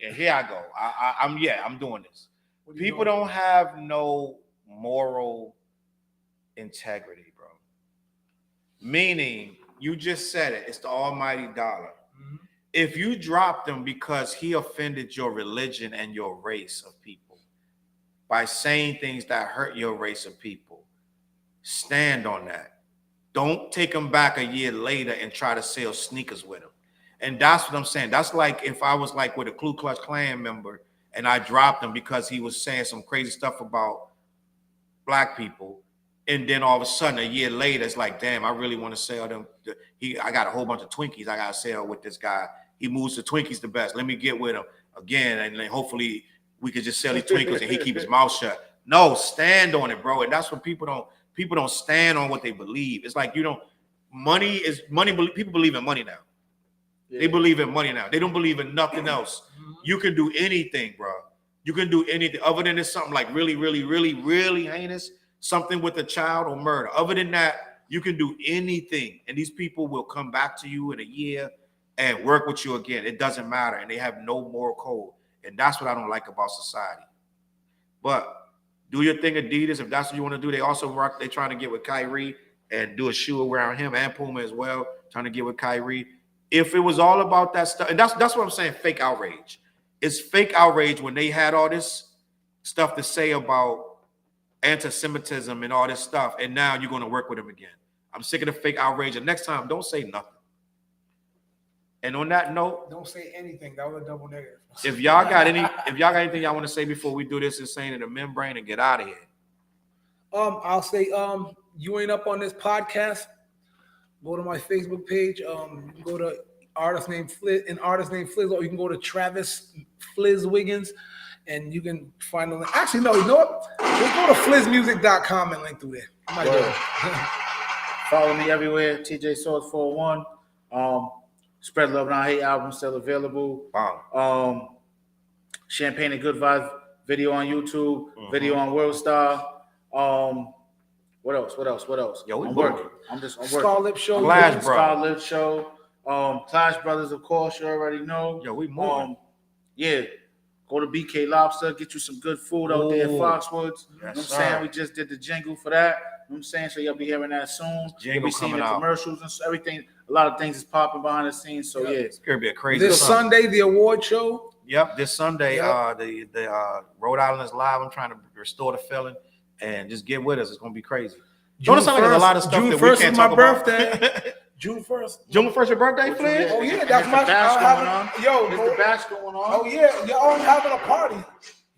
And here I go. I'm doing this. People don't have no moral integrity, bro. Meaning, you just said it. It's the almighty dollar. Mm-hmm. If you drop them because he offended your religion and your race of people by saying things that hurt your race of people, stand on that. Don't take him back a year later and try to sell sneakers with him. And that's what I'm saying. That's like if I was like with a Ku Klux Klan member and I dropped him because he was saying some crazy stuff about black people. And then all of a sudden, a year later, it's like, damn, I really want to sell them. I got a whole bunch of Twinkies I got to sell with this guy. He moves the Twinkies the best. Let me get with him again. And then hopefully we could just sell these Twinkles and he keep his mouth shut. No, stand on it, bro. And that's what people don't stand on what they believe. It's like, money. People believe in money now. Yeah. They believe in money now. They don't believe in nothing else. You can do anything, bro. You can do anything other than it's something like really, really, really, really heinous, something with a child or murder. Other than that, you can do anything. And these people will come back to you in a year and work with you again. It doesn't matter. And they have no moral code. And that's what I don't like about society. But do your thing, Adidas. If that's what you want to do, they're trying to get with Kyrie and do a shoe around him and Puma as well, trying to get with Kyrie. If it was all about that stuff, and that's what I'm saying, fake outrage. It's fake outrage when they had all this stuff to say about anti-Semitism and all this stuff, and now you're going to work with them again. I'm sick of the fake outrage, and next time, don't say nothing. And on that note, don't say anything. That was a double negative. If y'all got anything y'all want to say before we do this insane in the membrane and get out of here. I'll say, you ain't up on this podcast. Go to my Facebook page. Go to artist named Fliz, or you can go to Travis Fliz Wiggins, and you can find the link. Actually, no, you know what? Just go to FlizzMusic.com and link through there. Follow me everywhere. TJ Source 401. Spread Love Not Hate album still available. Wow. Champagne and Good Vibes video on YouTube. Video on World Star. What else? Yo, I'm working. I'm working. Scarlett Show. Scarlett Show. Clash Brothers, of course, you already know. Yo, we moving. Yeah. Go to BK Lobster, get you some good food out there in Foxwoods. You know what I'm saying? We just did the jingle for that. You know what I'm saying? So you'll be hearing that soon. You'll be seeing the commercials and everything. A lot of things is popping behind the scenes. So yeah. It's gonna be a crazy this Sunday, the award show. Yep, this Sunday, the Rhode Island is live. I'm trying to restore the feeling. And just get with us. It's gonna be crazy. Don't it sound like there's a lot of stuff June that 1st we can't is talk my about? birthday. June 1st. June 1st, your birthday, Flynn? Oh yeah, that's my bash going on. Yo, is the bash going on? Oh yeah, y'all having a party.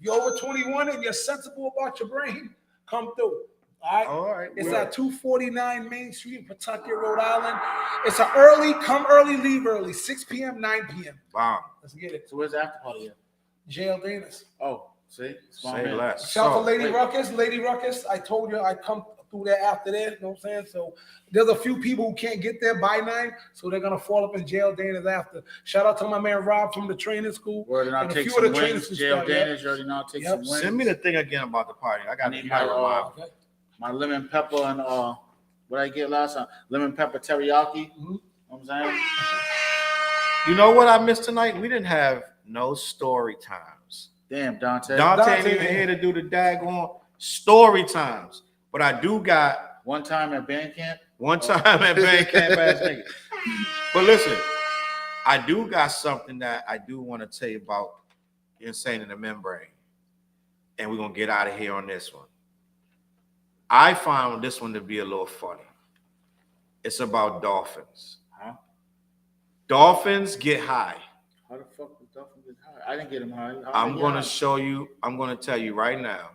You're over 21 and you're sensible about your brain. Come through. All right. It's at 249 Main Street in Pawtucket, Rhode Island. It's come early, leave early. 6 p.m., 9 p.m. Wow. Let's get it. So where's the after party at? Jail Dana's. Oh, see? Say less. Shout out to Lady Ruckus. Lady Ruckus, I told you I'd come through there after that. You know what I'm saying? So there's a few people who can't get there by 9, so they're going to fall up in Jail Dana's after. Shout out to my man Rob from the training school. Word, and I'll take some wings. Jail Dana's, you already know I'll take some wings. Send me the thing again about the party. I got to my lemon pepper and what I get last time? Lemon pepper teriyaki. You know what I'm saying? You know what I missed tonight? We didn't have no story times. Damn, Dante ain't even here to do the daggone story times. But I do got one time at band camp. Ass nigga. But listen, I do got something that I do want to tell you about Insane in the Membrane. And we're gonna get out of here on this one. I found this one to be a little funny. It's about dolphins. Huh? Dolphins get high. How the fuck does dolphins get high? I didn't get them high. I'm going to tell you right now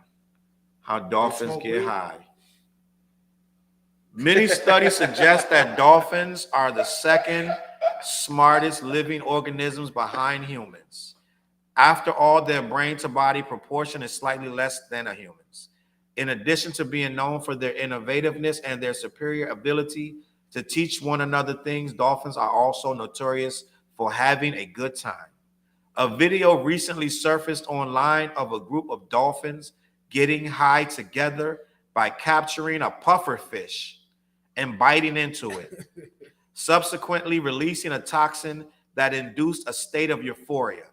how dolphins get high. Many studies suggest that dolphins are the second smartest living organisms behind humans. After all, their brain to body proportion is slightly less than a human's. In addition to being known for their innovativeness and their superior ability to teach one another things, dolphins are also notorious for having a good time. A video recently surfaced online of a group of dolphins getting high together by capturing a puffer fish and biting into it, subsequently releasing a toxin that induced a state of euphoria.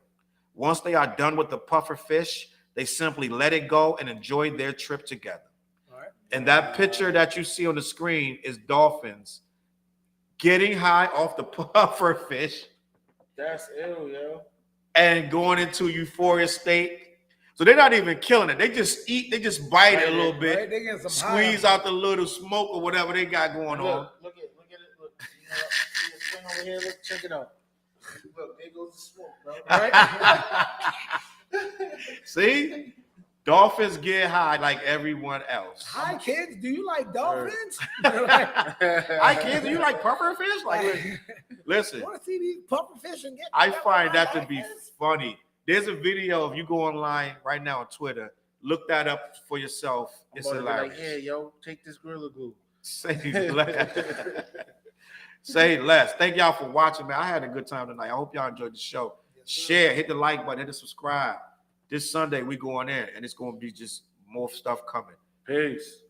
Once they are done with the puffer fish, they simply let it go and enjoy their trip together. Right. And that picture that you see on the screen is dolphins getting high off the puffer fish. That's ill, yo. And going into euphoria state. So they're not even killing it. They just eat, they just bite it a little bit, right? They get some squeeze out the little smoke or whatever they got going on. Look at it. Look. You know, see this thing over here? Look, check it out. Look, there goes the smoke, bro. Right? See? Dolphins get high like everyone else. Hi, kids. Do you like dolphins? Hi, kids. Do you like puffer fish? Like, listen. Want to see these puffer fish and get? I find that to be funny. There's a video, if you go online right now on Twitter, look that up for yourself. It's hilarious. Like, yeah, yo, take this Gorilla Glue. Say less. Say less. Thank y'all for watching, man. I had a good time tonight. I hope y'all enjoyed the show. Share, hit the like button, hit the subscribe. This Sunday we going in, and it's going to be just more stuff coming. Peace.